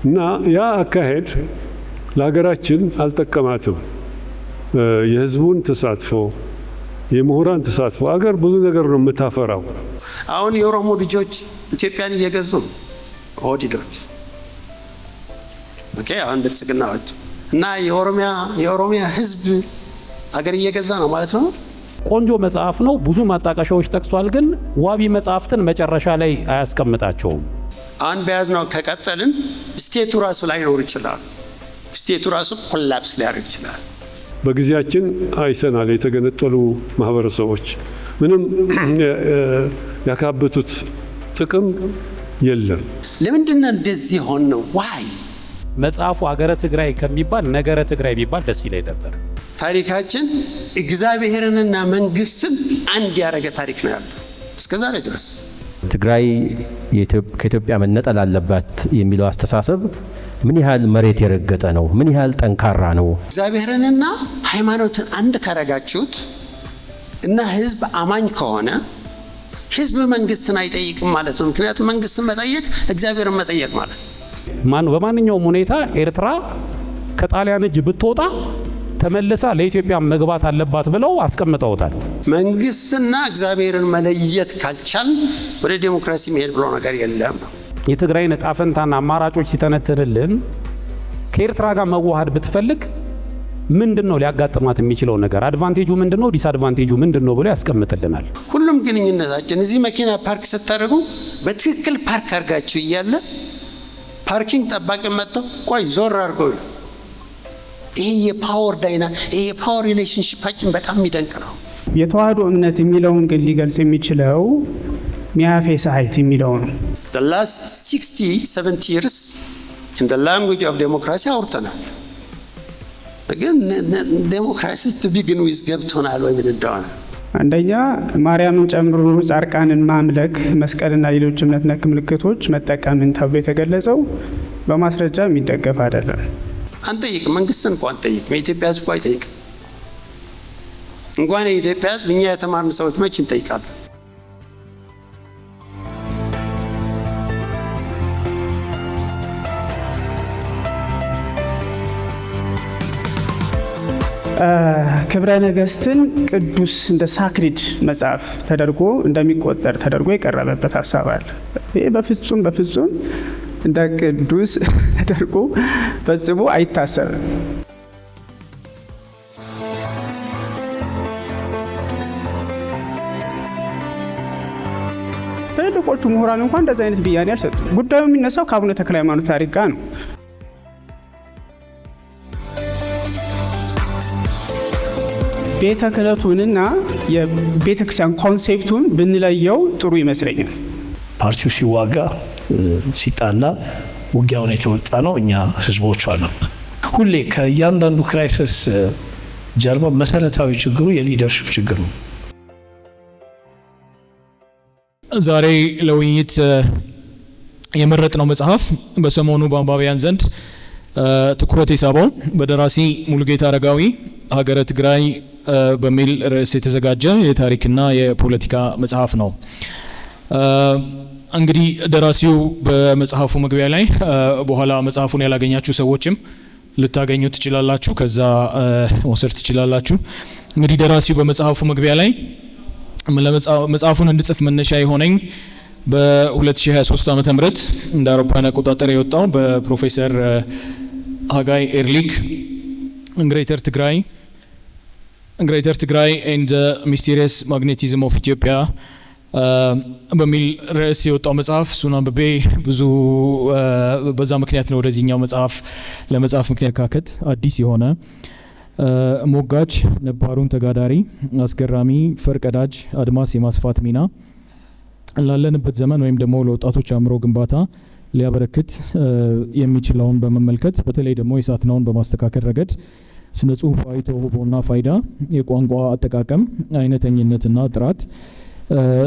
እና ያ አካሄድ ለሀገራችን አልጠቀማትም። የህዝቡን ተሳትፎ የምሁራን ተሳትፎ አገር ብዙ ነገር ነው የምታፈራው። አሁን የኦሮሞ ልጆች ኢትዮጵያን እየገዙ ኦህዴዶች አሁን ብልጽግናዎች እና የኦሮሚያ ህዝብ አገር እየገዛ ነው ማለት ነው። ቆንጆ መጽሐፍ ነው። ብዙ ማጣቀሻዎች ጠቅሷል። ግን ዋቢ መጽሐፍትን መጨረሻ ላይ አያስቀምጣቸውም። አሁን በያዝነው ከቀጠልን ስቴቱ ራሱ ላይኖር ይችላል። ስቴቱ ራሱ ኮላፕስ ሊያደርግ ይችላል። በጊዜያችን አይተናል። የተገነጠሉ ማህበረሰቦች ምንም ያካበቱት ጥቅም የለም። ለምንድነው እንደዚህ ሆነ ነው? ዋይ መጽሐፉ አገረ ትግራይ ከሚባል ነገረ ትግራይ ቢባል ደስ ይለኝ ነበር። ታሪካችን እግዚአብሔርንና መንግስትን አንድ ያደረገ ታሪክ ነው ያለው እስከዛሬ ድረስ። ትግራይ ከኢትዮጵያ መነጠል አለባት የሚለው አስተሳሰብ ምን ያህል መሬት የረገጠ ነው? ምን ያህል ጠንካራ ነው? እግዚአብሔርንና ሃይማኖትን አንድ ካረጋችሁት እና ህዝብ አማኝ ከሆነ ህዝብ መንግስትን አይጠይቅም ማለት ነው። ምክንያቱም መንግስትን መጠየቅ እግዚአብሔርን መጠየቅ ማለት ነው። በማንኛውም ሁኔታ ኤርትራ ከጣሊያን እጅ ብትወጣ ተመልሳ ለኢትዮጵያ መግባት አለባት ብለው አስቀምጠውታል። መንግስትና እግዚአብሔርን መለየት ካልቻል ወደ ዲሞክራሲ መሄድ ብሎ ነገር የለም ነው። የትግራይ ዕጣ ፈንታና አማራጮች ሲተነትንልን ከኤርትራ ጋር መዋሃድ ብትፈልግ ምንድነው ሊያጋጥማት የሚችለው ነገር? አድቫንቴጁ ምንድነው? ዲስአድቫንቴጁ ምንድነው ብሎ ያስቀምጥልናል። ሁሉም ግንኙነታችን እዚህ መኪና ፓርክ ስታደርጉ በትክክል ፓርክ አድርጋችሁ እያለ ፓርኪንግ ጠባቂ መጥቶ ቆይ ዞር አድርገው ይላል። ይሄ የፓወር ሪሌሽንሺፓችን በጣም የሚደንቅ ነው። የተዋህዶ እምነት የሚለውን ግን ሊገልጽ የሚችለው ሚያፌ ሳይት የሚለው ነው። the last 60-70 years in the language of democracy አውርተናል። ግን ዴሞክራሲ to begin with ገብቶናል ወይ ምን እንደሆነ? አንደኛ ማርያምን ጨምሮ ጻድቃንን ማምለክ፣ መስቀልና ሌሎች እምነት ነክ ምልክቶች መጠቀምን ተብሎ የተገለጸው በማስረጃ የሚደገፍ አይደለም። አንጠይቅም፣ መንግስትን እንኳን አንጠይቅም፣ የኢትዮጵያ ህዝብ አይጠይቅም። እንኳን የኢትዮጵያ ህዝብ እኛ የተማርን ሰዎች መች እንጠይቃለን? ክብረ ነገስትን ቅዱስ እንደ ሳክሪድ መጽሐፍ ተደርጎ እንደሚቆጠር ተደርጎ የቀረበበት ሀሳብ አለ። ይህ በፍጹም እንደ ቅዱስ ተደርጎ ፈጽሞ አይታሰብም። ትልልቆቹ ምሁራን እንኳን እንደዚህ አይነት ብያኔ አልሰጡም። ጉዳዩ የሚነሳው ከአቡነ ተክለ ሃይማኖት ታሪክ ጋር ነው። ቤተ ክህነቱንና የቤተ ክርስቲያን ኮንሴፕቱን ብንለየው ጥሩ ይመስለኛል። ፓርቲው ሲዋጋ ሲጣላ ውጊያውን የተወጣ ነው እኛ ህዝቦቿ ነው። ሁሌ ከእያንዳንዱ ክራይሲስ ጀርባ መሰረታዊ ችግሩ የሊደርሽፕ ችግር ነው። ዛሬ ለውይይት የመረጥነው መጽሐፍ በሰሞኑ በአንባቢያን ዘንድ ትኩረት የሳበው በደራሲ ሙሉጌታ አረጋዊ ሀገረ ትግራይ በሚል ርዕስ የተዘጋጀ የታሪክና የፖለቲካ መጽሐፍ ነው። እንግዲህ ደራሲው በመጽሐፉ መግቢያ ላይ በኋላ መጽሐፉን ያላገኛችሁ ሰዎችም ልታገኙ ትችላላችሁ፣ ከዛ መውሰድ ትችላላችሁ። እንግዲህ ደራሲው በመጽሐፉ መግቢያ ላይ መጽሐፉን እንድጽፍ መነሻ የሆነኝ በ2023 ዓመተ ምህረት እንደ አውሮፓውያን አቆጣጠር የወጣው በፕሮፌሰር ሀጋይ ኤርሊክ ግሬተር ትግራይ ኤንድ ሚስቴሪየስ ማግኔቲዝም ኦፍ ኢትዮጵያ በሚል ርዕስ የወጣው መጽሐፍ እሱን አንብቤ ብዙ በዛ ምክንያት ነው ወደዚህኛው ለመጽሐፍ ምክንያት ካከት አዲስ የሆነ ሞጋች ነባሩን ተጋዳሪ አስገራሚ ፈርቀዳጅ አድማስ የማስፋት ሚና ላለንበት ዘመን ወይም ደግሞ ለወጣቶች አእምሮ ግንባታ ሊያበረክት የሚችለውን በመመልከት በተለይ ደግሞ የሳትናውን በማስተካከል ረገድ ስነ ጽሁፋዊ ተውቦና ፋይዳ፣ የቋንቋ አጠቃቀም አይነተኝነትና ጥራት፣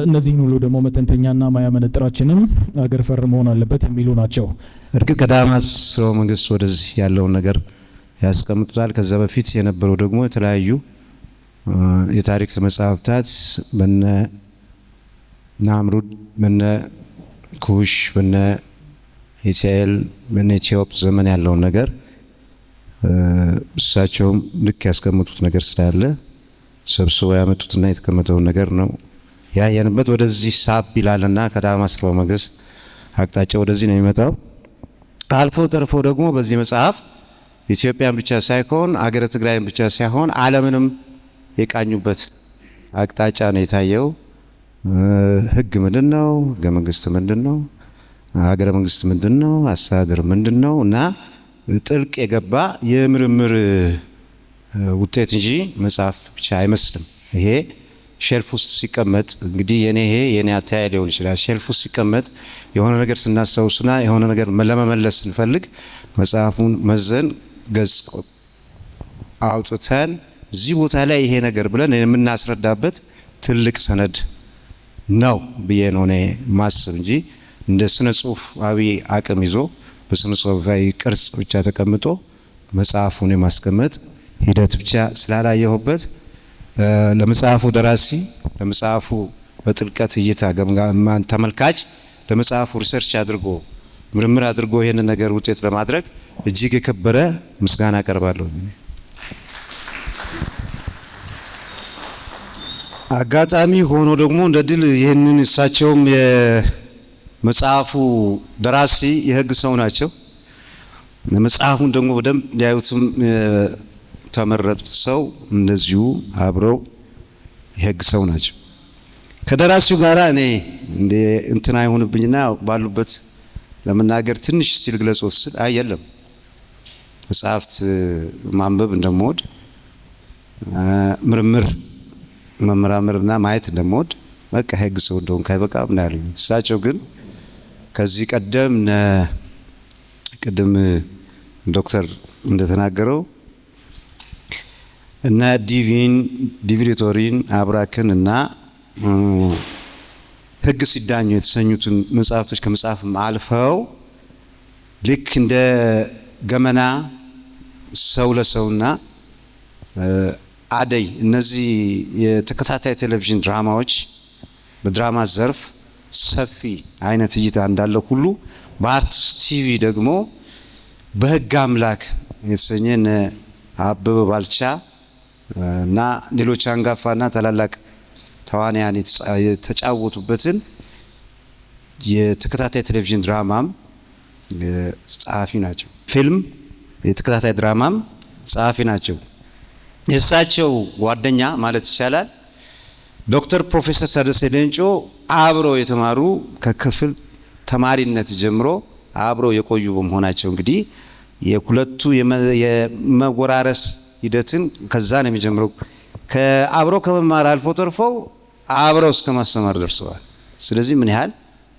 እነዚህን ሁሉ ደግሞ መተንተኛና ማያ መነጥራችንም አገር ፈር መሆን አለበት የሚሉ ናቸው። እርግጥ ቀዳማት ስርወ መንግስት ወደዚህ ያለውን ነገር ያስቀምጡታል። ከዛ በፊት የነበረው ደግሞ የተለያዩ የታሪክ መጽሐፍታት በነ ናምሩድ በነ ኩሽ በነ ኢቲኤል በኔቲዮፕ ዘመን ያለውን ነገር እሳቸውም ልክ ያስቀምጡት ነገር ስላለ ሰብስበው ያመጡትና የተቀመጠውን ነገር ነው ያየንበት። ወደዚህ ሳብ ይላልና ከዳማ ስርወ መንግስት አቅጣጫ ወደዚህ ነው የሚመጣው። አልፎ ተርፎ ደግሞ በዚህ መጽሐፍ ኢትዮጵያን ብቻ ሳይሆን አገረ ትግራይን ብቻ ሳይሆን ዓለምንም የቃኙበት አቅጣጫ ነው የታየው። ህግ ምንድነው? ህገ መንግስት ምንድነው? ሀገረ መንግስት ምንድነው? አስተዳደር ምንድነው? እና ጥልቅ የገባ የምርምር ውጤት እንጂ መጽሐፍ ብቻ አይመስልም። ይሄ ሼልፍ ውስጥ ሲቀመጥ እንግዲህ የኔ አተያይ ሊሆን ይችላል። ሼልፍ ውስጥ ሲቀመጥ የሆነ ነገር ስናስታውስና የሆነ ነገር ለመመለስ ስንፈልግ መጽሐፉን መዘን ገጽ አውጥተን እዚህ ቦታ ላይ ይሄ ነገር ብለን የምናስረዳበት ትልቅ ሰነድ ነው ብዬ ነው እኔ ማስብ እንጂ እንደ ስነ ጽሁፋዊ አቅም ይዞ በስነ ጽሁፋዊ ቅርጽ ብቻ ተቀምጦ መጽሐፉን የማስቀመጥ ሂደት ብቻ ስላላየሁበት ለመጽሐፉ ደራሲ፣ ለመጽሐፉ በጥልቀት እይታ ገምጋማን ተመልካች፣ ለመጽሐፉ ሪሰርች አድርጎ ምርምር አድርጎ ይሄን ነገር ውጤት ለማድረግ እጅግ የከበረ ምስጋና አቀርባለሁ። አጋጣሚ ሆኖ ደግሞ እንደ ድል ይህንን እሳቸውም የመጽሐፉ ደራሲ የህግ ሰው ናቸው። መጽሐፉን ደግሞ በደንብ ሊያዩትም ተመረጡት ሰው እንደዚሁ አብረው የህግ ሰው ናቸው። ከደራሲው ጋራ እኔ እንደ እንትና አይሆንብኝና ባሉበት ለመናገር ትንሽ ስቲል ግለጾት ስል የለም መጽሐፍት ማንበብ እንደምወድ ምርምር መመራመርና ማየት እንደምወድ በቃ ህግ ሰው እንደሆን ካይበቃም ነው ያሉኝ። እሳቸው ግን ከዚህ ቀደም ቅድም ዶክተር እንደተናገረው እና ዲቪኒቶሪን አብራክን እና ህግ ሲዳኙ የተሰኙትን መጽሐፍቶች ከመጽሐፍም አልፈው ልክ እንደ ገመና፣ ሰው ለሰውና አደይ እነዚህ የተከታታይ ቴሌቪዥን ድራማዎች በድራማ ዘርፍ ሰፊ አይነት እይታ እንዳለው ሁሉ በአርቲስት ቲቪ ደግሞ በህግ አምላክ የተሰኘን አበበ ባልቻ እና ሌሎች አንጋፋና ታላላቅ ተዋንያን የተጫወቱበትን የተከታታይ ቴሌቪዥን ድራማም ጸሐፊ ናቸው። ፊልም የተከታታይ ድራማም ጸሐፊ ናቸው። የእሳቸው ጓደኛ ማለት ይቻላል ዶክተር ፕሮፌሰር ታደሰ ሌንጮ አብረው የተማሩ ከክፍል ተማሪነት ጀምሮ አብረው የቆዩ በመሆናቸው እንግዲህ የሁለቱ የመወራረስ ሂደትን ከዛ ነው የሚጀምረው። ከአብረው ከመማር አልፎ ተርፈው አብረው እስከ ማስተማር ደርሰዋል። ስለዚህ ምን ያህል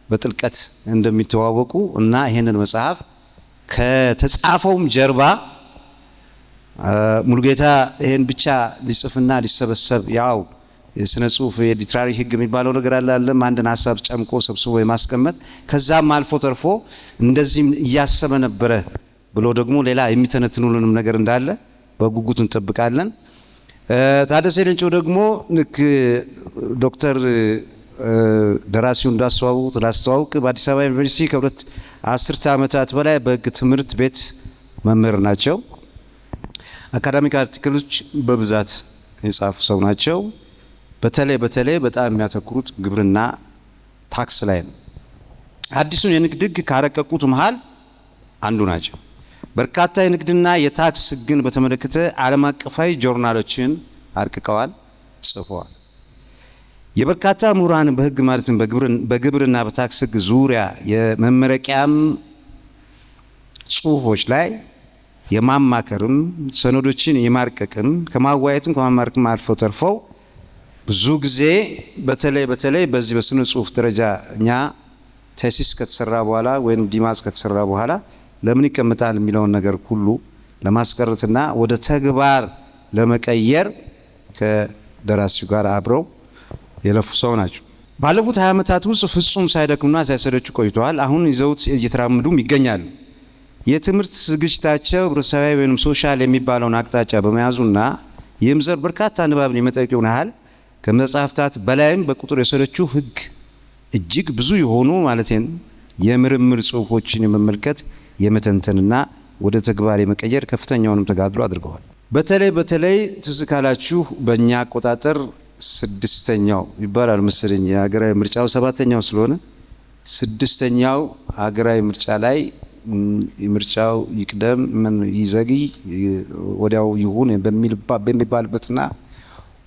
በጥልቀት እንደሚተዋወቁ እና ይሄንን መጽሐፍ ከተጻፈውም ጀርባ ሙሉጌታ ይሄን ብቻ ሊጽፍና ሊሰበሰብ ያው የስነ ጽሁፍ የሊትራሪ ህግ የሚባለው ነገር አለም አንድን ሀሳብ ጨምቆ ሰብስቦ የማስቀመጥ ከዛም አልፎ ተርፎ እንደዚህም እያሰበ ነበረ ብሎ ደግሞ ሌላ የሚተነትኑልንም ነገር እንዳለ በጉጉት እንጠብቃለን። ታደሰ ሌንጮ ደግሞ ልክ ዶክተር ደራሲው እንዳስተዋውቁት ላስተዋውቅ በአዲስ አበባ ዩኒቨርሲቲ ከሁለት አስርተ ዓመታት በላይ በህግ ትምህርት ቤት መምህር ናቸው። አካዳሚክ አርቲክሎች በብዛት የጻፉ ሰው ናቸው። በተለይ በጣም የሚያተኩሩት ግብርና ታክስ ላይ ነው። አዲሱን የንግድ ህግ ካረቀቁት መሃል አንዱ ናቸው። በርካታ የንግድና የታክስ ህግን በተመለከተ ዓለም አቀፋዊ ጆርናሎችን አርቅቀዋል፣ ጽፈዋል። የበርካታ ምሁራን በህግ ማለትም በግብርና በታክስ ህግ ዙሪያ የመመረቂያም ጽሁፎች ላይ የማማከርም ሰነዶችን የማርቀቅም ከማዋየትም ከማማረክም አልፈው ተርፈው ብዙ ጊዜ በተለይ በዚህ በስነ ጽሁፍ ደረጃ እኛ ቴሲስ ከተሰራ በኋላ ወይም ዲማስ ከተሰራ በኋላ ለምን ይቀመጣል የሚለውን ነገር ሁሉ ለማስቀረትና ወደ ተግባር ለመቀየር ከደራሲው ጋር አብረው የለፉ ሰው ናቸው። ባለፉት 20 ዓመታት ውስጥ ፍጹም ሳይደክሙና ሳይሰለቹ ቆይተዋል። አሁን ይዘውት እየተራመዱም ይገኛሉ። የትምህርት ዝግጅታቸው ህብረተሰባዊ ወይም ሶሻል የሚባለውን አቅጣጫ በመያዙና ይህም ዘር በርካታ ንባብን የሚጠይቁን ያህል ከመጽሐፍታት በላይም በቁጥር የሰለቹ ህግ እጅግ ብዙ የሆኑ ማለቴን የምርምር ጽሁፎችን የመመልከት የመተንተንና ወደ ተግባር የመቀየር ከፍተኛውንም ተጋድሎ አድርገዋል። በተለይ ትዝ ካላችሁ በእኛ አቆጣጠር 6ኛው ይባላል መሰለኝ የሀገራዊ ምርጫው 7ኛው ስለሆነ 6ኛው ሀገራዊ ምርጫ ላይ ምርጫው ይቅደም ይዘግይ ወዲያው ይሁን በሚባልበትና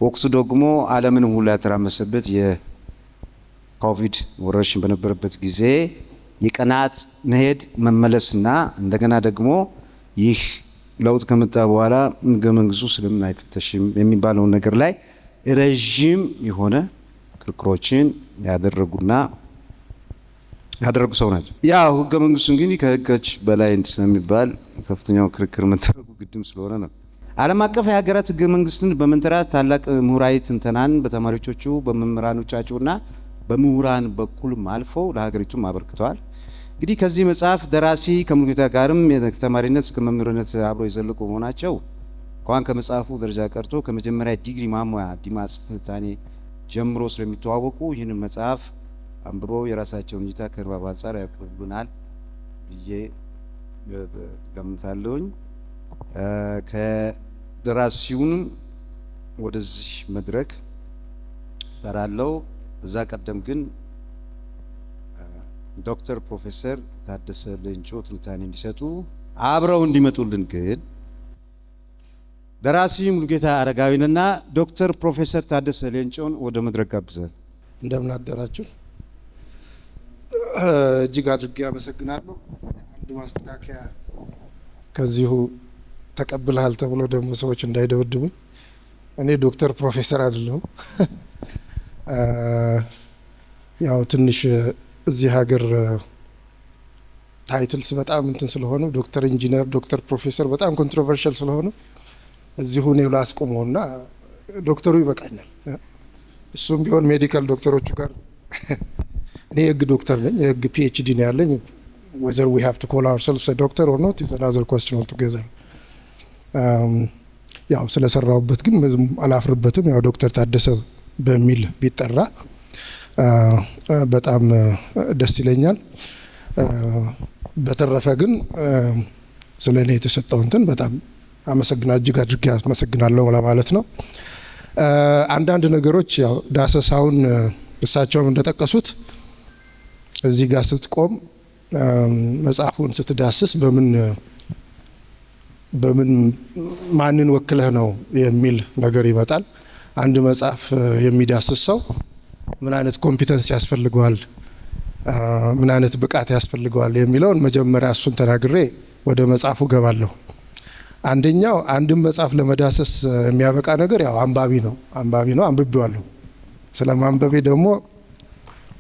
ወቅቱ ደግሞ ዓለምን ሁሉ ያተራመሰበት የኮቪድ ወረርሽኝ በነበረበት ጊዜ የቀናት መሄድ መመለስና እንደገና ደግሞ ይህ ለውጥ ከመጣ በኋላ ሕገ መንግስቱ ስለምን አይፈተሽም የሚባለው ነገር ላይ ረዥም የሆነ ክርክሮችን ያደረጉ ሰው ናቸው። ያው ሕገ መንግስቱ እንግዲህ ከሕጎች በላይ ስለሚባል ከፍተኛው ክርክር መደረጉ ግድም ስለሆነ ነው። ዓለም አቀፍ የሀገራት ሕገ መንግስትን በመንተራት ታላቅ ምሁራዊ ትንተናን በተማሪዎቹ በመምህራኖቻቸውና በምሁራን በኩልም አልፈው ለሀገሪቱም አበርክተዋል። እንግዲህ ከዚህ መጽሐፍ ደራሲ ከሙሉጌታ ጋርም ከተማሪነት እስከ መምህርነት አብረው የዘለቁ መሆናቸው እንኳን ከመጽሐፉ ደረጃ ቀርቶ ከመጀመሪያ ዲግሪ ማሟያ ዲማስ ትንታኔ ጀምሮ ስለሚተዋወቁ ይህንን መጽሐፍ አንብበው የራሳቸውን እይታ ከንባብ አንጻር ያቀርቡልናል ብዬ ገምታለሁኝ። ከደራሲውን ወደዚህ መድረክ ጠራለው። እዛ ቀደም ግን ዶክተር ፕሮፌሰር ታደሰ ሌንጮ ትንታኔ እንዲሰጡ አብረው እንዲመጡልን ግን ደራሲ ሙሉጌታ አረጋዊንና ዶክተር ፕሮፌሰር ታደሰ ሌንጮን ወደ መድረክ ጋብዛል። እንደምን አደራችሁ። እጅግ አድርጌ አመሰግናለሁ። አንድ ማስተካከያ ከዚሁ ተቀብለሃል ተብሎ ደግሞ ሰዎች እንዳይደበድቡኝ፣ እኔ ዶክተር ፕሮፌሰር አይደለሁም። ያው ትንሽ እዚህ ሀገር ታይትልስ በጣም እንትን ስለሆነ ዶክተር ኢንጂነር፣ ዶክተር ፕሮፌሰር በጣም ኮንትሮቨርሻል ስለሆነ እዚሁ እኔው ላስቆመውና ዶክተሩ ይበቃኛል። እሱም ቢሆን ሜዲካል ዶክተሮቹ ጋር እኔ የህግ ዶክተር ነኝ፣ የህግ ፒኤችዲ ነው ያለኝ። whether we have to call ourselves a doctor or not is another question altogether። ያው ስለሰራውበት ግን ምንም አላፍርበትም። ያው ዶክተር ታደሰ በሚል ቢጠራ በጣም ደስ ይለኛል። በተረፈ ግን ስለ እኔ የተሰጠው እንትን በጣም እጅግ አድርጌ አመሰግናለሁ ለማለት ነው። አንዳንድ ነገሮች ያው ዳሰሳውን እሳቸውም እንደጠቀሱት እዚህ ጋር ስትቆም መጽሐፉን ስትዳስስ በምን ማንን ወክለህ ነው የሚል ነገር ይመጣል። አንድ መጽሐፍ የሚዳስስ ሰው ምን አይነት ኮምፒተንስ ያስፈልገዋል፣ ምን አይነት ብቃት ያስፈልገዋል የሚለውን መጀመሪያ እሱን ተናግሬ ወደ መጽሐፉ ገባለሁ። አንደኛው አንድን መጽሐፍ ለመዳሰስ የሚያበቃ ነገር ያው አንባቢ ነው። አንብቤዋለሁ። ስለ ማንበቤ ደግሞ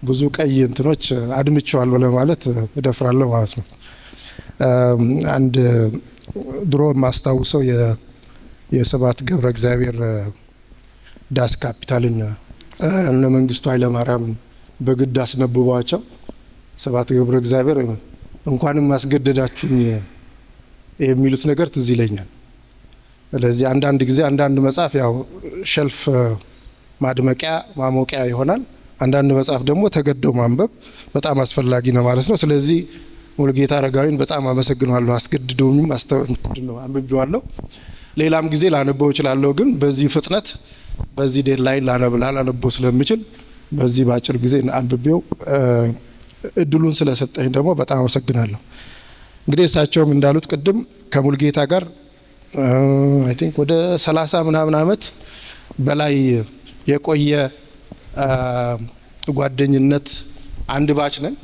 ብዙ ቀይ እንትኖች አድምቼዋለሁ ለማለት እደፍራለሁ ማለት ነው። አንድ ድሮ የማስታውሰው የስብሐት ገብረ እግዚአብሔር ዳስ ካፒታልን እነ መንግስቱ ኃይለማርያም በግድ አስነብቧቸው ስብሐት ገብረ እግዚአብሔር እንኳንም ማስገደዳችሁኝ የሚሉት ነገር ትዝ ይለኛል። ስለዚህ አንዳንድ ጊዜ አንዳንድ መጽሐፍ ያው ሸልፍ ማሞቂያ ይሆናል። አንዳንድ መጽሐፍ ደግሞ ተገደው ማንበብ በጣም አስፈላጊ ነው ማለት ነው። ስለዚህ ሙሉጌታ አረጋዊን በጣም አመሰግናለሁ። አስገድደውኝም አንብቤዋለሁ። ሌላም ጊዜ ላነበው እችላለሁ፣ ግን በዚህ ፍጥነት በዚህ ዴድላይን ላነበው ስለምችል በዚህ በአጭር ጊዜ አንብቤው እድሉን ስለሰጠኝ ደግሞ በጣም አመሰግናለሁ። እንግዲህ እሳቸውም እንዳሉት ቅድም ከሙሉጌታ ጋር አይ ቲንክ ወደ 30 ምናምን ዓመት በላይ የቆየ ጓደኝነት አንድ ባች ነን።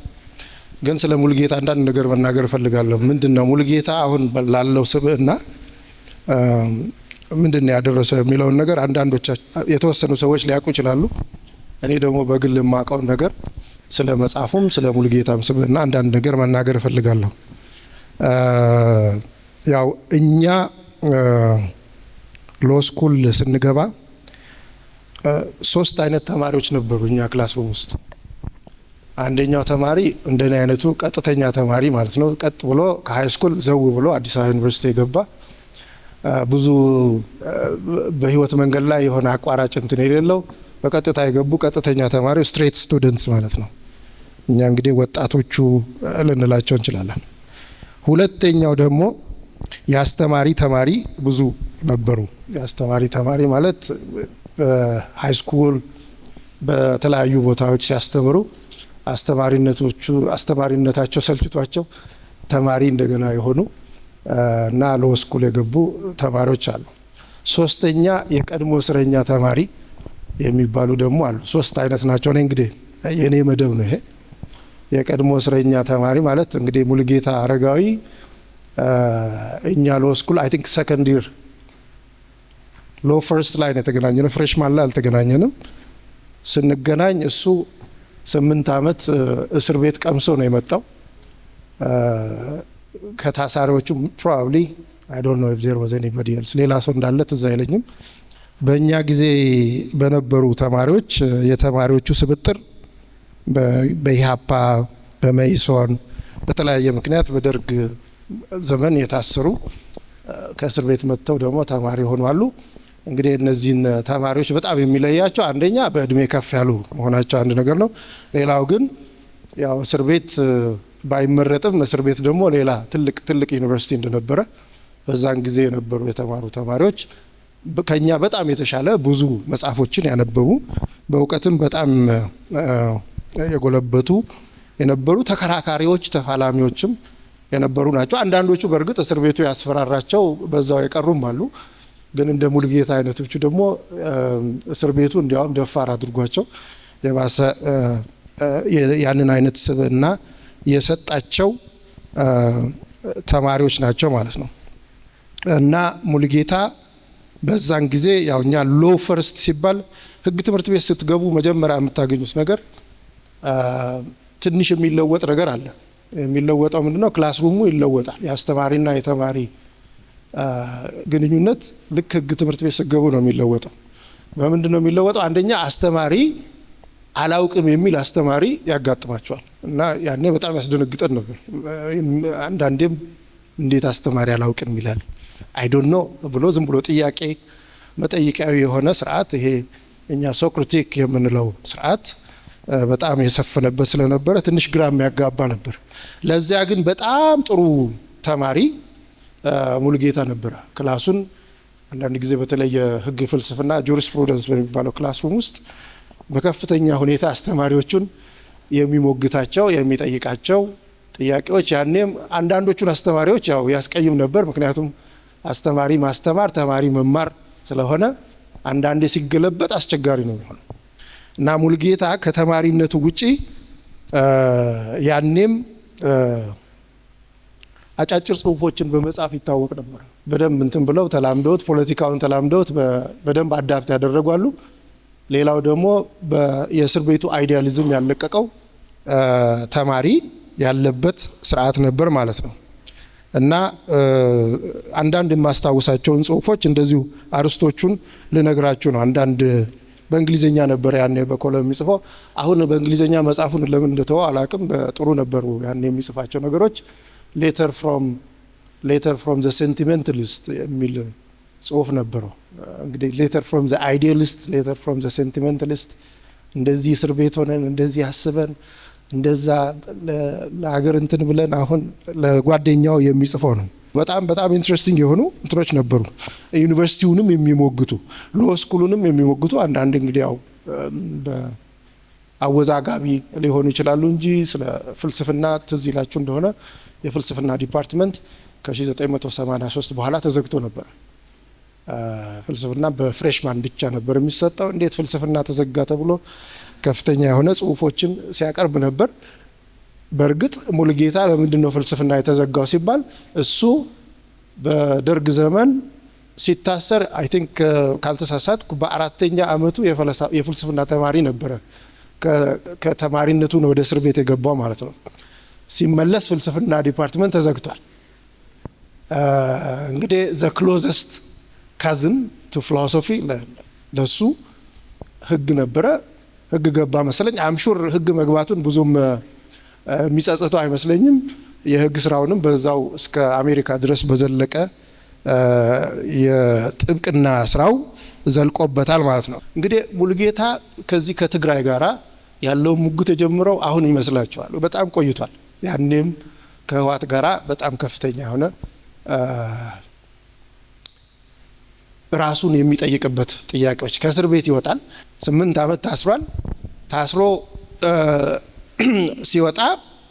ግን ስለ ሙሉጌታ አንዳንድ ነገር መናገር እፈልጋለሁ። ምንድነው ሙሉጌታ አሁን ላለው ስብዕና ምንድነው ያደረሰው የሚለውን ነገር የተወሰኑ ሰዎች ሊያውቁ ይችላሉ። እኔ ደግሞ በግል የማውቀው ነገር ስለ መጽሐፉም ስለ ሙሉጌታም ስብዕና አንዳንድ ነገር መናገር እፈልጋለሁ። ያው እኛ ሎ ስኩል ስንገባ 3 አይነት ተማሪዎች ነበሩ እኛ ክላስሩም ውስጥ። አንደኛው ተማሪ እንደኔ አይነቱ ቀጥተኛ ተማሪ ማለት ነው። ቀጥ ብሎ ከሃይ ስኩል ዘው ብሎ አዲስ አበባ ዩኒቨርሲቲ የገባ ብዙ በህይወት መንገድ ላይ የሆነ አቋራጭ እንትን የሌለው በቀጥታ የገቡ ቀጥተኛ ተማሪዎች ስትሬት ስቱደንትስ ማለት ነው። እኛ እንግዲህ ወጣቶቹ ልንላቸው እንችላለን። ሁለተኛው ደግሞ የአስተማሪ ተማሪ ብዙ ነበሩ። የአስተማሪ ተማሪ ማለት በሃይ ስኩል በተለያዩ ቦታዎች ሲያስተምሩ አስተማሪነታቸው ሰልችቷቸው ተማሪ እንደገና የሆኑ እና ሎ ስኩል የገቡ ተማሪዎች አሉ። ሶስተኛ የቀድሞ እስረኛ ተማሪ የሚባሉ ደግሞ አሉ። 3 አይነት ናቸው። እኔ እንግዲህ የኔ መደብ ነው ይሄ። የቀድሞ እስረኛ ተማሪ ማለት እንግዲህ ሙሉጌታ አረጋዊ እኛ ሎ ስኩል አይ ቲንክ ሰከንድ ይር ሎ ፈርስት ላይ ነው የተገናኘነው። ፍሬሽማን ላይ አልተገናኘንም። ስንገናኝ እሱ 8 ዓመት እስር ቤት ቀምሶ ነው የመጣው። ከታሳሪዎቹ ፕሮባብሊ አይ ዶንት ኖ ኢፍ ዜር ዋዝ ኤኒባዲ ኤልስ ሌላ ሰው እንዳለ ትዝ አይለኝም። በእኛ ጊዜ በነበሩ ተማሪዎች የተማሪዎቹ ስብጥር በኢህአፓ በመኢሶን በተለያየ ምክንያት በደርግ ዘመን የታሰሩ ከእስር ቤት መጥተው ደግሞ ተማሪ ሆኑ አሉ። እንግዲህ እነዚህን ተማሪዎች በጣም የሚለያቸው አንደኛ በእድሜ ከፍ ያሉ መሆናቸው አንድ ነገር ነው። ሌላው ግን ያው እስር ቤት ባይመረጥም እስር ቤት ደግሞ ሌላ ትልቅ ዩኒቨርሲቲ እንደነበረ በዛን ጊዜ የነበሩ የተማሩ ተማሪዎች ከኛ በጣም የተሻለ ብዙ መጽሐፎችን ያነበቡ በእውቀትም በጣም የጎለበቱ የነበሩ ተከራካሪዎች ተፋላሚዎችም የነበሩ ናቸው። አንዳንዶቹ በእርግጥ እስር ቤቱ ያስፈራራቸው በዛው የቀሩም አሉ። ግን እንደ ሙሉጌታ አይነቶቹ ደግሞ እስር ቤቱ እንዲያውም ደፋር አድርጓቸው የባሰ ያንን አይነት ስብዕና የሰጣቸው ተማሪዎች ናቸው ማለት ነው። እና ሙሉጌታ በዛን ጊዜ ያው እኛ ሎ ፈርስት ሲባል ህግ ትምህርት ቤት ስትገቡ መጀመሪያ የምታገኙት ነገር ትንሽ የሚለወጥ ነገር አለ። የሚለወጠው ምንድነው? ክላስሩሙ ይለወጣል። የአስተማሪና የተማሪ ግንኙነት ልክ ህግ ትምህርት ቤት ስትገቡ ነው የሚለወጠው። በምንድን ነው የሚለወጠው? አንደኛ አስተማሪ አላውቅም የሚል አስተማሪ ያጋጥማቸዋል እና ያኔ በጣም ያስደነግጠን ነበር። አንዳንዴም እንዴት አስተማሪ አላውቅም ይላል አይ ዶንት ኖ ብሎ ዝም ብሎ ጥያቄ መጠይቂያዊ የሆነ ስርዓት፣ ይሄ እኛ ሶክራቲክ የምንለው ስርዓት በጣም የሰፈነበት ስለነበረ ትንሽ ግራ የሚያጋባ ነበር። ለዚያ ግን በጣም ጥሩ ተማሪ ሙሉጌታ ነበረ። ክላሱን አንዳንድ ጊዜ በተለይ የህግ ፍልስፍና ጁሪስፕሩደንስ በሚባለው ክላስሩም ውስጥ በከፍተኛ ሁኔታ አስተማሪዎቹን የሚሞግታቸው የሚጠይቃቸው ጥያቄዎች ያኔም አንዳንዶቹን አስተማሪዎች ያው ያስቀይም ነበር። ምክንያቱም አስተማሪ ማስተማር ተማሪ መማር ስለሆነ አንዳንዴ ሲገለበጥ አስቸጋሪ ነው የሚሆነው እና ሙሉጌታ ከተማሪነቱ ውጪ ያኔም አጫጭር ጽሁፎችን በመጻፍ ይታወቅ ነበር። በደንብ እንትን ብለው ተላምደውት ፖለቲካውን ተላምደውት በደንብ አዳፕት ያደረጓሉ። ሌላው ደግሞ የእስር ቤቱ አይዲያሊዝም ያለቀቀው ተማሪ ያለበት ስርዓት ነበር ማለት ነው እና አንዳንድ የማስታወሳቸውን ጽሁፎች እንደዚሁ አርስቶቹን ልነግራችሁ ነው። አንዳንድ በእንግሊዝኛ ነበር ያኔ በኮለም የሚጽፈው። አሁን በእንግሊዝኛ መጽሐፉን ለምን እንደተወው አላቅም። በጥሩ ነበሩ ያኔ የሚጽፋቸው ነገሮች። ሌተር ፍሮም ዘ ሴንቲሜንታሊስት የሚል ጽሁፍ ነበረው። እንግዲህ ሌተር ፍሮም ዘ አይዲያሊስት፣ ሌተር ፍሮም ዘ ሴንቲሜንታሊስት፣ እንደዚህ እስር ቤት ሆነን እንደዚህ አስበን እንደዛ ለሀገር እንትን ብለን አሁን ለጓደኛው የሚጽፈው ነው። በጣም ኢንትረስቲንግ የሆኑ እንትኖች ነበሩ። ዩኒቨርሲቲውንም የሚሞግቱ ሎ ስኩሉንም የሚሞግቱ አንዳንድ እንግዲህ ያው አወዛጋቢ ሊሆኑ ይችላሉ እንጂ ስለ ፍልስፍና ትዝ ይላችሁ እንደሆነ የፍልስፍና ዲፓርትመንት ከ1983 በኋላ ተዘግቶ ነበር። ፍልስፍና በፍሬሽማን ብቻ ነበር የሚሰጠው። እንዴት ፍልስፍና ተዘጋ ተብሎ ከፍተኛ የሆነ ጽሁፎችን ሲያቀርብ ነበር። በእርግጥ ሙሉጌታ ለምንድን ነው ፍልስፍና የተዘጋው ሲባል እሱ በደርግ ዘመን ሲታሰር አይ ቲንክ ካልተሳሳትኩ በ4ኛ አመቱ የፍልስፍና ተማሪ ነበረ። ከተማሪነቱ ነው ወደ እስር ቤት የገባው ማለት ነው። ሲመለስ ፍልስፍና ዲፓርትመንት ተዘግቷል። እንግዲህ ዘ ክሎዘስት ካዝን ቱ ፊሎሶፊ ለሱ ህግ ነበረ። ህግ ገባ መሰለኝ። አምሹር ህግ መግባቱን ብዙም የሚጸጽተው አይመስለኝም። የህግ ስራውንም በዛው እስከ አሜሪካ ድረስ በዘለቀ የጥብቅና ስራው ዘልቆበታል ማለት ነው። እንግዲህ ሙሉጌታ ከዚህ ከትግራይ ጋራ ያለው ሙግት የጀመረው አሁን ይመስላችኋል? በጣም ቆይቷል። ያኔም ከህወሓት ጋራ በጣም ከፍተኛ የሆነ ራሱን የሚጠይቅበት ጥያቄዎች ከእስር ቤት ይወጣል። 8 ዓመት ታስሯል። ታስሮ ሲወጣ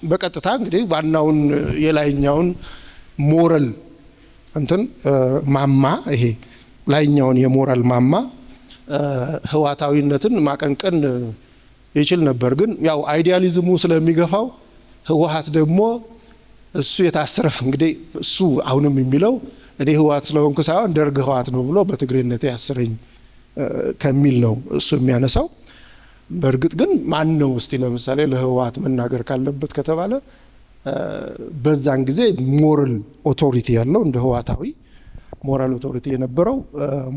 በቀጥታ እንግዲህ ዋናውን የላይኛውን ሞራል እንትን ማማ ይሄ ላይኛውን የሞራል ማማ ህወሓታዊነትን ማቀንቀን ይችል ነበር። ግን ያው አይዲያሊዝሙ ስለሚገፋው ህወሓት ደግሞ እሱ የታሰረ እንግዲህ እሱ አሁንም የሚለው እኔ ህወሓት ስለሆንኩ ሳይሆን ደርግ ህወሓት ነው ብሎ በትግሬነቴ ያሰረኝ ከሚል ነው እሱ የሚያነሳው። በእርግጥ ግን ማን ነው እስቲ ለምሳሌ ለህወሓት መናገር ካለበት ከተባለ በዛን ጊዜ ሞራል ኦቶሪቲ ያለው እንደ ህወሓታዊ ሞራል ኦቶሪቲ የነበረው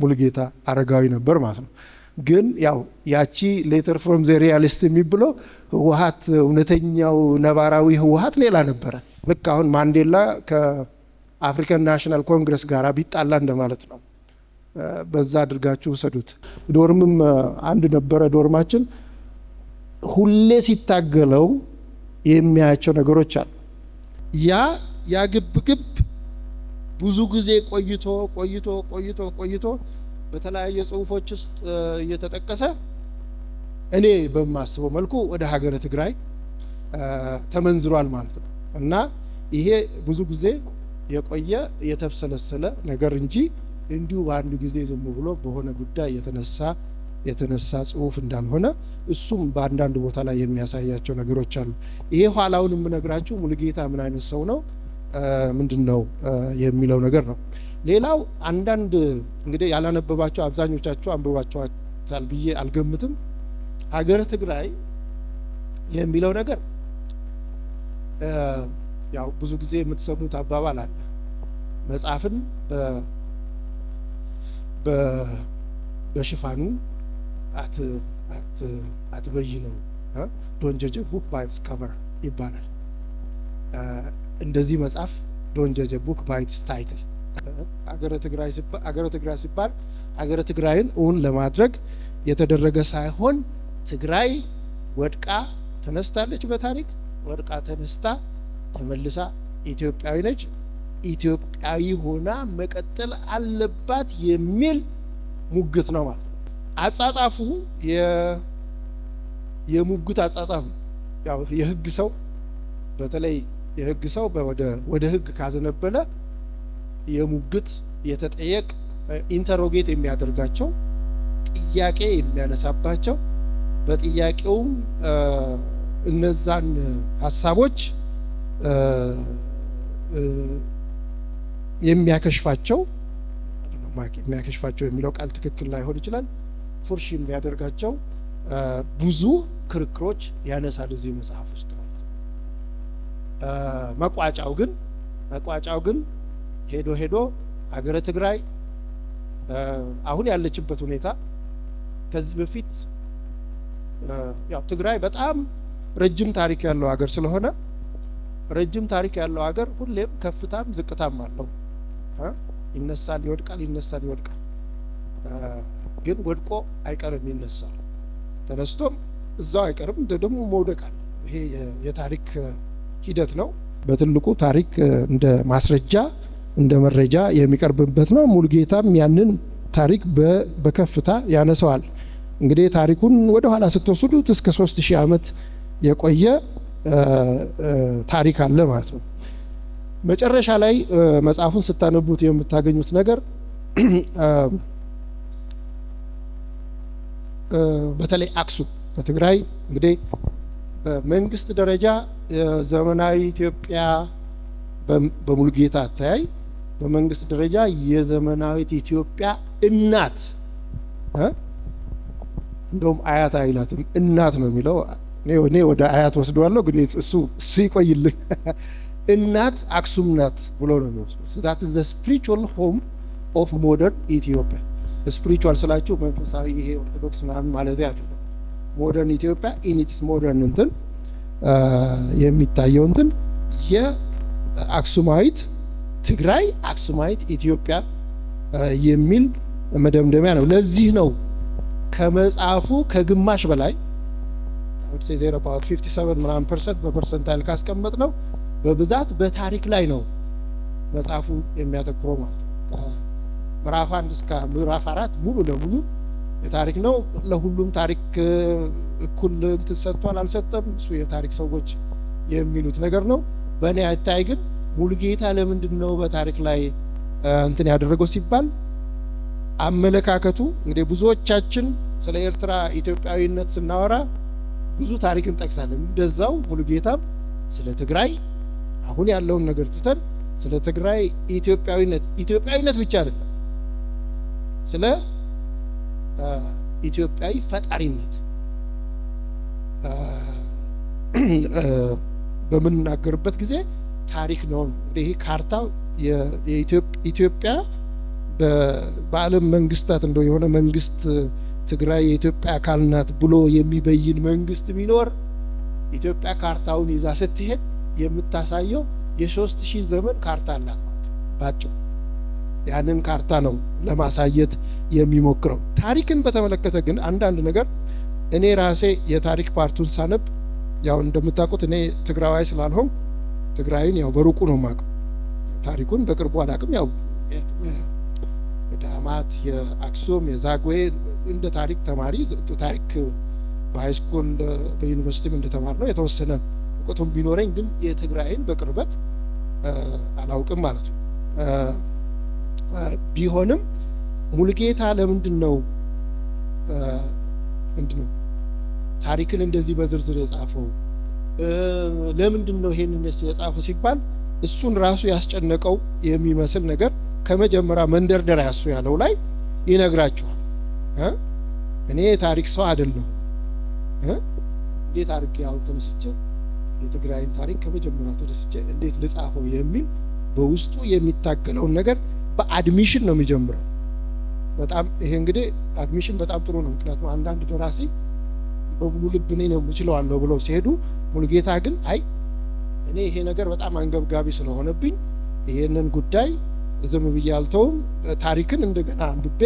ሙሉጌታ አረጋዊ ነበር ማለት ነው። ግን ያው ያቺ ሌተር ፍሮም ዘ ሪያሊስት የሚብለው ህወሓት እውነተኛው ነባራዊ ህወሓት ሌላ ነበረ። ልክ አሁን ማንዴላ ከአፍሪካን ናሽናል ኮንግረስ ጋር ቢጣላ እንደማለት ነው። በዛ አድርጋችሁ ውሰዱት። ዶርምም አንድ ነበረ ዶርማችን ሁሌ ሲታገለው የሚያያቸው ነገሮች አሉ። ያ ግብግብ ብዙ ጊዜ ቆይቶ በተለያየ ጽሁፎች ውስጥ እየተጠቀሰ እኔ በማስበው መልኩ ወደ ሀገረ ትግራይ ተመንዝሯል ማለት ነው። እና ይሄ ብዙ ጊዜ የቆየ የተብሰለሰለ ነገር እንጂ እንዲሁ በአንድ ጊዜ ዝም ብሎ በሆነ ጉዳይ የተነሳ ጽሁፍ እንዳልሆነ እሱም በአንዳንድ ቦታ ላይ የሚያሳያቸው ነገሮች አሉ። ይሄ ኋላውን የምነግራችሁ ሙሉጌታ ምን አይነት ሰው ነው ምንድነው የሚለው ነገር ነው። ሌላው አንዳንድ እንግዲህ ያላነበባቸው አብዛኞቻችሁ አንብባችኋል ብዬ አልገምትም። ሀገረ ትግራይ የሚለው ነገር ያው ብዙ ጊዜ የምትሰሙት አባባል አለ። መጽሐፍን በሽፋኑ አትበይነው፣ ዶንት ጀጅ ቡክ ባይ ኢትስ ከቨር ይባላል። እንደዚህ መጽሐፍ ዶንት ጀጅ ቡክ ባይ ኢትስ ታይትል። ሀገረ ትግራይ ሲባል ሀገረ ትግራይን እውን ለማድረግ የተደረገ ሳይሆን ትግራይ ወድቃ ተነስታለች። በታሪክ ወድቃ ተነስታ ተመልሳ ኢትዮጵያዊ ነች፣ ኢትዮጵያዊ ሆና መቀጠል አለባት የሚል ሙግት ነው ማለት ነው። አጻጻፉ የሙግት አጻጻፍ ነው። ያው የህግ ሰው በተለይ የህግ ሰው ወደ ህግ ካዘነበለ የሙግት የተጠየቅ ኢንተሮጌት የሚያደርጋቸው ጥያቄ የሚያነሳባቸው በጥያቄውም እነዛን ሀሳቦች የሚያከሽፋቸው የሚለው ቃል ትክክል ላይሆን ይችላል። ፉርሽ የሚያደርጋቸው ብዙ ክርክሮች ያነሳል እዚህ መጽሐፍ ውስጥ ማለት ነው። መቋጫው ግን ሄዶ ሀገረ ትግራይ አሁን ያለችበት ሁኔታ ከዚህ በፊት ያው ትግራይ በጣም ረጅም ታሪክ ያለው ሀገር ስለሆነ ረጅም ታሪክ ያለው ሀገር ሁሌም ከፍታም ዝቅታም አለው። ይነሳል ይወድቃል፣ ይነሳል ይወድቃል። ግን ወድቆ አይቀርም ይነሳል፣ ተነስቶም እዛው አይቀርም ደግሞ መውደቅ አለ። ይሄ የታሪክ ሂደት ነው። በትልቁ ታሪክ እንደ ማስረጃ እንደ መረጃ የሚቀርብበት ነው። ሙሉጌታም ያንን ታሪክ በከፍታ ያነሰዋል። እንግዲህ ታሪኩን ወደ ኋላ ስትወስዱት እስከ 3000 ዓመት የቆየ ታሪክ አለ ማለት ነው። መጨረሻ ላይ መጽሐፉን ስታነቡት የምታገኙት ነገር በተለይ አክሱም በትግራይ እንግዲህ በመንግስት ደረጃ ዘመናዊ ኢትዮጵያ በሙሉጌታ አተያይ በመንግስት ደረጃ የዘመናዊት ኢትዮጵያ እናት እንደውም አያት አይላትም እናት ነው የሚለው። እኔ ወደ አያት ወስደዋለሁ፣ ግን እሱ ይቆይልኝ። እናት አክሱም ናት ብሎ ነው የሚወስደው። that is the spiritual home of modern Ethiopia። ስፒሪቹዋል ስላችሁ መንፈሳዊ ይሄ ኦርቶዶክስ ምናምን ማለት አይደለም። ሞደርን ኢትዮጵያ in its modern እንትን የሚታየው እንትን የአክሱማዊት ትግራይ አክሱማዊት ኢትዮጵያ የሚል መደምደሚያ ነው። ለዚህ ነው ከመጽሐፉ ከግማሽ በላይ ዜሮ አባውት 57% በፐርሰንታይል ካስቀመጥ ነው በብዛት በታሪክ ላይ ነው መጽሐፉ የሚያተኩረው ማለት ነው። ምዕራፍ 1 እስከ ምዕራፍ 4 ሙሉ ለሙሉ የታሪክ ነው። ለሁሉም ታሪክ እኩል እንትን ሰጥቷል አልሰጠም፣ እሱ የታሪክ ሰዎች የሚሉት ነገር ነው። በእኔ አታይ ግን ሙሉጌታ ለምንድን ነው በታሪክ ላይ እንትን ያደረገው ሲባል አመለካከቱ እንግዲህ ብዙዎቻችን ስለ ኤርትራ ኢትዮጵያዊነት ስናወራ ብዙ ታሪክ እንጠቅሳለን። እንደዛው ሙሉጌታም ስለ ትግራይ አሁን ያለውን ነገር ትተን ስለ ትግራይ ኢትዮጵያዊነት ብቻ አይደለም፣ ስለ ኢትዮጵያዊ ፈጣሪነት በምንናገርበት ጊዜ ታሪክ ነው። እንግዲህ ካርታው የኢትዮጵያ በዓለም መንግስታት እንደው የሆነ መንግስት ትግራይ የኢትዮጵያ አካል ናት ብሎ የሚበይን መንግስት ቢኖር ኢትዮጵያ ካርታውን ይዛ ስትሄድ የምታሳየው የ3000 ዘመን ካርታ አላት ማለት ነው ባጭሩ። ያንን ካርታ ነው ለማሳየት የሚሞክረው። ታሪክን በተመለከተ ግን አንዳንድ ነገር እኔ ራሴ የታሪክ ፓርቱን ሳነብ ያው እንደምታውቁት እኔ ትግራዋይ ስላልሆንኩ ትግራይን ያው በሩቁ ነው የማውቀው፣ ታሪኩን በቅርቡ አላውቅም። ያው የዳማት የአክሱም የዛግዌ እንደ ታሪክ ተማሪ ታሪክ በሃይስኩል በዩኒቨርሲቲም እንደተማር ነው የተወሰነ እውቀቱም ቢኖረኝ ግን የትግራይን በቅርበት አላውቅም ማለት ነው። ቢሆንም ሙሉጌታ ለምንድን ነው ታሪክን እንደዚህ በዝርዝር የጻፈው? ለምንድን ነው ይሄንን የጻፈው ሲባል እሱን ራሱ ያስጨነቀው የሚመስል ነገር ከመጀመሪያ መንደርደሪያ እሱ ያለው ላይ ይነግራቸዋል። እኔ የታሪክ ሰው አይደለሁም፣ እንዴት አድርጌ አሁን ተነስቼ የትግራይን ታሪክ ከመጀመሪያው ተነስቼ እንዴት ልጻፈው የሚል በውስጡ የሚታገለውን ነገር በአድሚሽን ነው የሚጀምረው። በጣም ይሄ እንግዲህ አድሚሽን በጣም ጥሩ ነው። ምክንያቱም አንዳንድ ደራሲ በሙሉ ልብ እኔ ነው የምችለዋለሁ ብለው ሲሄዱ፣ ሙሉጌታ ግን አይ እኔ ይሄ ነገር በጣም አንገብጋቢ ስለሆነብኝ ይሄንን ጉዳይ ዝም ብዬ አልተውም፣ ታሪክን እንደገና አንብቤ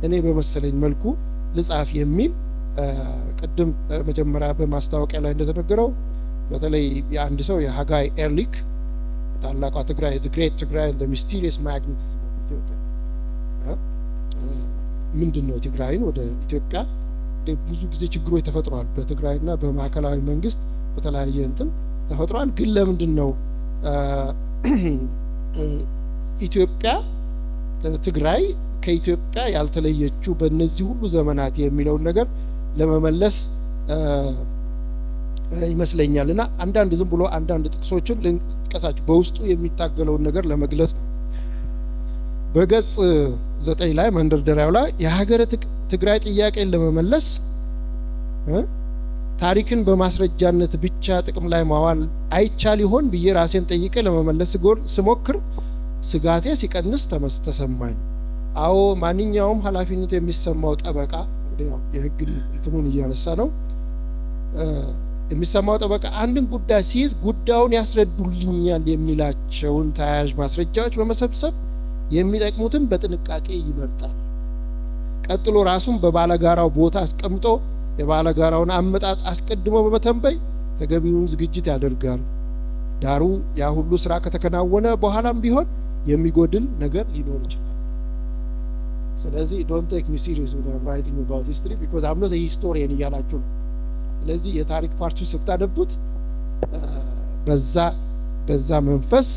እኔ በመሰለኝ መልኩ ልጻፍ የሚል ቅድም መጀመሪያ በማስታወቂያ ላይ እንደተነገረው በተለይ የአንድ ሰው የሀጋይ ኤርሊክ ታላቋ ትግራይ ዘ ግሬት ትግራይ ዘ ሚስቴሪየስ ማግኔቲዝም ኦፍ ኢትዮጵያ ምንድነው ትግራይን ወደ ኢትዮጵያ ብዙ ጊዜ ችግሮች ተፈጥሯል። በትግራይና በማዕከላዊ መንግስት በተለያየ እንትን ተፈጥሯል። ግን ለምንድነው ኢትዮጵያ ትግራይ ከኢትዮጵያ ያልተለየችው በእነዚህ ሁሉ ዘመናት የሚለውን ነገር ለመመለስ ይመስለኛል። እና አንዳንድ ዝም ብሎ አንዳንድ ጥቅሶችን ልንጥቀሳችሁ በውስጡ የሚታገለውን ነገር ለመግለጽ ነው። በገጽ 9 ላይ መንደርደሪያው ላይ የሀገረ ትግራይ ጥያቄን ለመመለስ ታሪክን በማስረጃነት ብቻ ጥቅም ላይ ማዋል አይቻል ይሆን ብዬ ራሴን ጠይቄ ለመመለስ ስሞክር ስጋቴ ሲቀንስ ተሰማኝ። አዎ ማንኛውም ኃላፊነት የሚሰማው ጠበቃ የህግ እንትኑን እያነሳ ነው የሚሰማው ጠበቃ አንድን ጉዳይ ሲይዝ ጉዳዩን ያስረዱልኛል የሚላቸውን ተያያዥ ማስረጃዎች በመሰብሰብ የሚጠቅሙትን በጥንቃቄ ይመርጣል። ቀጥሎ ራሱን በባለጋራው ቦታ አስቀምጦ የባለጋራውን አመጣጥ አስቀድሞ በመተንበይ ተገቢውን ዝግጅት ያደርጋል። ዳሩ ያ ሁሉ ስራ ከተከናወነ በኋላም ቢሆን የሚጎድል ነገር ሊኖር ይችላል። ስለዚህ don't take me serious when I'm writing about history because I'm not a historian እያላችሁ ነው። ስለዚህ የታሪክ ፓርቱ ስታነቡት በዛ መንፈስ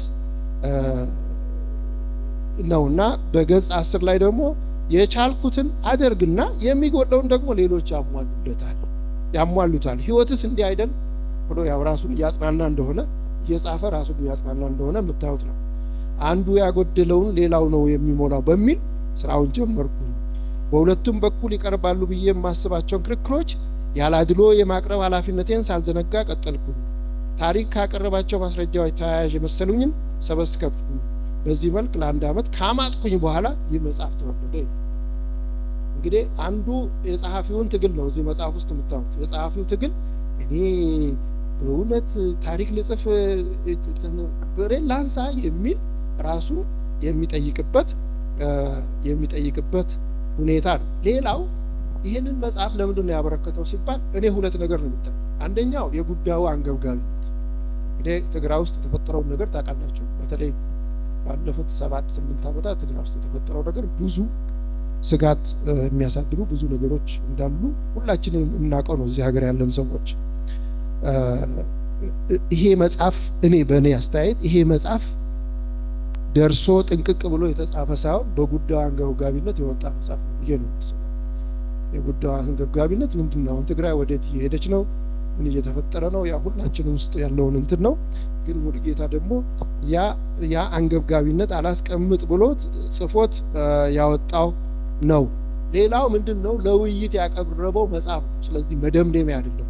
ነውና በገጽ 10 ላይ ደግሞ የቻልኩትን አደርግና የሚጎድለውን ደግሞ ሌሎች ያሟሉታል። ህይወትስ እንዲህ አይደል ብሎ ያው ራሱን እያጽናና እንደሆነ እየጻፈ ራሱን እያጽናና እንደሆነ የምታዩት ነው። አንዱ ያጎደለውን ሌላው ነው የሚሞላው በሚል ስራውን ጀመርኩኝ። በሁለቱም በኩል ይቀርባሉ ብዬ የማስባቸውን ክርክሮች ያላድሎ የማቅረብ ኃላፊነቴን ሳልዘነጋ ቀጠልኩኝ። ታሪክ ካቀረባቸው ማስረጃዎች ተያያዥ የመሰሉኝን ሰበስከብኩኝ። በዚህ መልክ ለአንድ ዓመት ካማጥኩኝ በኋላ ይህ መጽሐፍ ተወለደ። እንግዲህ አንዱ የጸሐፊውን ትግል ነው እዚህ መጽሐፍ ውስጥ የምታዩት። የጸሐፊው ትግል እኔ በእውነት ታሪክ ልጽፍ በሬን ላንሳ የሚል ራሱን የሚጠይቅበት ሁኔታ ነው። ሌላው ይህንን መጽሐፍ ለምንድን ነው ያበረከተው ሲባል እኔ ሁለት ነገር ነው የምታየው። አንደኛው የጉዳዩ አንገብጋቢነት። እንግዲህ ትግራይ ውስጥ የተፈጠረውን ነገር ታውቃላችሁ። በተለይ ባለፉት 7-8 ዓመታት ትግራይ ውስጥ የተፈጠረው ነገር ብዙ ስጋት የሚያሳድሩ ብዙ ነገሮች እንዳሉ ሁላችንም የምናውቀው ነው እዚህ ሀገር ያለን ሰዎች። ይሄ መጽሐፍ በእኔ አስተያየት ይሄ መጽሐፍ ደርሶ ጥንቅቅ ብሎ የተጻፈ ሳይሆን በጉዳዩ አንገብጋቢነት የወጣ መጽሐፍ ነው ብዬ ነው የማስበው። የጉዳዩ አንገብጋቢነት ምንድን ነው? ትግራይ ወዴት እየሄደች ነው? ምን እየተፈጠረ ነው? ያ ሁላችንም ውስጥ ያለውን እንትን ነው። ግን ሙሉጌታ ደግሞ ያ አንገብጋቢነት አላስቀምጥ ብሎት ጽፎት ያወጣው ነው። ሌላው ምንድን ነው? ለውይይት ያቀረበው መጽሐፍ ነው። ስለዚህ መደምደሚያ አይደለም።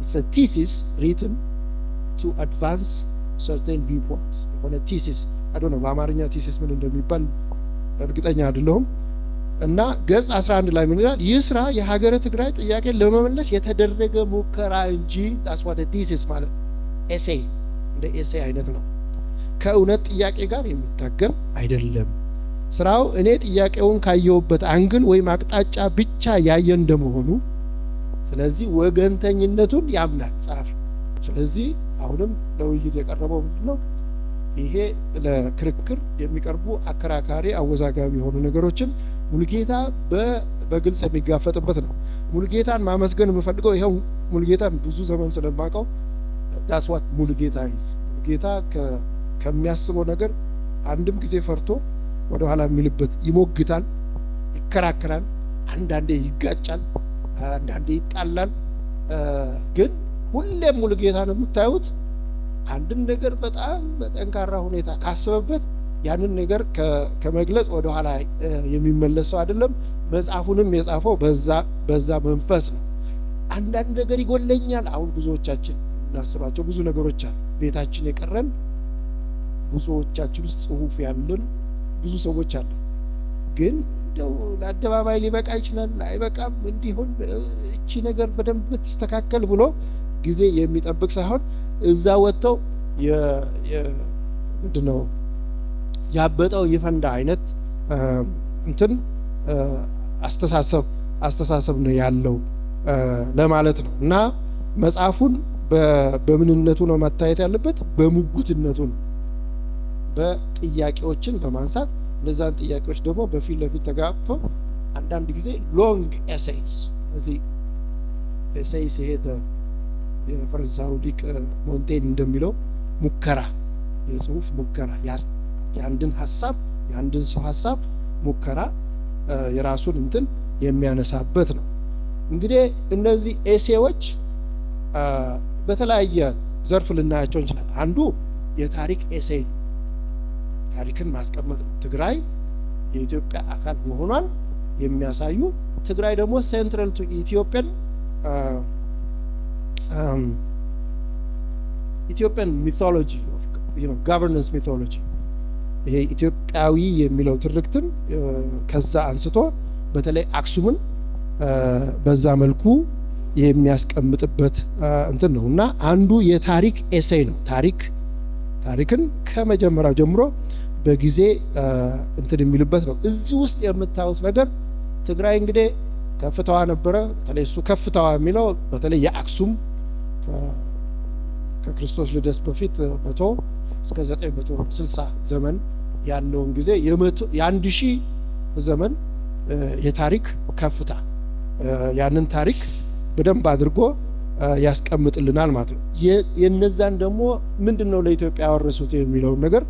It's a thesis written to advance certain viewpoints. የሆነ ቲሲስ በአማርኛ ቲሲስ ምን እንደሚባል እርግጠኛ አይደለሁም። እና ገጽ 11 ላይ ምን ይላል? ይህ ስራ የሀገረ ትግራይ ጥያቄን ለመመለስ የተደረገ ሙከራ እንጂ that's what a thesis ማለት ኤሴይ እንደ ኤሴይ አይነት ነው። ከእውነት ጥያቄ ጋር የሚታገል አይደለም። ስራው እኔ ጥያቄውን ካየሁበት አንግል ወይም አቅጣጫ ብቻ ያየ እንደመሆኑ ስለዚህ ወገንተኝነቱን ያምናል ጸሐፊ። ስለዚህ አሁንም ለውይይት የቀረበው ምንድነው? ይሄ ለክርክር የሚቀርቡ አከራካሪ አወዛጋቢ የሆኑ ነገሮችን ሙሉጌታ በግልጽ የሚጋፈጥበት ነው። ሙሉጌታን ማመስገን የምፈልገው ይሄው ሙሉጌታን ብዙ ዘመን ስለማውቀው that's what ሙሉጌታ is። ሙሉጌታ ከሚያስበው ነገር አንድም ጊዜ ፈርቶ ወደ ኋላ የሚልበት ይሞግታል፣ ይከራከራል፣ አንዳንዴ ይጋጫል፣ አንዳንዴ ይጣላል። ግን ሁሌም ሙሉጌታን የምታዩት አንድን ነገር በጣም በጠንካራ ሁኔታ ካሰበበት ያንን ነገር ከመግለጽ ወደ ኋላ የሚመለስ ሰው አይደለም። መጽሐፉንም የጻፈው በዛ መንፈስ ነው። አንዳንድ ነገር ይጎለኛል። አሁን ብዙዎቻችን እናስባቸው ብዙ ነገሮች አሉ ቤታችን የቀረን ብዙዎቻችን ውስጥ ጽሁፍ ያለን ብዙ ሰዎች አሉ። ግን እንደው ለአደባባይ ሊበቃ ይችላል አይበቃም፣ እንዲሆን እቺ ነገር በደንብ ትስተካከል ብሎ ጊዜ የሚጠብቅ ሳይሆን እዛ ወጥተው ምንድነው ያበጠው ይፈንዳ አይነት እንትን አስተሳሰብ ነው ያለው ለማለት ነው። እና መጽሐፉን በምንነቱ ነው መታየት ያለበት፣ በሙግትነቱ ነው። በጥያቄዎችን በማንሳት እነዛን ጥያቄዎች ደግሞ በፊት ለፊት ተጋፍተው አንዳንድ ጊዜ ሎንግ ኤሴይስ እዚህ ኤሴይስ ይሄ የፈረንሳዩ ሊቅ ሞንቴን እንደሚለው ሙከራ፣ የጽሁፍ ሙከራ፣ የአንድን ሀሳብ የአንድን ሰው ሀሳብ ሙከራ የራሱን እንትን የሚያነሳበት ነው። እንግዲህ እነዚህ ኤሴዎች በተለያየ ዘርፍ ልናያቸው እንችላለን። አንዱ የታሪክ ኤሴይ ታሪክን ማስቀመጥ ነው። ትግራይ የኢትዮጵያ አካል መሆኗን የሚያሳዩ ትግራይ ደግሞ ሴንትራል ቱ ኢትዮጵያን ሚቶሎጂ ጋቨርነንስ ሚቶሎጂ ይሄ ኢትዮጵያዊ የሚለው ትርክትን ከዛ አንስቶ በተለይ አክሱምን በዛ መልኩ የሚያስቀምጥበት እንትን ነው እና አንዱ የታሪክ ኤሴይ ነው። ታሪክን ከመጀመሪያው ጀምሮ በጊዜ እንትን የሚልበት ነው። እዚህ ውስጥ የምታዩት ነገር ትግራይ እንግዲህ ከፍታዋ ነበረ። በተለይ እሱ ከፍታዋ የሚለው በተለይ የአክሱም ከክርስቶስ ልደት በፊት 100 እስከ 960 ዘመን ያለውን ጊዜ የ1000 ዘመን የታሪክ ከፍታ ያንን ታሪክ በደንብ አድርጎ ያስቀምጥልናል ማለት ነው። የነዛን ደግሞ ምንድነው ለኢትዮጵያ ያወረሱት የሚለውን ነገር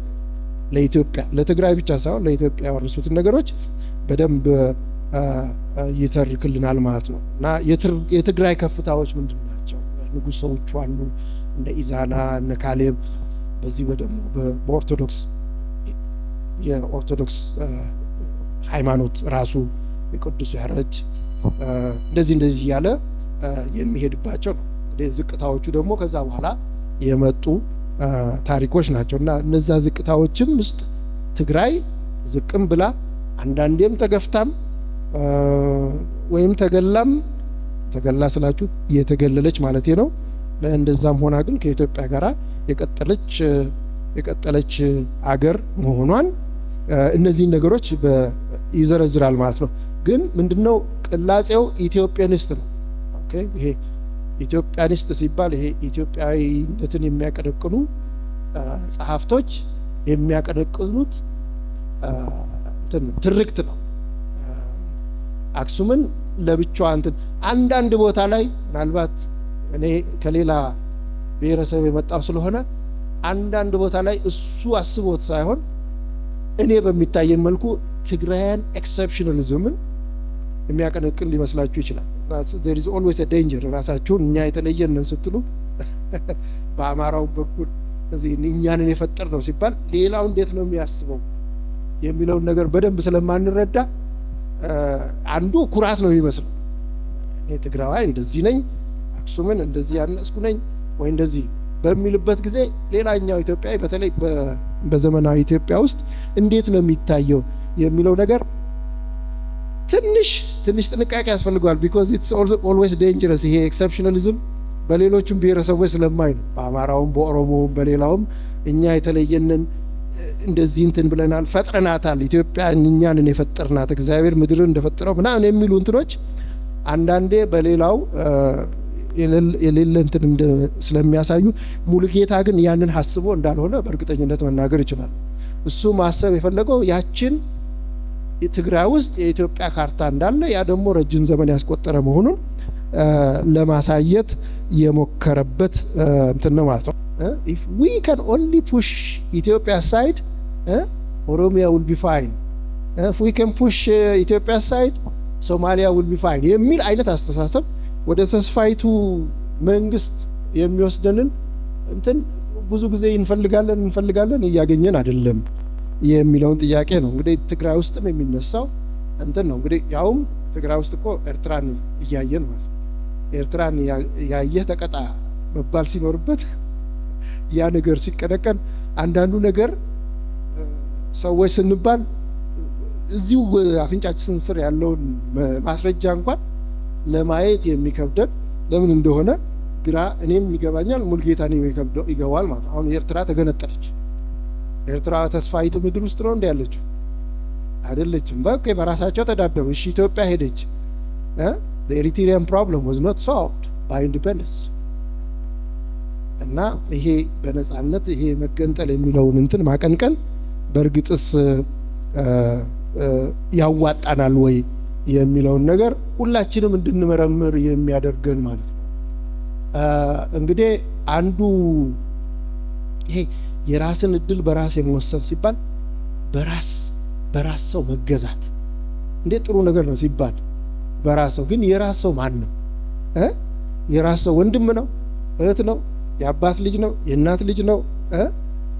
ለኢትዮጵያ ለትግራይ ብቻ ሳይሆን ለኢትዮጵያ ያወረሱትን ነገሮች በደንብ ይተርክልናል ማለት ነው። እና የትግራይ ከፍታዎች ምንድናቸው? ንጉሶቹ አሉ እንደ ኢዛና እነ ካሌብ፣ በዚህ ደግሞ የኦርቶዶክስ ሃይማኖት ራሱ የቅዱስ ያሬድ እንደዚህ እያለ የሚሄድባቸው ነው። እንግዲህ ዝቅታዎቹ ደግሞ ከዛ በኋላ የመጡ ታሪኮች ናቸው እና እነዛ ዝቅታዎችም ውስጥ ትግራይ ዝቅም ብላ አንዳንዴም ተገፍታም ወይም ተገላ ስላችሁ የተገለለች ማለት ነው። እንደዛም ሆና ግን ከኢትዮጵያ ጋር የቀጠለች አገር መሆኗን እነዚህን ነገሮች ይዘረዝራል ማለት ነው። ግን ምንድነው ቅላጼው ኢትዮጵያኒስት ነው። ኦኬ ይሄ ኢትዮጵያኒስት ሲባል ይሄ ኢትዮጵያዊነትን የሚያቀነቅኑ ጸሐፍቶች የሚያቀነቅኑት ትርክት ነው። አክሱምን ለብቻዋ አንዳንድ ቦታ ላይ ምናልባት እኔ ከሌላ ብሔረሰብ የመጣው ስለሆነ አንዳንድ ቦታ ላይ እሱ አስቦት ሳይሆን እኔ በሚታየን መልኩ ትግራያን ኤክሰፕሽናሊዝምን የሚያቀነቅን ሊመስላችሁ ይችላል። there is always a danger ራሳችሁን እኛ የተለየን ስትሉ በአማራው በኩል እዚህ እኛንን የፈጠር ነው ሲባል ሌላው እንዴት ነው የሚያስበው የሚለውን ነገር በደንብ ስለማንረዳ አንዱ ኩራት ነው የሚመስለው። እኔ ትግራዋይ እንደዚህ ነኝ፣ አክሱምን እንደዚህ ያነስኩ ነኝ ወይ እንደዚህ በሚልበት ጊዜ ሌላኛው ኢትዮጵያዊ በተለይ በዘመናዊ ኢትዮጵያ ውስጥ እንዴት ነው የሚታየው የሚለው ነገር ትንሽ ጥንቃቄ ያስፈልጋል። because it's always dangerous ይሄ ኤክሰፕሽናሊዝም በሌሎችም ብሔረሰቦች ስለማይ ነው። በአማራውም በኦሮሞውም በሌላውም እኛ የተለየንን እንደዚህ ብለናል፣ ፈጥረናታል፣ ኢትዮጵያ እኛንን የፈጠርናት እግዚአብሔር ምድርን እንደፈጠረው ምናምን የሚሉ እንትኖች አንዳንዴ በሌላው የሌለ ስለሚያሳዩ ሙሉጌታ ግን ያንን ሐስቦ እንዳልሆነ በእርግጠኝነት መናገር ይችላል። እሱ ማሰብ የፈለገው ያችን ትግራይ ውስጥ የኢትዮጵያ ካርታ እንዳለ ያ ደግሞ ረጅም ዘመን ያስቆጠረ መሆኑን ለማሳየት የሞከረበት ነው ማለት ነው። if we can only push Ethiopia aside, Oromia will be fine. If we can push Ethiopia aside, Somalia will be fine የሚል አይነት አስተሳሰብ ወደ ተስፋይቱ መንግስት የሚወስደንን ብዙ ጊዜ እንፈልጋለን እያገኘን አይደለም የሚለውን ጥያቄ ነው እንግዲህ ትግራይ ውስጥም የሚነሳው ነው። እንግዲህ ያውም ትግራይ ውስጥ እኮ ኤርትራን እያየን ማለት ነው። ኤርትራን ያየህ ተቀጣ መባል ሲኖርበት ያ ነገር ሲቀነቀን አንዳንዱ ነገር ሰዎች ስንባል እዚሁ አፍንጫችን ስር ያለውን ማስረጃ እንኳን ለማየት የሚከብደን ለምን እንደሆነ ግራ እኔም ይገባኛል፣ ሙልጌታን ይገባዋል ማለት ነው። አሁን ኤርትራ ተገነጠለች። ኤርትራ ተስፋይቱ ምድር ውስጥ ነው ያለችው አይደለችም። በቃ በራሳቸው ተዳደሩ። እሺ ኢትዮጵያ ሄደች። the Eritrean problem was not solved by independence እና ይሄ በነጻነት ይሄ መገንጠል የሚለውን ማቀንቀን በእርግጥስ ያዋጣናል ወይ የሚለውን ነገር ሁላችንም እንድንመረምር የሚያደርገን ማለት ነው። እንግዲህ አንዱ ይሄ የራስን እድል በራስ የመወሰን ሲባል በራስ ሰው መገዛት እንዴት ጥሩ ነገር ነው ሲባል በራስ ሰው ግን የራስ ሰው ማን ነው? የራስ ሰው ወንድም ነው? እህት ነው? የአባት ልጅ ነው? የእናት ልጅ ነው?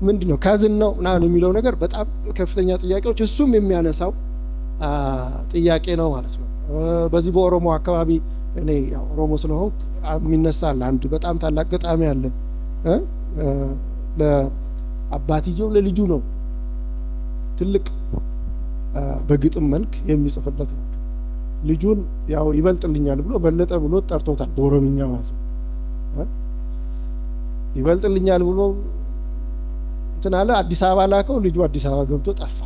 ምንድነው? ካዝን ነው ምናምን የሚለው ነገር በጣም ከፍተኛ ጥያቄዎች እሱም የሚያነሳው ጥያቄ ነው ማለት ነው። በዚህ በኦሮሞ አካባቢ እኔ ያው ኦሮሞ ስለሆንኩ የሚነሳል አንድ በጣም ታላቅ ገጣሚ አለ። ለአባትየው ለልጁ ነው ትልቅ በግጥም መልክ የሚጽፍለት ነው። ልጁን ያው ይበልጥልኛል ብሎ በለጠ ብሎ ጠርቶታል በኦሮምኛ ማለት ነው። ይበልጥልኛል ብሎ አለ አዲስ አበባ ላከው። ልጁ አዲስ አበባ ገብቶ ጠፋ።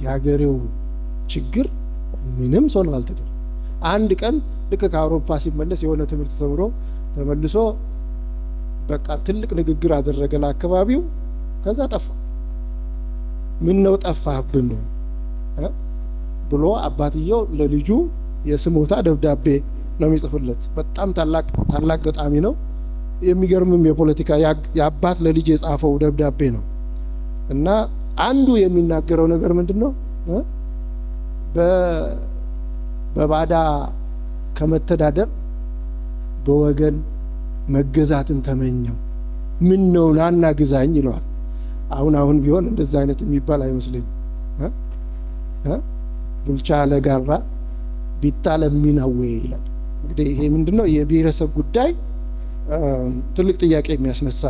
የሀገሬው ችግር ምንም ሶልቭ አልተደረገም። አንድ ቀን ልክ ከአውሮፓ ሲመለስ የሆነ ትምህርት ተምሮ ተመልሶ በቃ ትልቅ ንግግር አደረገ ለአካባቢው። ከዛ ጠፋ። ምን ነው ጠፋህብን ነው ብሎ አባትየው ለልጁ የስሞታ ደብዳቤ ነው የሚጽፍለት። በጣም ታላቅ ገጣሚ ነው። የሚገርምም የፖለቲካ የአባት ለልጅ የጻፈው ደብዳቤ ነው እና አንዱ የሚናገረው ነገር ምንድነው? በባዳ ከመተዳደር በወገን መገዛትን ተመኘው። ምን ነው ናና ግዛኝ ይለዋል። አሁን ቢሆን እንደዛ አይነት የሚባል አይመስለኝም። ቡልቻ ለጋራ ቢታለሚናዌ ይላል። እንግዲህ ይሄ ምንድነው? የብሔረሰብ ጉዳይ ትልቅ ጥያቄ የሚያስነሳ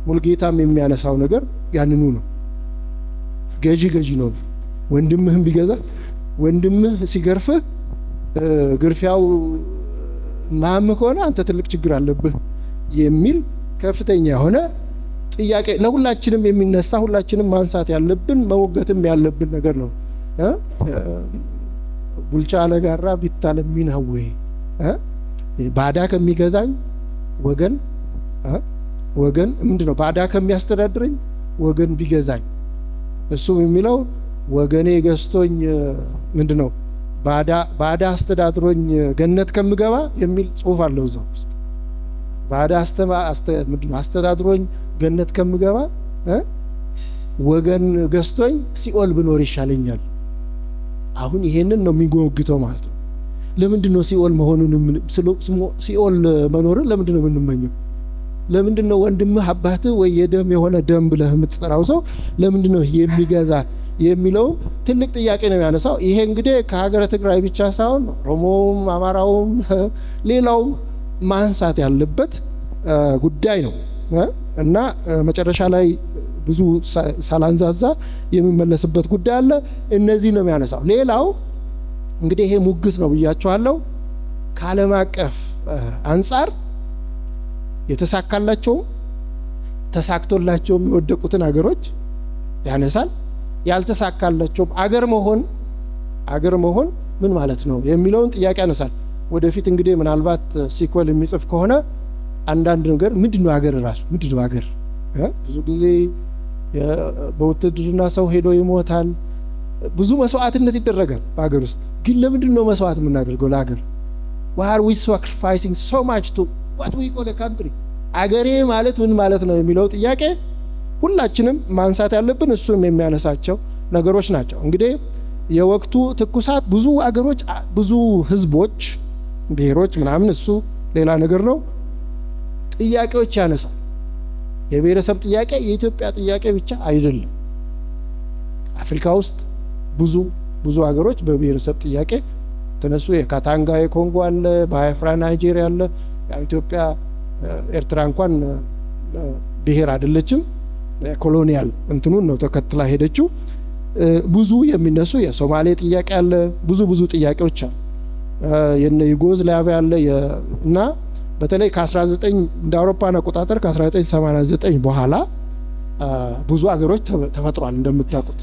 ሙልጌታም የሚያነሳው ነገር ያንኑ ነው። ገዢ ነው። ወንድምህም ቢገዛ ወንድምህ ሲገርፍህ ግርፊያው ማም ከሆነ አንተ ትልቅ ችግር አለብህ የሚል ከፍተኛ የሆነ ጥያቄ ለሁላችንም የሚነሳ ሁላችንም ማንሳት ያለብን መወገትም ያለብን ነገር ነው። ቡልቻ ለጋራ ቢታለሚናዌ ባዳ ከሚገዛኝ ወገን ወገን ምንድነው ባዳ ከሚያስተዳድረኝ ወገን ቢገዛኝ እሱ የሚለው ወገኔ ገዝቶኝ ምንድነው ባዳ አስተዳድሮኝ ገነት ከምገባ የሚል ጽሑፍ አለው እዛ ውስጥ ባዳ አስተዳድሮኝ ገነት ከምገባ ወገን ገዝቶኝ ሲኦል ብኖር ይሻለኛል። አሁን ይሄንን ነው የሚጎግተው ማለት ነው። ለምንድነው ሲኦል መሆኑን ሲኦል መኖርን ለምንድነው የምንመኘው? ለምንድነው ወንድምህ አባትህ ወይ የደም የሆነ ደም ብለህ የምትጠራው ሰው ለምንድነው የሚገዛ የሚለው ትልቅ ጥያቄ ነው ያነሳው። ይሄ እንግዲህ ከሀገረ ትግራይ ብቻ ሳይሆን ኦሮሞውም አማራውም ሌላውም ማንሳት ያለበት ጉዳይ ነው እና መጨረሻ ላይ ብዙ ሳላንዛዛ የሚመለስበት ጉዳይ አለ። እነዚህ ነው የሚያነሳው። ሌላው እንግዲህ ይሄ ሙግት ነው ብያቸዋለሁ። ከዓለም አቀፍ አንጻር የተሳካላቸውም ተሳክቶላቸውም የወደቁትን አገሮች ያነሳል። ያልተሳካላቸውም አገር መሆን ምን ማለት ነው የሚለውን ጥያቄ ያነሳል። ወደፊት እንግዲህ ምናልባት ሲኮል የሚጽፍ ከሆነ አንዳንድ ነገር ምንድነው አገር ራሱ ምንድነው አገር? ብዙ ጊዜ በውትድርና ሰው ሄዶ ይሞታል፣ ብዙ መስዋዕትነት ይደረጋል በአገር ውስጥ። ግን ለምንድነው መስዋዕት የምናደርገው ለአገር? why are we sacrificing so much to what we call a country? አገሬ ማለት ምን ማለት ነው የሚለው ጥያቄ ሁላችንም ማንሳት ያለብን እሱም የሚያነሳቸው ነገሮች ናቸው። እንግዲህ የወቅቱ ትኩሳት ብዙ አገሮች ብዙ ህዝቦች ብሔሮች ምናምን እሱ ሌላ ነገር ነው ጥያቄዎች ያነሳል። የብሔረሰብ ጥያቄ የኢትዮጵያ ጥያቄ ብቻ አይደለም። አፍሪካ ውስጥ ብዙ ሀገሮች በብሔረሰብ ጥያቄ ተነሱ። የካታንጋ የኮንጎ አለ፣ ባይፍራ ናይጄሪያ አለ። ኢትዮጵያ ኤርትራ እንኳን ብሔር አይደለችም፣ ኮሎኒያል እንትኑን ነው ተከትላ ሄደችው። ብዙ የሚነሱ የሶማሌ ጥያቄ አለ፣ ብዙ ጥያቄዎች አሉ። የነ ዩጎዝላቪያ አለ እና በተለይ ከ19 እንደ አውሮፓን አቆጣጠር ከ1989 በኋላ ብዙ ሀገሮች ተፈጥሯል። እንደምታውቁት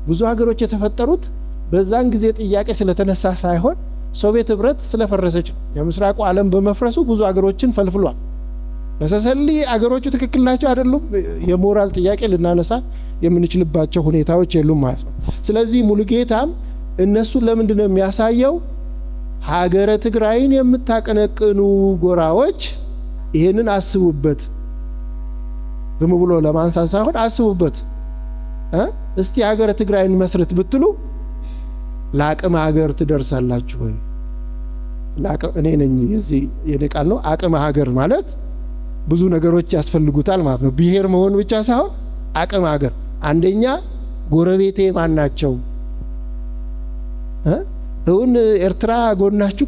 ብዙ ሀገሮች የተፈጠሩት በዛን ጊዜ ጥያቄ ስለተነሳ ሳይሆን ሶቪየት ህብረት ስለፈረሰች ነው። የምስራቁ ዓለም በመፍረሱ ብዙ ሀገሮችን ፈልፍሏል። ለሰሰሊ ሀገሮቹ ትክክል ናቸው አይደሉም የሞራል ጥያቄ ልናነሳ የምንችልባቸው ሁኔታዎች የሉም ማለት ነው። ስለዚህ ሙሉጌታም እነሱን ለምንድን ነው የሚያሳየው? ሀገረ ትግራይን የምታቀነቅኑ ጎራዎች ይሄንን አስቡበት፣ ዝም ብሎ ለማንሳት ሳይሆን አስቡበት። እስቲ ሀገረ ትግራይን መስረት ብትሉ ለአቅመ ሀገር ትደርሳላችሁ ወይ? እኔ ነኝ እዚህ የኔ ቃል ነው። አቅመ ሀገር ማለት ብዙ ነገሮች ያስፈልጉታል ማለት ነው። ብሔር መሆን ብቻ ሳይሆን አቅመ ሀገር። አንደኛ ጎረቤቴ ማን ናቸው? እውን ኤርትራ ጎናችሁ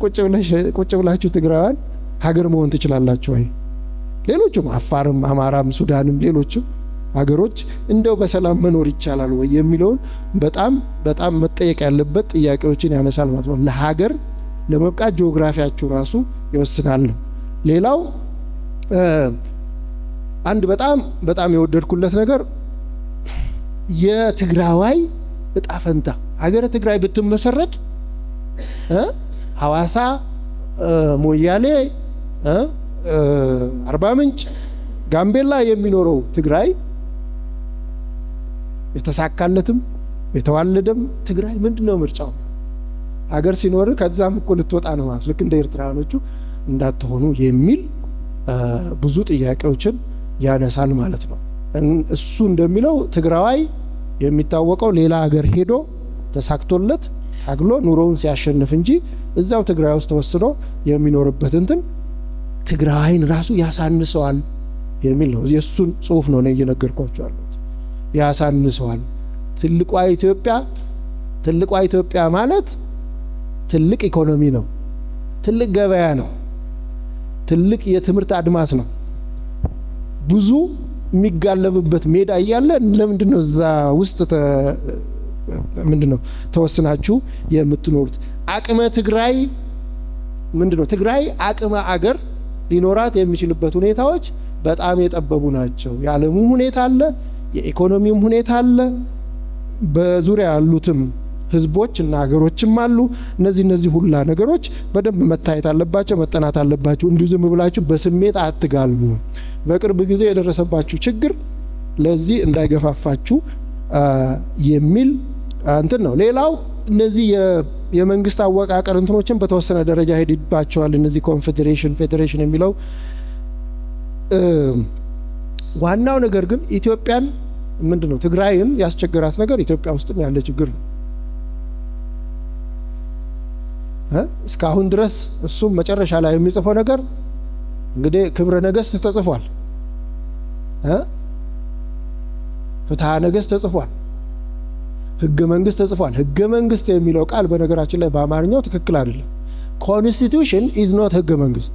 ቁጭ ብላችሁ ትግራዋን ሀገር መሆን ትችላላችሁ ወይ? ሌሎችም አፋርም፣ አማራም፣ ሱዳንም ሌሎችም ሀገሮች እንደው በሰላም መኖር ይቻላል ወይ የሚለውን በጣም መጠየቅ ያለበት ጥያቄዎችን ያነሳል ማለት ነው። ለሀገር ለመብቃት ጂኦግራፊያችሁ ራሱ ይወስናል ነው። ሌላው አንድ በጣም የወደድኩለት ነገር የትግራዋይ እጣ ፈንታ ሀገረ ትግራይ ብትመሰረት ሐዋሳ፣ ሞያሌ፣ አርባ ምንጭ፣ ጋምቤላ የሚኖረው ትግራይ የተሳካለትም የተዋለደም ትግራይ ምንድነው ምርጫው? ሀገር ሲኖር ከዛም እኮ ልትወጣ ነው ማለት ልክ እንደ ኤርትራኖቹ እንዳትሆኑ የሚል ብዙ ጥያቄዎችን ያነሳል ማለት ነው። እሱ እንደሚለው ትግራዋይ የሚታወቀው ሌላ ሀገር ሄዶ ተሳክቶለት ታግሎ ኑሮውን ሲያሸንፍ እንጂ እዛው ትግራይ ውስጥ ተወስኖ የሚኖርበት እንትን ትግራይን ራሱ ያሳንሰዋል የሚል ነው። የሱን ጽሁፍ ነው እየነገርኳችሁ ያለሁት። ያሳንሰዋል። ትልቋ ኢትዮጵያ ማለት ትልቅ ኢኮኖሚ ነው፣ ትልቅ ገበያ ነው፣ ትልቅ የትምህርት አድማስ ነው። ብዙ የሚጋለብበት ሜዳ እያለ ለምንድነው እዛ ውስጥ ምንድነው ተወስናችሁ የምትኖሩት? አቅመ ትግራይ ምንድነው? ትግራይ አቅመ አገር ሊኖራት የሚችልበት ሁኔታዎች በጣም የጠበቡ ናቸው። የዓለሙም ሁኔታ አለ፣ የኢኮኖሚውም ሁኔታ አለ። በዙሪያ ያሉትም ህዝቦች እና ሀገሮችም አሉ። እነዚህ ሁላ ነገሮች በደንብ መታየት አለባቸው፣ መጠናት አለባቸው። እንዲሁ ዝም ብላችሁ በስሜት አትጋልቡ። በቅርብ ጊዜ የደረሰባችሁ ችግር ለዚህ እንዳይገፋፋችሁ የሚል እንትን ነው። ሌላው እነዚህ የመንግስት አወቃቀር እንትኖችን በተወሰነ ደረጃ ሄድባቸዋል። እነዚህ ኮንፌዴሬሽን፣ ፌዴሬሽን የሚለው ዋናው ነገር ግን ኢትዮጵያን ምንድነው ትግራይን ያስቸገራት ነገር ኢትዮጵያ ውስጥም ያለ ችግር ነው። እስካሁን ድረስ እሱም መጨረሻ ላይ የሚጽፈው ነገር እንግዲህ ክብረ ነገስት ተጽፏል፣ ፍትሐ ነገስት ተጽፏል፣ ህገ መንግስት ተጽፏል። ህገ መንግስት የሚለው ቃል በነገራችን ላይ በአማርኛው ትክክል አይደለም። ኮንስቲቱሽን ኢዝ ኖት ህገ መንግስት።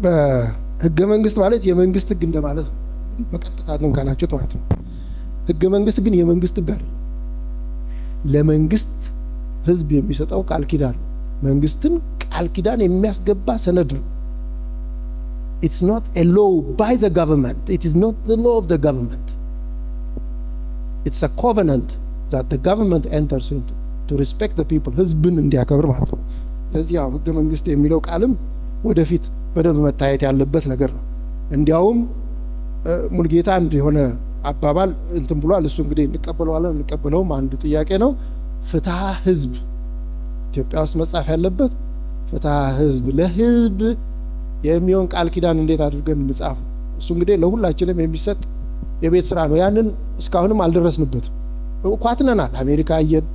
በህገ መንግስት ማለት የመንግስት ህግ እንደማለት ነው። በቀጥታ ካላችሁ ማለት ነው። ህገ መንግስት ግን የመንግስት ህግ አይደለም። ለመንግስት ህዝብ የሚሰጠው ቃል ኪዳን ነው። መንግስትን ቃል ኪዳን የሚያስገባ ሰነድ ነው። It's not a law by the government. It is not the law of the government. It's a covenant that the government enters into to respect the people. ህዝብን እንዲያከብር ማለት ነው። ስለዚህ ያው ህገ መንግስት የሚለው ቃልም ወደፊት በደንብ መታየት ያለበት ነገር ነው። እንዲያውም ሙልጌታ አንድ የሆነ አባባል እንትን ብሏል። እሱ እንግዲህ እንቀበለዋለን እንቀበለውም አንድ ጥያቄ ነው። ፍትሐ ህዝብ ኢትዮጵያ ውስጥ መጻፍ ያለበት ፍትሐ ህዝብ፣ ለህዝብ የሚሆን ቃል ኪዳን እንዴት አድርገን እንጻፍ? እሱ እንግዲህ ለሁላችንም የሚሰጥ የቤት ስራ ነው። ያንን እስካሁንም አልደረስንበትም። ኳትነናል። አሜሪካ አየን፣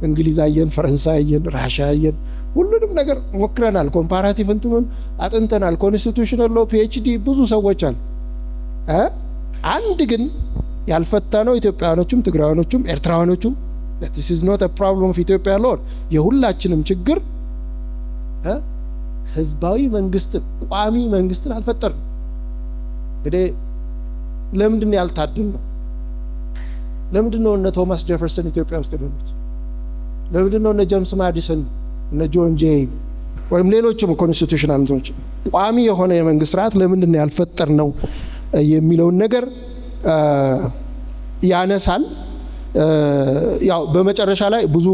እንግሊዝ አየን፣ ፈረንሳይ አየን፣ ራሽያ አየን፣ ሁሉንም ነገር ሞክረናል። ኮምፓራቲቭ እንትኑን አጥንተናል። ኮንስቲቱሽናል ሎ ፒኤችዲ ብዙ ሰዎች አሉ። አንድ ግን ያልፈታነው ኢትዮጵያውያኖቹም ትግራውያኖቹም ኤርትራውያኖቹም this is not a problem of Ethiopia alone የሁላችንም ችግር ህዝባዊ መንግስትን ቋሚ መንግስትን አልፈጠርንም። እንግዲህ ለምንድን ያልታደልነው? ለምንድን ነው እነ ቶማስ ጄፈርሰን ኢትዮጵያ ውስጥ የሌሉት? ለምንድን ነው እነ ጄምስ ማዲሰን እነ ጆን ጄ ወይም ሌሎችም ኮንስቲቱሽናል እንትኖች ቋሚ የሆነ የመንግስት ስርዓት ለምንድን ያልፈጠርነው የሚለውን ነገር ያነሳል። ያው በመጨረሻ ላይ ብዙ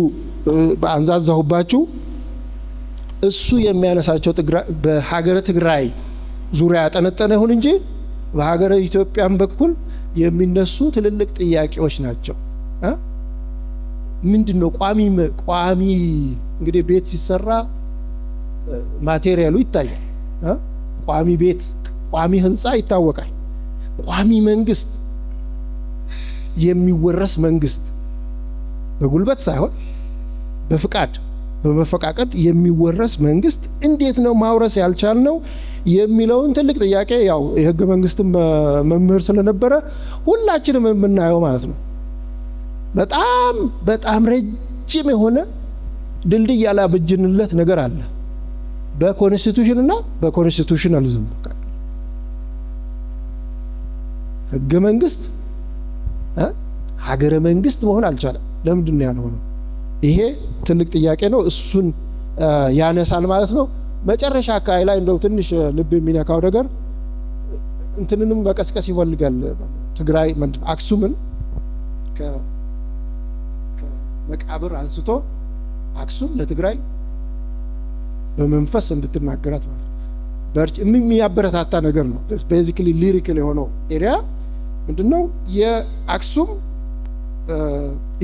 አንዛዛሁባችሁ። እሱ የሚያነሳቸው በሀገረ ትግራይ ዙሪያ ያጠነጠነ ይሁን እንጂ በሀገረ ኢትዮጵያም በኩል የሚነሱ ትልልቅ ጥያቄዎች ናቸው። ምንድነው ቋሚ እንግዲህ ቤት ሲሰራ ማቴሪያሉ ይታያል። ቋሚ ቤት ቋሚ ህንፃ ይታወቃል። ቋሚ መንግስት የሚወረስ መንግስት በጉልበት ሳይሆን በፍቃድ በመፈቃቀድ የሚወረስ መንግስት እንዴት ነው ማውረስ ያልቻልነው የሚለውን ትልቅ ጥያቄ ያው የህገ መንግስትም መምህር ስለነበረ ሁላችንም የምናየው ማለት ነው። በጣም ረጅም የሆነ ድልድይ ያላበጅንለት ነገር አለ በኮንስቲቱሽን እና በኮንስቲቱሽናሊዝም መካከል። ህገ መንግስት ሀገረ መንግስት መሆን አልቻለም። ለምንድን ነው ያልሆነው? ይሄ ትልቅ ጥያቄ ነው። እሱን ያነሳል ማለት ነው። መጨረሻ አካባቢ ላይ እንደው ትንሽ ልብ የሚነካው ነገር እንትንንም መቀስቀስ ይፈልጋል። ትግራይ አክሱምን ከመቃብር አንስቶ አክሱም ለትግራይ በመንፈስ እንድትናገራት ማለት ነው። የሚያበረታታ ነገር ነው። ቤዚክሊ ሊሪካል የሆነው ኤሪያ ምንድነው? የአክሱም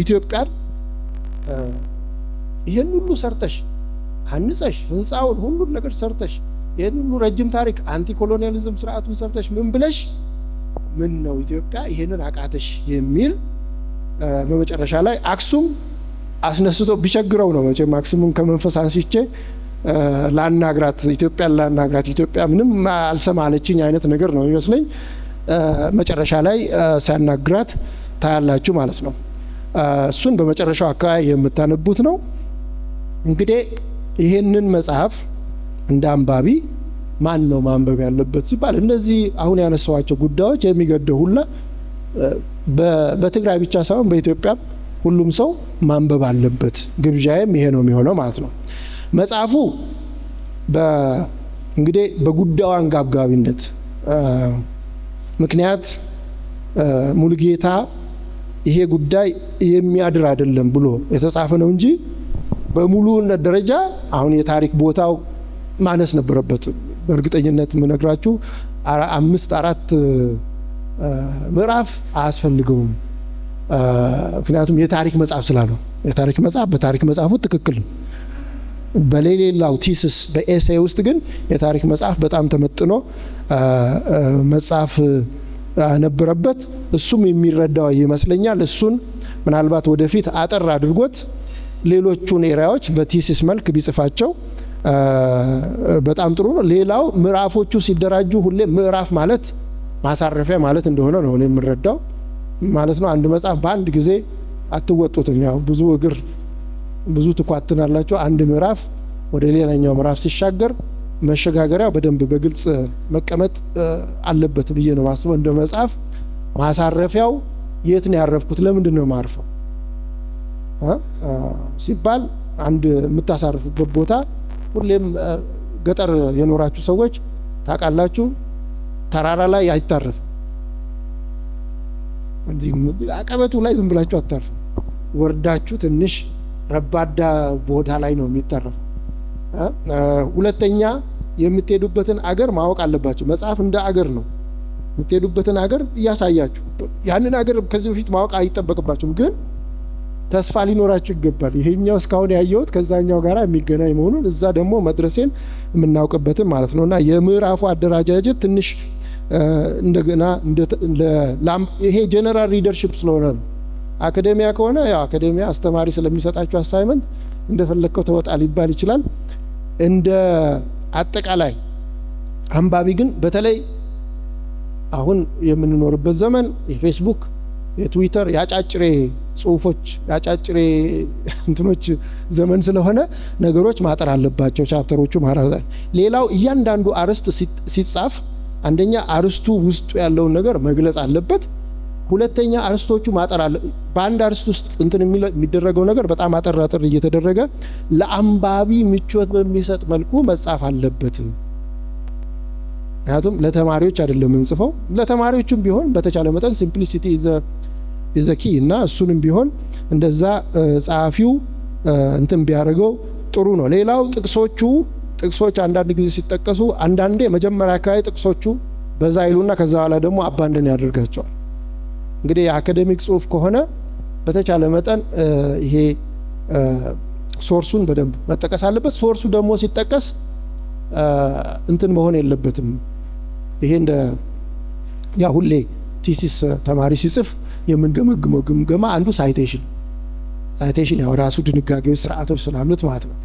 ኢትዮጵያን ይሄን ሁሉ ሰርተሽ አንጸሽ ህንፃውን ሁሉን ነገር ሰርተሽ ይሄን ሁሉ ረጅም ታሪክ አንቲ ኮሎኒያሊዝም ስርዓቱን ሰርተሽ ምን ብለሽ ምን ነው ኢትዮጵያ ይሄንን አቃተሽ የሚል በመጨረሻ ላይ አክሱም አስነስቶ ቢቸግረው ነው መቼም አክሱምን ከመንፈስ አንስቼ ላናግራት ኢትዮጵያ ምንም አልሰማለችኝ አይነት ነገር ነው የሚመስለኝ። መጨረሻ ላይ ሲያናግራት ታያላችሁ ማለት ነው። እሱን በመጨረሻው አካባቢ የምታነቡት ነው። እንግዲህ ይሄንን መጽሐፍ እንደ አንባቢ ማን ነው ማንበብ ያለበት ሲባል እነዚህ አሁን ያነሳዋቸው ጉዳዮች የሚገደው ሁላ በትግራይ ብቻ ሳይሆን በኢትዮጵያ ሁሉም ሰው ማንበብ አለበት። ግብዣዬም ይሄ ነው የሚሆነው ማለት ነው። መጽሐፉ እንግዲህ በጉዳዩ አንገብጋቢነት ምክንያት ሙሉጌታ ይሄ ጉዳይ የሚያድር አይደለም ብሎ የተጻፈ ነው እንጂ በሙሉነት ደረጃ አሁን የታሪክ ቦታው ማነስ ነበረበት። በእርግጠኝነት የምነግራችሁ 5-4 ምዕራፍ አያስፈልገውም። ምክንያቱም የታሪክ መጽሐፍ ስላለው የታሪክ መጽሐፍ በታሪክ መጽሐፉ ትክክል ነው። በሌላው ቲስስ በኤሴይ ውስጥ ግን የታሪክ መጽሐፍ በጣም ተመጥኖ መጽሐፍ ነበረበት። እሱም የሚረዳው ይመስለኛል። እሱን ምናልባት ወደፊት አጠር አድርጎት ሌሎቹን ኤሪያዎች በቲሲስ መልክ ቢጽፋቸው በጣም ጥሩ ነው። ሌላው ምዕራፎቹ ሲደራጁ ሁሌ ምዕራፍ ማለት ማሳረፊያ ማለት እንደሆነ ነው እኔ የምረዳው ማለት ነው። አንድ መጽሐፍ በአንድ ጊዜ አትወጡትም። ያው ብዙ እግር ብዙ ትኳትናላችሁ። አንድ ምዕራፍ ወደ ሌላኛው ምዕራፍ ሲሻገር መሸጋገሪያው በደንብ በግልጽ መቀመጥ አለበት ብዬ ነው ማስበው። እንደ መጽሐፍ ማሳረፊያው የት ነው ያረፍኩት፣ ለምንድን ነው ማርፈው ሲባል አንድ የምታሳርፉበት ቦታ ሁሌም ገጠር የኖራችሁ ሰዎች ታውቃላችሁ፣ ተራራ ላይ አይታረፍም። አቀበቱ ላይ ዝም ብላችሁ አታርፉም። ወርዳችሁ ትንሽ ረባዳ ቦታ ላይ ነው የሚታረፈው። ሁለተኛ የምትሄዱበትን አገር ማወቅ አለባችሁ። መጽሐፍ እንደ አገር ነው። የምትሄዱበትን አገር እያሳያችሁ ያንን አገር ከዚህ በፊት ማወቅ አይጠበቅባችሁም፣ ግን ተስፋ ሊኖራችሁ ይገባል። ይሄኛው እስካሁን ያየሁት ከዛኛው ጋር የሚገናኝ መሆኑን እዛ ደግሞ መድረሴን የምናውቅበትን ማለት ነውና የምዕራፉ አደረጃጀት ትንሽ እንደገና ይሄ ጀነራል ሪደርሺፕ ስለሆነ ነው። አካዴሚያ ከሆነ ያው አካዴሚያ አስተማሪ ስለሚሰጣችሁ አሳይመንት እንደፈለከው ተወጣ ሊባል ይችላል። እንደ አጠቃላይ አንባቢ ግን በተለይ አሁን የምንኖርበት ዘመን የፌስቡክ የትዊተር ያጫጭሬ ጽሁፎች ያጫጭሬ እንትኖች ዘመን ስለሆነ ነገሮች ማጠር አለባቸው። ቻፕተሮቹ ማራዛ ሌላው እያንዳንዱ አርስት ሲጻፍ አንደኛ አርስቱ ውስጡ ያለውን ነገር መግለጽ አለበት። ሁለተኛ አርስቶቹ ማጠር አለ። በአንድ አርስት ውስጥ እንትን የሚደረገው ነገር በጣም አጠር እየተደረገ ለአንባቢ ምቾት በሚሰጥ መልኩ መጻፍ አለበት። ምክንያቱም ለተማሪዎች አይደለም እንጽፈው፣ ለተማሪዎችም ቢሆን በተቻለ መጠን ሲምፕሊሲቲ ኢዝ ኪ እና እሱንም ቢሆን እንደዛ ጸሐፊው እንትን ቢያደርገው ጥሩ ነው። ሌላው ጥቅሶች አንዳንድ ጊዜ ሲጠቀሱ አንዳንዴ መጀመሪያ አካባቢ ጥቅሶቹ በዛ ይሉና ከዛ በኋላ ደግሞ አባንደን ያደርጋቸዋል። እንግዲህ የአካዴሚክ ጽሁፍ ከሆነ በተቻለ መጠን ይሄ ሶርሱን በደንብ መጠቀስ አለበት። ሶርሱ ደግሞ ሲጠቀስ እንትን መሆን የለበትም። ይሄ እንደ ያ ሁሌ ቲሲስ ተማሪ ሲጽፍ የምንገመግመው ግምገማ አንዱ ሳይቴሽን ያው ራሱ ድንጋጌዎች ስርዓቶች ስላሉት ማለት ነው።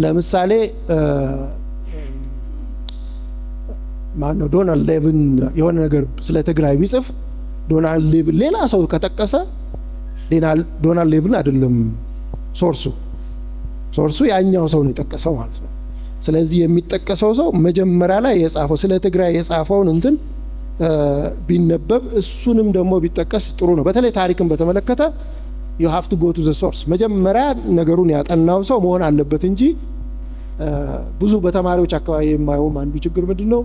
ለምሳሌ ማነው ዶናልድ ሌቪን የሆነ ነገር ስለ ትግራይ ቢጽፍ ዶናልድ ሌቪን ሌላ ሰው ከጠቀሰ ዶናልድ ሌቪን አይደለም ሶርሱ ያኛው ሰው ነው የጠቀሰው ማለት ነው። ስለዚህ የሚጠቀሰው ሰው መጀመሪያ ላይ የጻፈው ስለ ትግራይ የጻፈውን እንትን ቢነበብ እሱንም ደግሞ ቢጠቀስ ጥሩ ነው። በተለይ ታሪክን በተመለከተ you have to go to the source። መጀመሪያ ነገሩን ያጠናው ሰው መሆን አለበት እንጂ ብዙ በተማሪዎች አካባቢ የማየው አንዱ ችግር ምንድነው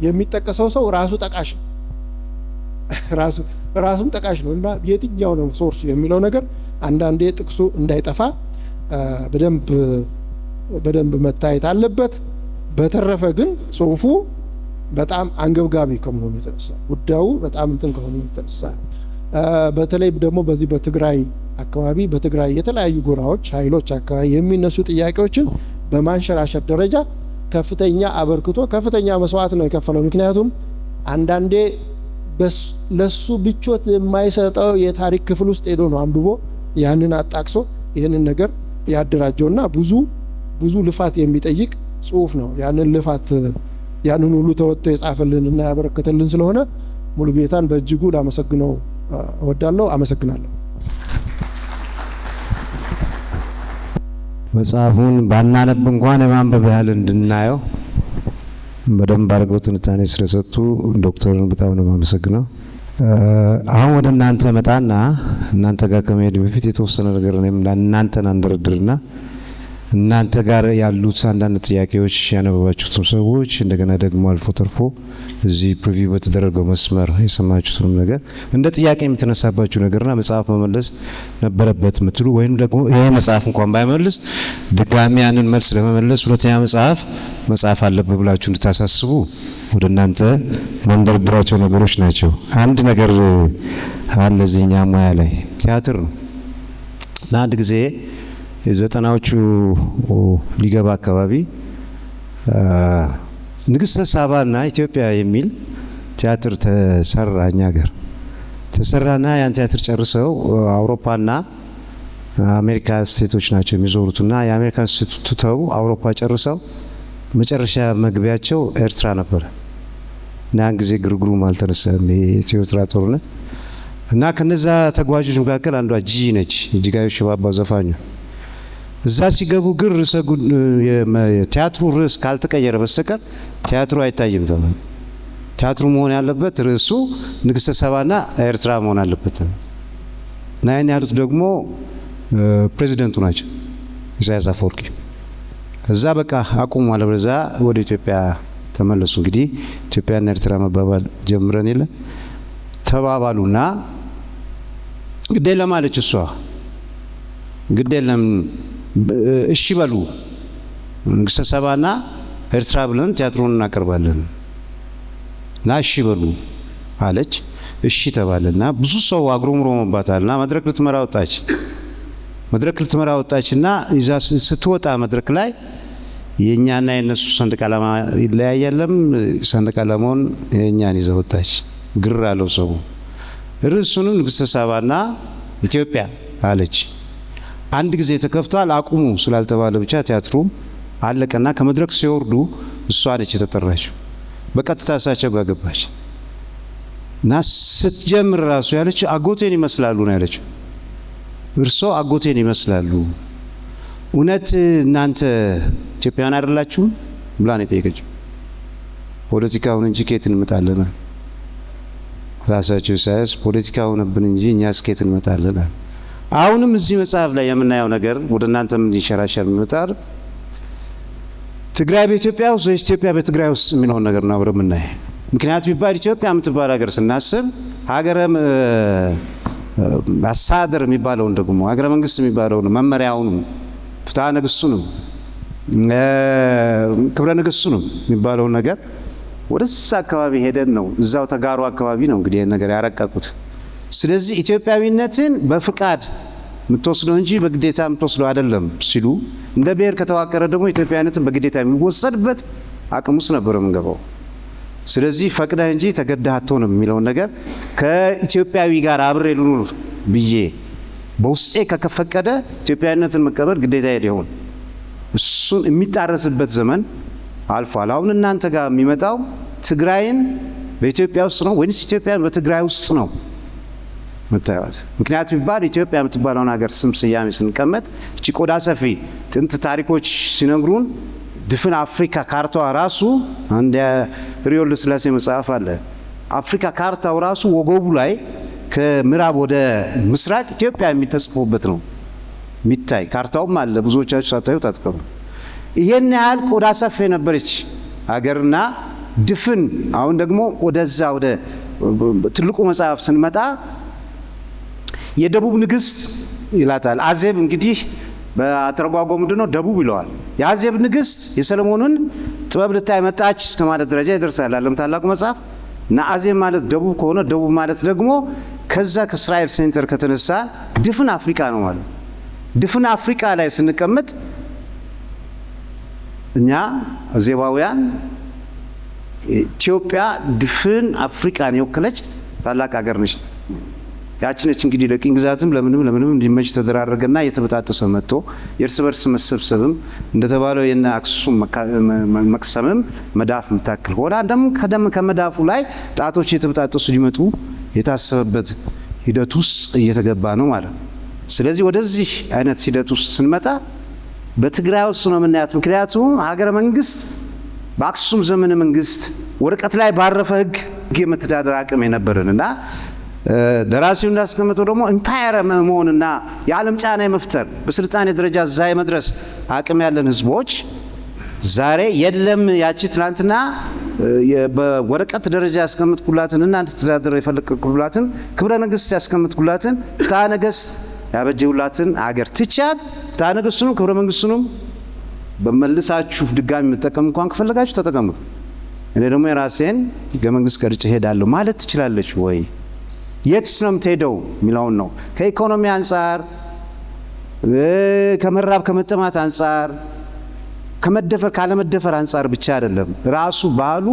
የሚጠቀሰው ሰው ራሱ ጠቃሽ ነው ራሱም ጠቃሽ ነው እና የትኛው ነው ሶርሱ የሚለው ነገር አንዳንዴ ጥቅሱ እንዳይጠፋ በደንብ መታየት አለበት። በተረፈ ግን ጽሁፉ በጣም አንገብጋቢ ከመሆኑ የተነሳ ጉዳዩ በጣም እንትን ከሆኑ የተነሳ በተለይ ደግሞ በዚህ በትግራይ አካባቢ በትግራይ የተለያዩ ጎራዎች ኃይሎች አካባቢ የሚነሱ ጥያቄዎችን በማንሸራሸር ደረጃ ከፍተኛ አበርክቶ ከፍተኛ መስዋዕት ነው የከፈለው። ምክንያቱም አንዳንዴ ለሱ ብቾት የማይሰጠው የታሪክ ክፍል ውስጥ ሄዶ ነው አንብቦ ያንን አጣቅሶ ይህንን ነገር ያደራጀውና ብዙ ልፋት የሚጠይቅ ጽሁፍ ነው። ያንን ሁሉ ተወጥቶ የጻፈልንና ያበረከተልን ስለሆነ ሙሉጌታን በእጅጉ ላመሰግነው እወዳለሁ። አመሰግናለሁ። መጽሐፉን ባናነብ እንኳን የማንበብ ያህል እንድናየው በደንብ አድርገው ትንታኔ ስለሰጡ ዶክተርን በጣም ነው የማመሰግነው። አሁን ወደ እናንተ መጣና እናንተ ጋር ከመሄድ በፊት የተወሰነ ነገር እኔም እናንተን አንደረድርና እናንተ ጋር ያሉት አንዳንድ ጥያቄዎች ያነበባችሁትም ሰዎች እንደገና ደግሞ አልፎ ተርፎ እዚህ ፕሪቪው በተደረገው መስመር የሰማችሁትም ነገር እንደ ጥያቄ የምትነሳባችሁ ነገርና መጽሐፍ መመለስ ነበረበት የምትሉ ወይም ደግሞ ይሄ መጽሐፍ እንኳን ባይመልስ ድጋሚ ያንን መልስ ለመመለስ ሁለተኛ መጽሐፍ አለበት ብላችሁ እንድታሳስቡ ወደ እናንተ መንደርድራቸው ነገሮች ናቸው። አንድ ነገር አለ እዚህኛ ሙያ ላይ ቲያትር ነው እና አንድ ጊዜ የዘጠናዎቹ ሊገባ አካባቢ ንግሥተ ሳባና ኢትዮጵያ የሚል ቲያትር ተሰራ። እኛ ሀገር ተሰራና ያን ቲያትር ጨርሰው አውሮፓና አሜሪካ ስቴቶች ናቸው የሚዞሩትና የአሜሪካን ስቴት ትተው አውሮፓ ጨርሰው መጨረሻ መግቢያቸው ኤርትራ ነበረ እና ያን ጊዜ ግርግሩም አልተነሳም የኤርትራ ጦርነት እና ከነዛ ተጓዦች መካከል አንዷ ጂጂ ነች። እጅጋየሁ ሽባባው ዘፋኙ እዛ ሲገቡ ግን ቲያትሩ ርዕስ ካልተቀየረ በስተቀር ቲያትሩ አይታይም ተባለ። ቲያትሩ መሆን ያለበት ርዕሱ ንግሥተ ሳባና ኤርትራ መሆን አለበት እና ያን ያሉት ደግሞ ፕሬዚደንቱ ናቸው ኢሳያስ አፈወርቂ። እዛ በቃ አቁሙ አለበለዚያ ወደ ኢትዮጵያ ተመለሱ። እንግዲህ ኢትዮጵያና ኤርትራ መባባል ጀምረን የለ ተባባሉና ግዴ ለማለች እሷ ግዴ ለም እሺ በሉ ንግሥተ ሳባና ኤርትራ ብለን ቲያትሩን እናቀርባለን እና እሺ በሉ አለች። እሺ ተባለና ብዙ ሰው አግሮምሮሞባታልና መድረክ ልትመራ ወጣችና ይዛ ስትወጣ መድረክ ላይ የኛና የነሱ ሰንደቅ ዓላማ ይለያያለም። ሰንደቅ ዓላማውን የኛን ይዛ ወጣች። ግር አለው ሰው። ርዕሱንም ንግሥተ ሳባና ኢትዮጵያ አለች። አንድ ጊዜ ተከፍቷል። አቁሙ ስላልተባለ ብቻ ቲያትሩ አለቀና ከመድረክ ሲወርዱ እሷ ነች የተጠራችው። በቀጥታ እሳቸው ጋር ገባች እና ስትጀምር ራሱ ያለችው አጎቴን ይመስላሉ ነው ያለችው። እርሶ አጎቴን ይመስላሉ፣ እውነት እናንተ ኢትዮጵያውያን አይደላችሁም ብላ ነው የጠየቀችው። ፖለቲካውን እንጂ ከየት እንመጣለን? ራሳቸው ኢሳያስ ፖለቲካ ሆነብን እንጂ እኛ እስከየት እንመጣለን? አሁንም እዚህ መጽሐፍ ላይ የምናየው ነገር ወደ እናንተም ሊሸራሸር የሚመጣር ትግራይ በኢትዮጵያ ውስጥ ወይስ ኢትዮጵያ በትግራይ ውስጥ የሚለውን ነገር ነው አብረን የምናየው። ምክንያቱም ቢባል ኢትዮጵያ የምትባል ሀገር ስናስብ ሀገረ አስተዳደር የሚባለውን ደግሞ ሀገረ መንግስት የሚባለውን መመሪያውንም ፍትሐ ነገሥቱንም ክብረ ነገሥቱንም የሚባለውን ነገር ወደዛ አካባቢ ሄደን ነው እዛው ተጋሩ አካባቢ ነው እንግዲህ ይሄን ነገር ያረቀቁት። ስለዚህ ኢትዮጵያዊነትን በፍቃድ የምትወስደው እንጂ በግዴታ የምትወስደው አይደለም ሲሉ እንደ ብሔር ከተዋቀረ ደግሞ ኢትዮጵያዊነትን በግዴታ የሚወሰድበት አቅም ውስጥ ነበር የምንገባው። ስለዚህ ፈቅደህ እንጂ ተገደህ አትሆንም የሚለውን ነገር ከኢትዮጵያዊ ጋር አብሬ ልኑር ብዬ በውስጤ ከፈቀደ ኢትዮጵያዊነትን መቀበል ግዴታ ይሆን እሱን የሚጣረስበት ዘመን አልፏል። አሁን እናንተ ጋር የሚመጣው ትግራይን በኢትዮጵያ ውስጥ ነው ወይስ ኢትዮጵያን በትግራይ ውስጥ ነው መታየት? ምክንያቱም ቢባል ኢትዮጵያ የምትባለውን ሀገር ስም ስያሜ ስንቀመጥ እቺ ቆዳ ሰፊ ጥንት ታሪኮች ሲነግሩን ድፍን አፍሪካ ካርታዋ ራሱ አንድ ሪዮ ለስላሴ መጽሐፍ አለ። አፍሪካ ካርታው ራሱ ወገቡ ላይ ከምዕራብ ወደ ምስራቅ ኢትዮጵያ የሚተጽፎበት ነው የሚታይ። ካርታውም አለ ብዙዎቻችሁ ሳታዩት አትቀሩ። ይሄን ያህል ቆዳ ሰፊ ነበረች ሀገርና ድፍን። አሁን ደግሞ ወደዛ ወደ ትልቁ መጽሐፍ ስንመጣ የደቡብ ንግስት ይላታል። አዜብ እንግዲህ በአተረጓጎሙ ምንድነው ደቡብ ይለዋል። የአዜብ ንግስት የሰለሞንን ጥበብ ልታይ መጣች እስከማለት ደረጃ ይደርሳል አለም ታላቁ መጽሐፍ። እና አዜብ ማለት ደቡብ ከሆነ ደቡብ ማለት ደግሞ ከዛ ከእስራኤል ሴንተር ከተነሳ ድፍን አፍሪካ ነው ማለት። ድፍን አፍሪካ ላይ ስንቀመጥ እኛ አዜባውያን ኢትዮጵያ ድፍን አፍሪካን የወከለች ታላቅ ሀገር ነች። ያችነች እንግዲህ ለቅኝ ግዛትም ለምንም እንዲመች ተደራረገና የተበጣጠሰ መጥቶ የእርስ በርስ መሰብሰብም እንደተባለው የነ አክሱም መቅሰምም መዳፍ ምታክል ሆና ከመዳፉ ላይ ጣቶች የተበጣጠሱ ሊመጡ የታሰበበት ሂደት ውስጥ እየተገባ ነው ማለት ነው። ስለዚህ ወደዚህ አይነት ሂደት ውስጥ ስንመጣ በትግራይ ውስጥ ነው የምናያት። ምክንያቱም ሀገረ መንግስት በአክሱም ዘመነ መንግስት ወረቀት ላይ ባረፈ ህግ የመተዳደር አቅም የነበረንና ደራሲው እንዳስቀመጠው ደግሞ ኢምፓየር መሆንና የዓለም ጫና የመፍጠር በስልጣኔ ደረጃ እዛ የመድረስ አቅም ያለን ህዝቦች ዛሬ የለም ያቺ ትናንትና በወረቀት ደረጃ ያስቀምጥኩላትን እናንተ ተዳደረ የፈለቅኩላትን ክብረ ነገስት ያስቀምጥኩላትን ፍትሐ ነገስት ያበጀውላትን አገር ትቻት ፍትሐ ነገስቱንም ክብረ መንግስቱንም በመልሳችሁ ድጋሚ መጠቀም እንኳን ከፈለጋችሁ ተጠቀሙት። እኔ ደግሞ የራሴን ህገ መንግስት ቀርጬ ሄዳለሁ ማለት ትችላለች ወይ? የትስ ነው የምትሄደው የሚለውን ነው። ከኢኮኖሚ አንጻር፣ ከመራብ ከመጠማት አንጻር፣ ከመደፈር ካለመደፈር አንጻር ብቻ አይደለም። ራሱ ባህሉ፣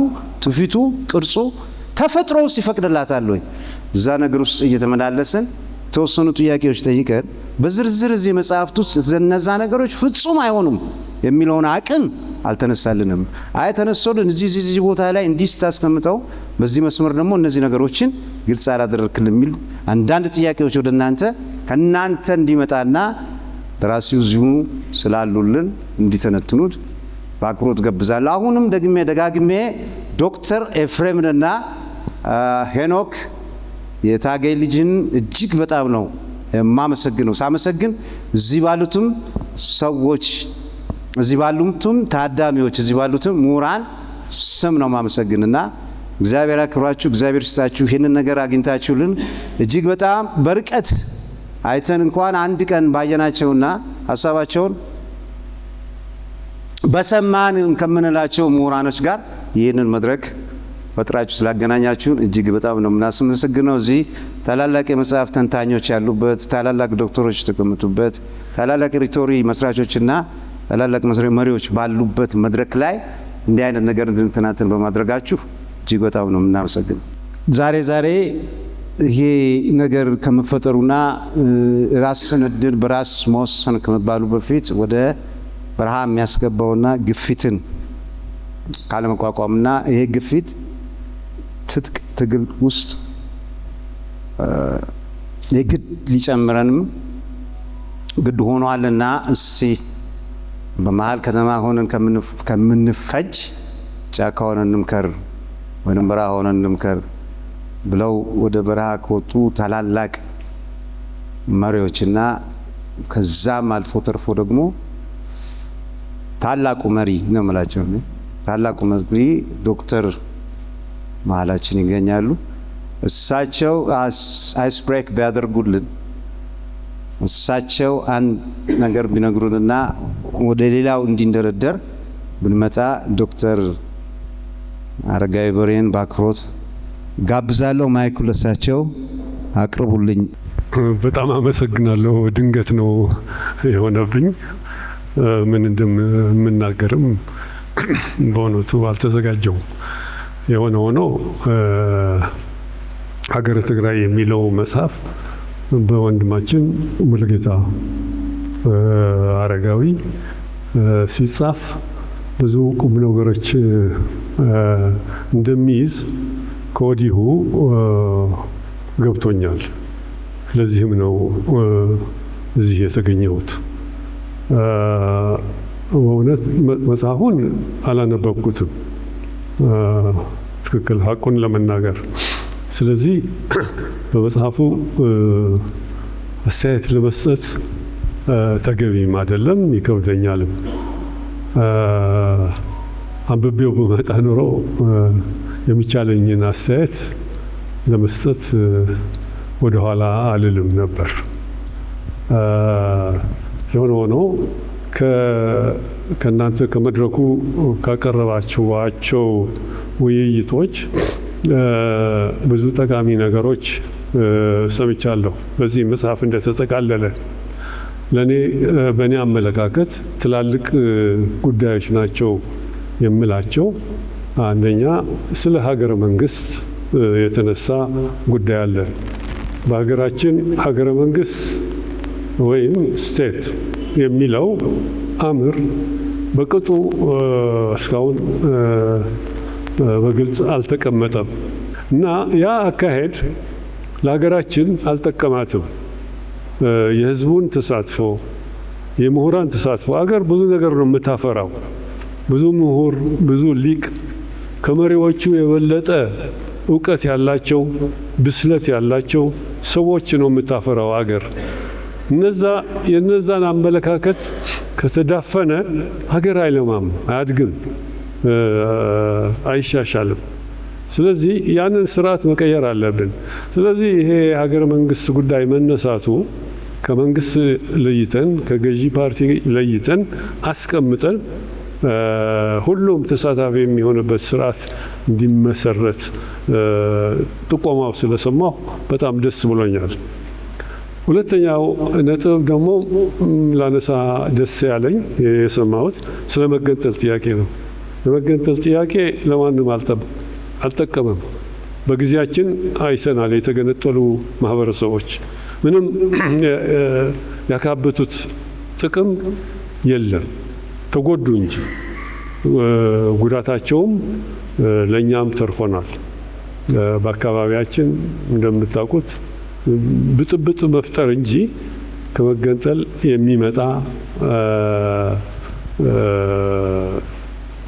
ትውፊቱ፣ ቅርጹ ተፈጥሮ ይፈቅድላታል ወይ? እዛ ነገር ውስጥ እየተመላለስን ተወሰኑ ጥያቄዎች ጠይቀን በዝርዝር እዚህ መጽሐፍት ውስጥ እነዛ ነገሮች ፍጹም አይሆኑም የሚለውን አቅም አልተነሳልንም። አይ ተነስቶልን እዚህ ቦታ ላይ እንዲህ ስታስቀምጠው በዚህ መስመር ደግሞ እነዚህ ነገሮችን ግልጽ አላደረክልም የሚል አንዳንድ ጥያቄዎች ወደ እናንተ ከናንተ እንዲመጣና ደራሲው እዚሁ ስላሉልን እንዲተነትኑት በአክብሮት ገብዛለሁ። አሁንም ደጋግሜ ዶክተር ኤፍሬምንና ሄኖክ የታገይ ልጅን እጅግ በጣም ነው የማመሰግነው። ሳመሰግን እዚህ ባሉትም ሰዎች፣ እዚህ ባሉትም ታዳሚዎች፣ እዚህ ባሉትም ምሁራን ስም ነው ማመሰግንና እግዚአብሔር አክብራችሁ እግዚአብሔር ይስጣችሁ። ይህንን ነገር አግኝታችሁልን እጅግ በጣም በርቀት አይተን እንኳን አንድ ቀን ባየናቸውና ሀሳባቸውን በሰማን ከምንላቸው ምሁራኖች ጋር ይህንን መድረክ ፈጥራችሁ ስላገናኛችሁን እጅግ በጣም ነው የምናመሰግነው። እዚህ ታላላቅ የመጽሐፍ ተንታኞች ያሉበት፣ ታላላቅ ዶክተሮች የተቀመጡበት፣ ታላላቅ ሪቶሪ መስራቾችና ታላላቅ መሪዎች ባሉበት መድረክ ላይ እንዲህ አይነት ነገር እንድንተናተን በማድረጋችሁ እጅግ በጣም ነው የምናመሰግነው። ዛሬ ይሄ ነገር ከመፈጠሩና ራስን እድል በራስ መወሰን ከመባሉ በፊት ወደ በረሃ የሚያስገባውና ግፊትን ካለመቋቋምና ይሄ ግፊት ትጥቅ ትግል ውስጥ የግድ ሊጨምረንም ግድ ሆኗልና እስቲ በመሀል ከተማ ሆነን ከምንፈጅ ጫካ ሆነን እንምከር ወይም በረሃ ሆነን እንምከር ብለው ወደ በረሃ ከወጡ ታላላቅ መሪዎችና ከዛም አልፎ ተርፎ ደግሞ ታላቁ መሪ ነው የምላቸው። ታላቁ መሪ ዶክተር መሀላችን ይገኛሉ። እሳቸው አይስ ብሬክ ቢያደርጉልን፣ እሳቸው አንድ ነገር ቢነግሩንና ወደ ሌላው እንዲንደረደር ብንመጣ ዶክተር አረጋዊ በርሄን በአክብሮት ጋብዛለሁ። ማይኩ ለሳቸው አቅርቡልኝ። በጣም አመሰግናለሁ። ድንገት ነው የሆነብኝ። ምን እንደምናገርም በእውነቱ አልተዘጋጀውም። የሆነ ሆኖ ሀገረ ትግራይ የሚለው መጽሐፍ በወንድማችን ሙሉጌታ አረጋዊ ሲጻፍ ብዙ ቁም ነገሮች እንደሚይዝ ከወዲሁ ገብቶኛል። ለዚህም ነው እዚህ የተገኘሁት። በእውነት መጽሐፉን አላነበብኩትም፣ ትክክል ሀቁን ለመናገር። ስለዚህ በመጽሐፉ አስተያየት ለመስጠት ተገቢም አይደለም፣ ይከብደኛልም። አንብቤው በመጣ ኑሮ የሚቻለኝን አስተያየት ለመስጠት ወደኋላ አልልም ነበር። የሆነ ሆኖ ከእናንተ ከመድረኩ ካቀረባችኋቸው ውይይቶች ብዙ ጠቃሚ ነገሮች ሰምቻለሁ። በዚህ መጽሐፍ እንደተጠቃለለ ለእኔ በእኔ አመለካከት ትላልቅ ጉዳዮች ናቸው የምላቸው። አንደኛ ስለ ሀገረ መንግስት የተነሳ ጉዳይ አለ። በሀገራችን ሀገረ መንግስት ወይም ስቴት የሚለው አምር በቅጡ እስካሁን በግልጽ አልተቀመጠም እና ያ አካሄድ ለሀገራችን አልጠቀማትም። የህዝቡን ተሳትፎ፣ የምሁራን ተሳትፎ፣ አገር ብዙ ነገር ነው የምታፈራው። ብዙ ምሁር፣ ብዙ ሊቅ ከመሪዎቹ የበለጠ እውቀት ያላቸው ብስለት ያላቸው ሰዎች ነው የምታፈራው አገር። የነዛን አመለካከት ከተዳፈነ ሀገር አይለማም፣ አያድግም፣ አይሻሻልም። ስለዚህ ያንን ስርዓት መቀየር አለብን። ስለዚህ ይሄ የሀገር መንግስት ጉዳይ መነሳቱ ከመንግስት ለይተን ከገዢ ፓርቲ ለይተን አስቀምጠን ሁሉም ተሳታፊ የሚሆንበት ስርዓት እንዲመሰረት ጥቆማው ስለሰማሁ በጣም ደስ ብሎኛል። ሁለተኛው ነጥብ ደግሞ ላነሳ ደስ ያለኝ የሰማሁት ስለ መገንጠል ጥያቄ ነው። የመገንጠል ጥያቄ ለማንም አልጠቀመም። በጊዜያችን አይተናል። የተገነጠሉ ማህበረሰቦች ምንም ያካበቱት ጥቅም የለም፣ ተጎዱ እንጂ ጉዳታቸውም ለኛም ተርፎናል። በአካባቢያችን እንደምታውቁት ብጥብጥ መፍጠር እንጂ ከመገንጠል የሚመጣ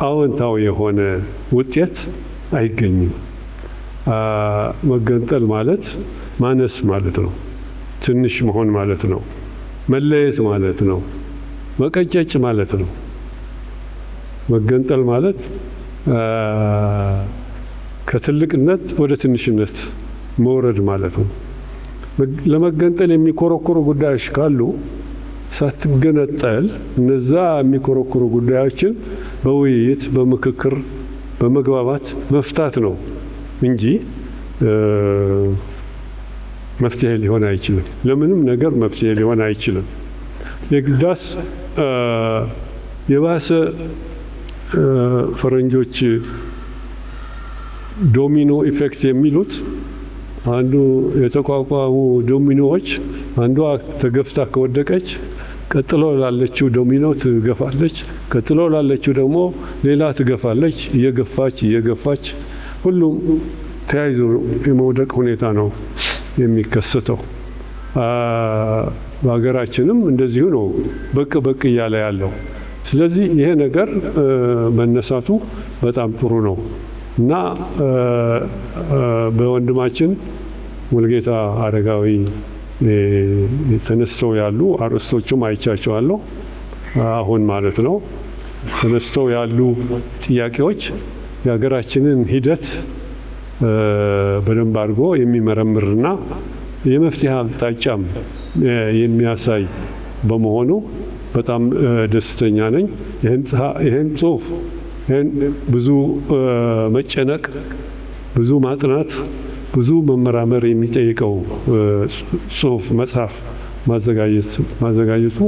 አዎንታዊ የሆነ ውጤት አይገኝም። መገንጠል ማለት ማነስ ማለት ነው፣ ትንሽ መሆን ማለት ነው፣ መለየት ማለት ነው፣ መቀጨጭ ማለት ነው። መገንጠል ማለት ከትልቅነት ወደ ትንሽነት መውረድ ማለት ነው። ለመገንጠል የሚኮረኮሩ ጉዳዮች ካሉ ሳትገነጠል እነዛ የሚኮረኮሩ ጉዳዮችን በውይይት በምክክር በመግባባት መፍታት ነው እንጂ መፍትሄ ሊሆን አይችልም። ለምንም ነገር መፍትሄ ሊሆን አይችልም። የግዳስ የባሰ ፈረንጆች ዶሚኖ ኢፌክት የሚሉት አንዱ የተቋቋሙ ዶሚኖዎች አንዷ ተገፍታ ከወደቀች ቀጥሎ ላለችው ዶሚኖ ትገፋለች፣ ቀጥሎ ላለችው ደግሞ ሌላ ትገፋለች። እየገፋች ሁሉም ተያይዞ የመውደቅ ሁኔታ ነው የሚከሰተው። በሀገራችንም እንደዚሁ ነው በቅ እያለ ያለው። ስለዚህ ይሄ ነገር መነሳቱ በጣም ጥሩ ነው እና በወንድማችን ሙሉጌታ አረጋዊ ተነስተው ያሉ አርዕስቶቹም አይቻቸዋለሁ አሁን ማለት ነው። ተነስተው ያሉ ጥያቄዎች የሀገራችንን ሂደት በደንብ አድርጎ የሚመረምርና የመፍትሄ አቅጣጫም የሚያሳይ በመሆኑ በጣም ደስተኛ ነኝ። ይህን ጽሁፍ ብዙ መጨነቅ፣ ብዙ ማጥናት፣ ብዙ መመራመር የሚጠይቀው ጽሁፍ መጽሐፍ ማዘጋጀቱ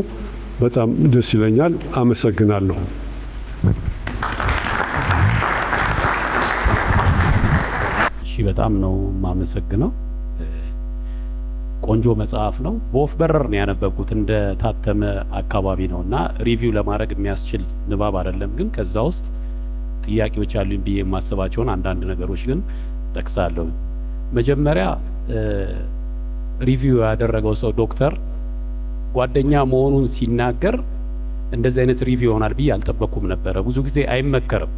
በጣም ደስ ይለኛል። አመሰግናለሁ። እሺ፣ በጣም ነው የማመሰግነው። ቆንጆ መጽሐፍ ነው። በወፍ በረር ነው ያነበብኩት፣ እንደ ታተመ አካባቢ ነው እና ሪቪው ለማድረግ የሚያስችል ንባብ አይደለም። ግን ከዛ ውስጥ ጥያቄዎች አሉኝ ብዬ የማስባቸውን አንዳንድ ነገሮች ግን ጠቅሳለሁ። መጀመሪያ ሪቪው ያደረገው ሰው ዶክተር ጓደኛ መሆኑን ሲናገር እንደዚህ አይነት ሪቪው ይሆናል ብዬ አልጠበቅኩም ነበረ። ብዙ ጊዜ አይመከርም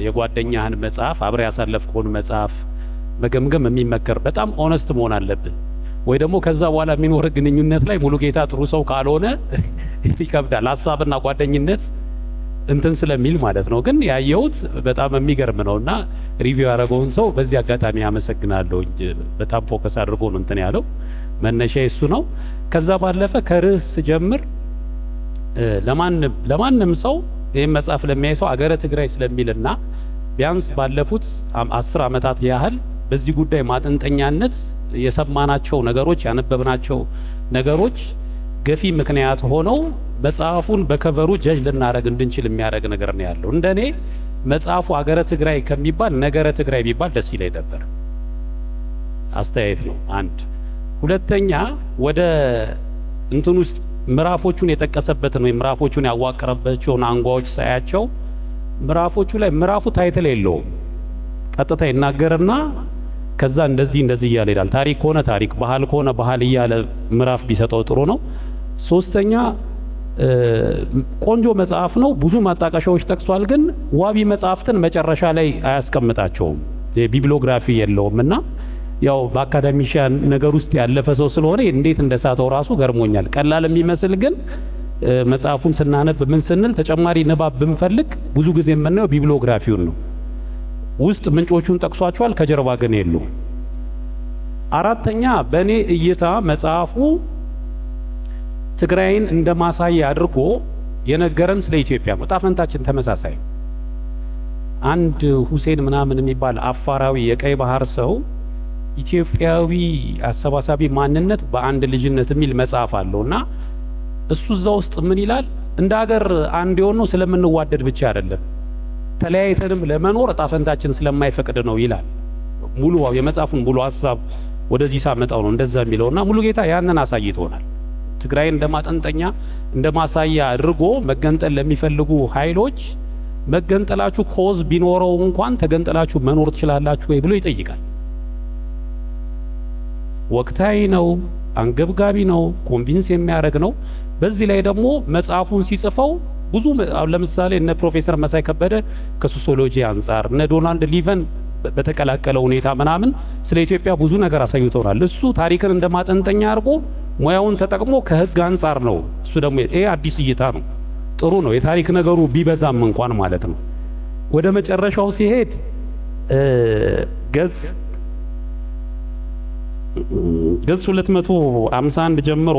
የጓደኛህን መጽሐፍ አብረ ያሳለፍከውን መጽሐፍ መገምገም የሚመከር፣ በጣም ኦነስት መሆን አለብን። ወይ ደግሞ ከዛ በኋላ የሚኖር ግንኙነት ላይ ሙሉጌታ ጥሩ ሰው ካልሆነ ይከብዳል፣ ሀሳብና ጓደኝነት እንትን ስለሚል ማለት ነው። ግን ያየሁት በጣም የሚገርም ነውና ሪቪው ያደረገውን ሰው በዚህ አጋጣሚ አመሰግናለሁ። በጣም ፎከስ አድርጎ ነው እንትን ያለው። መነሻ እሱ ነው። ከዛ ባለፈ ከርዕስ ጀምር ለማንም ሰው ይህን መጽሐፍ ለሚያይ ሰው አገረ ትግራይ ስለሚልና ቢያንስ ባለፉት 10 ዓመታት ያህል በዚህ ጉዳይ ማጠንጠኛነት የሰማናቸው ነገሮች ያነበብናቸው ነገሮች ገፊ ምክንያት ሆነው መጽሐፉን በከቨሩ ጀጅ ልናረግ እንድንችል የሚያደርግ ነገር ነው ያለው። እንደኔ መጽሐፉ አገረ ትግራይ ከሚባል ነገረ ትግራይ ቢባል ደስ ይለኝ ነበር። አስተያየት ነው አንድ። ሁለተኛ ወደ እንትን ውስጥ ምዕራፎቹን የጠቀሰበትን ወይ ምዕራፎቹን ያዋቀረባቸውን አንጓዎች ሳያቸው ምዕራፎቹ ላይ ምዕራፉ ታይትል የለውም። ቀጥታ ይናገርና ከዛ እንደዚህ እያለ ይላል። ታሪክ ከሆነ ታሪክ፣ ባህል ከሆነ ባህል እያለ ምዕራፍ ቢሰጠው ጥሩ ነው። ሶስተኛ ቆንጆ መጽሐፍ ነው። ብዙ ማጣቀሻዎች ጠቅሷል። ግን ዋቢ መጽሐፍትን መጨረሻ ላይ አያስቀምጣቸውም። የቢብሊዮግራፊ የለውም እና ያው በአካዳሚሻን ነገር ውስጥ ያለፈ ሰው ስለሆነ እንዴት እንደሳተው ራሱ ገርሞኛል። ቀላል የሚመስል ግን መጽሐፉን ስናነብ ምን ስንል ተጨማሪ ንባብ ብንፈልግ ብዙ ጊዜ የምናየው ቢብሊዮግራፊውን ነው። ውስጥ ምንጮቹን ጠቅሷቸዋል፣ ከጀርባ ግን የሉ። አራተኛ በእኔ እይታ መጽሐፉ ትግራይን እንደማሳያ አድርጎ የነገረን ስለ ኢትዮጵያ ነው። ጣፈንታችን ተመሳሳይ። አንድ ሁሴን ምናምን የሚባል አፋራዊ የቀይ ባህር ሰው ኢትዮጵያዊ አሰባሳቢ ማንነት በአንድ ልጅነት የሚል መጽሐፍ አለውና እሱ እዛ ውስጥ ምን ይላል? እንደ ሀገር አንድ የሆነው ስለምንዋደድ ብቻ አይደለም፣ ተለያይተንም ለመኖር ጣፈንታችን ስለማይፈቅድ ነው ይላል። ሙሉ የመጽሐፉን ሙሉ ሀሳብ ወደዚህ ሳመጣው ነው እንደዛ የሚለውና ሙሉ ጌታ ያንን አሳይቶናል። ትግራይ እንደማጠንጠኛ እንደማሳያ አድርጎ መገንጠል ለሚፈልጉ ኃይሎች መገንጠላችሁ ኮዝ ቢኖረው እንኳን ተገንጠላችሁ መኖር ትችላላችሁ ወይ ብሎ ይጠይቃል። ወቅታዊ ነው፣ አንገብጋቢ ነው፣ ኮንቪንስ የሚያደርግ ነው። በዚህ ላይ ደግሞ መጽሐፉን ሲጽፈው ብዙ ለምሳሌ እነ ፕሮፌሰር መሳይ ከበደ ከሶሲዮሎጂ አንጻር እነ ዶናልድ ሊቨን በተቀላቀለ ሁኔታ ምናምን ስለ ኢትዮጵያ ብዙ ነገር አሳይቶናል። እሱ ታሪክን እንደማጠንጠኛ አድርጎ ሙያውን ተጠቅሞ ከህግ አንጻር ነው። እሱ ደግሞ ይሄ አዲስ እይታ ነው፣ ጥሩ ነው። የታሪክ ነገሩ ቢበዛም እንኳን ማለት ነው። ወደ መጨረሻው ሲሄድ ገጽ 251 ጀምሮ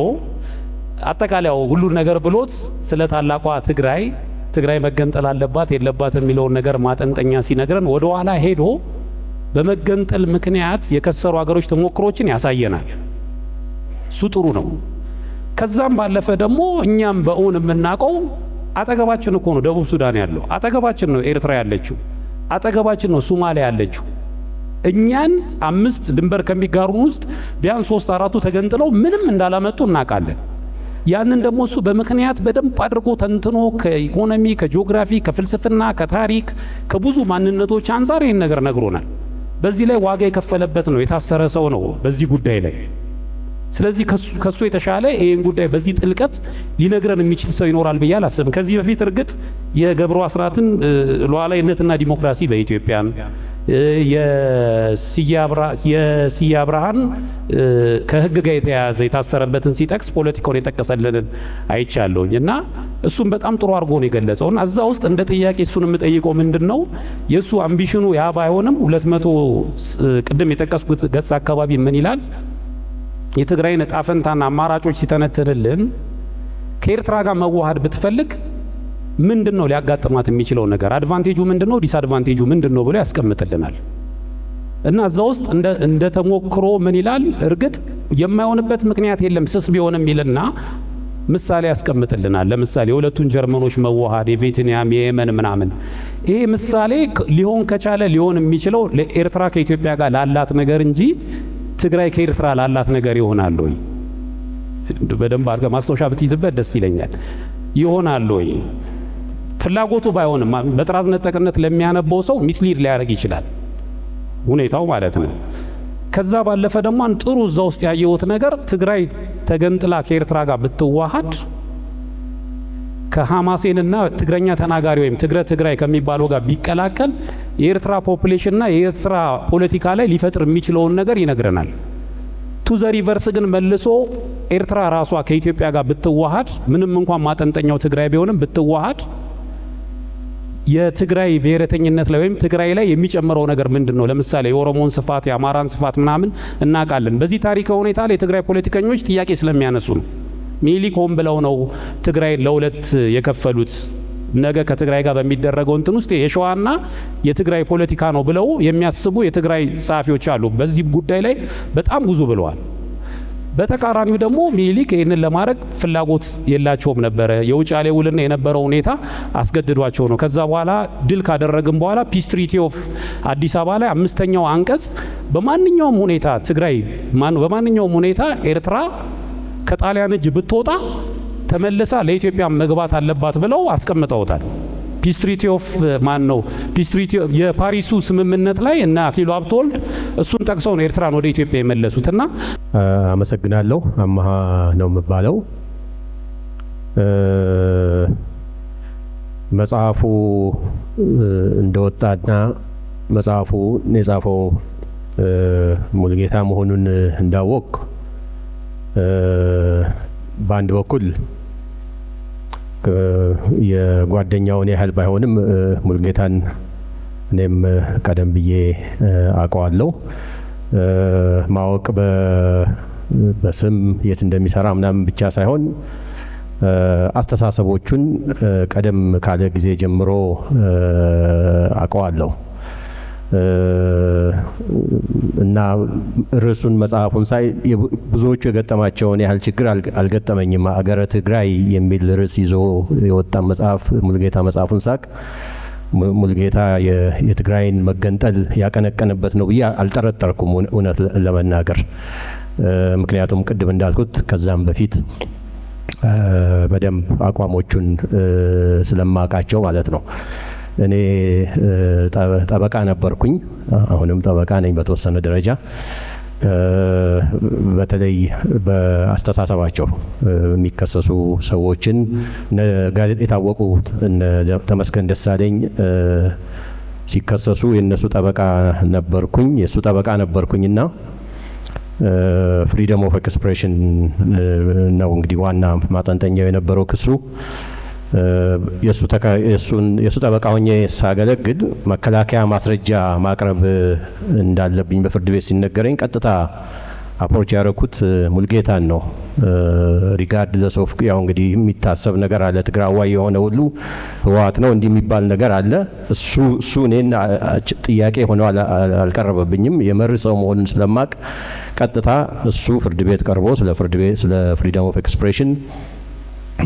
አጠቃላይው ሁሉ ነገር ብሎት ስለ ታላቋ ትግራይ መገንጠል አለባት የለባት የሚለውን ነገር ማጠንጠኛ ሲነግረን ወደ ኋላ ሄዶ በመገንጠል ምክንያት የከሰሩ ሀገሮች ተሞክሮችን ያሳየናል። እሱ ጥሩ ነው። ከዛም ባለፈ ደግሞ እኛም በእውን የምናውቀው አጠገባችን እኮ ነው ደቡብ ሱዳን ያለው፣ አጠገባችን ነው ኤርትራ ያለችው፣ አጠገባችን ነው ሶማሊያ ያለችው። እኛን 5 ድንበር ከሚጋሩን ውስጥ ቢያንስ 3-4ቱ ተገንጥለው ምንም እንዳላመጡ እናውቃለን። ያንን ደግሞ እሱ በምክንያት በደንብ አድርጎ ተንትኖ ከኢኮኖሚ፣ ከጂኦግራፊ፣ ከፍልስፍና፣ ከታሪክ፣ ከብዙ ማንነቶች አንፃር ይህን ነገር ነግሮናል። በዚህ ላይ ዋጋ የከፈለበት ነው፣ የታሰረ ሰው ነው በዚህ ጉዳይ ላይ። ስለዚህ ከሱ የተሻለ ይህን ጉዳይ በዚህ ጥልቀት ሊነግረን የሚችል ሰው ይኖራል ብዬ አላስብም። ከዚህ በፊት እርግጥ የገብሩ አስራትን ሉዓላዊነትና ዲሞክራሲ በኢትዮጵያን የስዬ አብርሃን ከህግ ጋር የተያያዘ የታሰረበትን ሲጠቅስ ፖለቲካውን የጠቀሰልንን አይቻለሁኝ እና እሱም በጣም ጥሩ አድርጎ ነው የገለጸው። እና እዛ ውስጥ እንደ ጥያቄ እሱን የምጠይቀው ምንድነው የእሱ አምቢሽኑ ያ ባይሆንም 200 ቅድም የጠቀስኩት ገጽ አካባቢ ምን ይላል? የትግራይን ዕጣ ፈንታና አማራጮች ሲተነትንልን ከኤርትራ ጋር መዋሃድ ብትፈልግ ምንድነው ሊያጋጥማት የሚችለው ነገር፣ አድቫንቴጁ ምንድነው፣ ዲስአድቫንቴጁ ምንድነው ብሎ ያስቀምጥልናል። እና እዛ ውስጥ እንደ ተሞክሮ ምን ይላል? እርግጥ የማይሆንበት ምክንያት የለም ስስ ቢሆንም ይልና ምሳሌ ያስቀምጥልናል። ለምሳሌ የሁለቱን ጀርመኖች መዋሃድ፣ የቬትናም የየመን ምናምን፣ ይሄ ምሳሌ ሊሆን ከቻለ ሊሆን የሚችለው ለኤርትራ ከኢትዮጵያ ጋር ላላት ነገር እንጂ ትግራይ ከኤርትራ ላላት ነገር ይሆናል ወይ? በደንብ አድርገህ ማስታወሻ ብትይዝበት ደስ ይለኛል። ይሆናል ወይ? ፍላጎቱ ባይሆንም በጥራዝ ነጠቅነት ለሚያነበው ሰው ሚስሊድ ሊያደርግ ይችላል ሁኔታው ማለት ነው። ከዛ ባለፈ ደግሞ ጥሩ እዛ ውስጥ ያየሁት ነገር ትግራይ ተገንጥላ ከኤርትራ ጋር ብትዋሃድ ከሐማሴንና ትግረኛ ተናጋሪ ወይም ትግራይ ከሚባለው ጋር ቢቀላቀል የኤርትራ ፖፑሌሽንና የኤርትራ ፖለቲካ ላይ ሊፈጥር የሚችለውን ነገር ይነግረናል። ቱ ዘ ሪቨርስ ግን መልሶ ኤርትራ ራሷ ከኢትዮጵያ ጋር ብትዋሃድ ምንም እንኳን ማጠንጠኛው ትግራይ ቢሆንም ብትዋሃድ የትግራይ ብሔረተኝነት ላይ ወይም ትግራይ ላይ የሚጨምረው ነገር ምንድነው? ለምሳሌ የኦሮሞን ስፋት የአማራን ስፋት ምናምን እናውቃለን። በዚህ ታሪካዊ ሁኔታ ላይ የትግራይ ፖለቲከኞች ጥያቄ ስለሚያነሱ ነው። ሚኒሊክ ሆን ብለው ነው ትግራይ ለሁለት የከፈሉት። ነገ ከትግራይ ጋር በሚደረገው እንትን ውስጥ የሸዋና የትግራይ ፖለቲካ ነው ብለው የሚያስቡ የትግራይ ጸሐፊዎች አሉ። በዚህ ጉዳይ ላይ በጣም ብዙ ብለዋል። በተቃራኒው ደግሞ ሚኒሊክ ይህንን ለማድረግ ፍላጎት የላቸውም ነበረ። የውጫሌ ውልና የነበረው ሁኔታ አስገድዷቸው ነው። ከዛ በኋላ ድል ካደረግን በኋላ ፒስ ትሪቲ ኦፍ አዲስ አበባ ላይ 5ኛው አንቀጽ በማንኛውም ሁኔታ ትግራይ በማንኛውም ሁኔታ ኤርትራ ከጣሊያን እጅ ብትወጣ ተመልሳ ለኢትዮጵያ መግባት አለባት ብለው አስቀምጠውታል። ፒስ ትሪቲ ኦፍ ፒስ ትሪቲ የፓሪሱ ስምምነት ላይ እና አክሊሉ ሀብተወልድ እሱን ጠቅሰው ነው ኤርትራን ወደ ኢትዮጵያ የመለሱትና። አመሰግናለሁ። አማሃ ነው የምባለው። መጽሐፉ እንደወጣና መጽሐፉ የጻፈው ሙሉጌታ መሆኑን እንዳወቅ በአንድ በኩል የጓደኛውን ያህል ባይሆንም ሙሉጌታን እኔም ቀደም ብዬ አውቀዋለሁ። ማወቅ በስም የት እንደሚሰራ ምናምን ብቻ ሳይሆን አስተሳሰቦቹን ቀደም ካለ ጊዜ ጀምሮ አውቀዋለሁ እና ርዕሱን መጽሐፉን ሳይ ብዙዎቹ የገጠማቸውን ያህል ችግር አልገጠመኝም። አገረ ትግራይ የሚል ርዕስ ይዞ የወጣ መጽሐፍ ሙሉጌታ መጽሐፉን ሳቅ ሙሉጌታ የትግራይን መገንጠል ያቀነቀነበት ነው ብዬ አልጠረጠርኩም እውነት ለመናገር። ምክንያቱም ቅድም እንዳልኩት ከዛም በፊት በደንብ አቋሞቹን ስለማውቃቸው ማለት ነው። እኔ ጠበቃ ነበርኩኝ፣ አሁንም ጠበቃ ነኝ በተወሰነ ደረጃ። በተለይ በአስተሳሰባቸው የሚከሰሱ ሰዎችን የታወቁ ተመስገን ደሳለኝ ሲከሰሱ የእነሱ ጠበቃ ነበርኩኝ፣ የእሱ ጠበቃ ነበርኩኝና ፍሪደም ኦፍ ኤክስፕሬሽን ነው እንግዲህ ዋና ማጠንጠኛው የነበረው ክሱ። የእሱ ጠበቃ ሆኜ ሳገለግል መከላከያ ማስረጃ ማቅረብ እንዳለብኝ በፍርድ ቤት ሲነገረኝ ቀጥታ አፕሮች ያደረኩት ሙሉጌታን ነው። ሪጋርድለስ ኦፍ ያው እንግዲህ የሚታሰብ ነገር አለ፣ ትግራዋይ የሆነ ሁሉ ህወሓት ነው እንዲህ የሚባል ነገር አለ። እሱ እኔን ጥያቄ ሆነው አልቀረበብኝም። የመርህ ሰው መሆኑን ስለማቅ ቀጥታ እሱ ፍርድ ቤት ቀርቦ ስለ ፍሪደም ኦፍ ኤክስፕሬሽን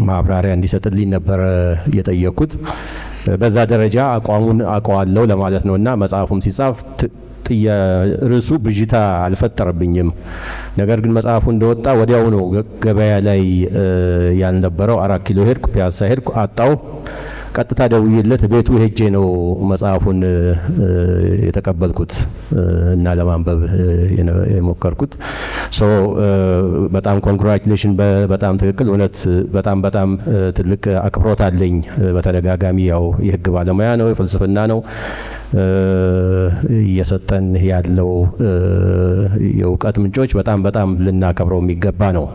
ማብራሪያ እንዲሰጥልኝ ነበረ የጠየኩት። በዛ ደረጃ አቋሙን አውቀዋለሁ ለማለት ነው። እና መጽሐፉም ሲጻፍ ርዕሱ ብዥታ አልፈጠረብኝም። ነገር ግን መጽሐፉ እንደወጣ ወዲያው ነው ገበያ ላይ ያልነበረው። 4 ኪሎ ሄድኩ፣ ፒያሳ ሄድኩ፣ አጣው። ቀጥታ ደውዬለት ቤቱ ሄጄ ነው መጽሐፉን የተቀበልኩት እና ለማንበብ የሞከርኩት። በጣም ኮንግራቹሌሽን፣ በጣም ትክክል፣ እውነት በጣም ትልቅ አክብሮት አለኝ። በተደጋጋሚ ያው የህግ ባለሙያ ነው፣ የፍልስፍና ነው እየሰጠን ያለው የእውቀት ምንጮች በጣም ልናከብረው የሚገባ ነው።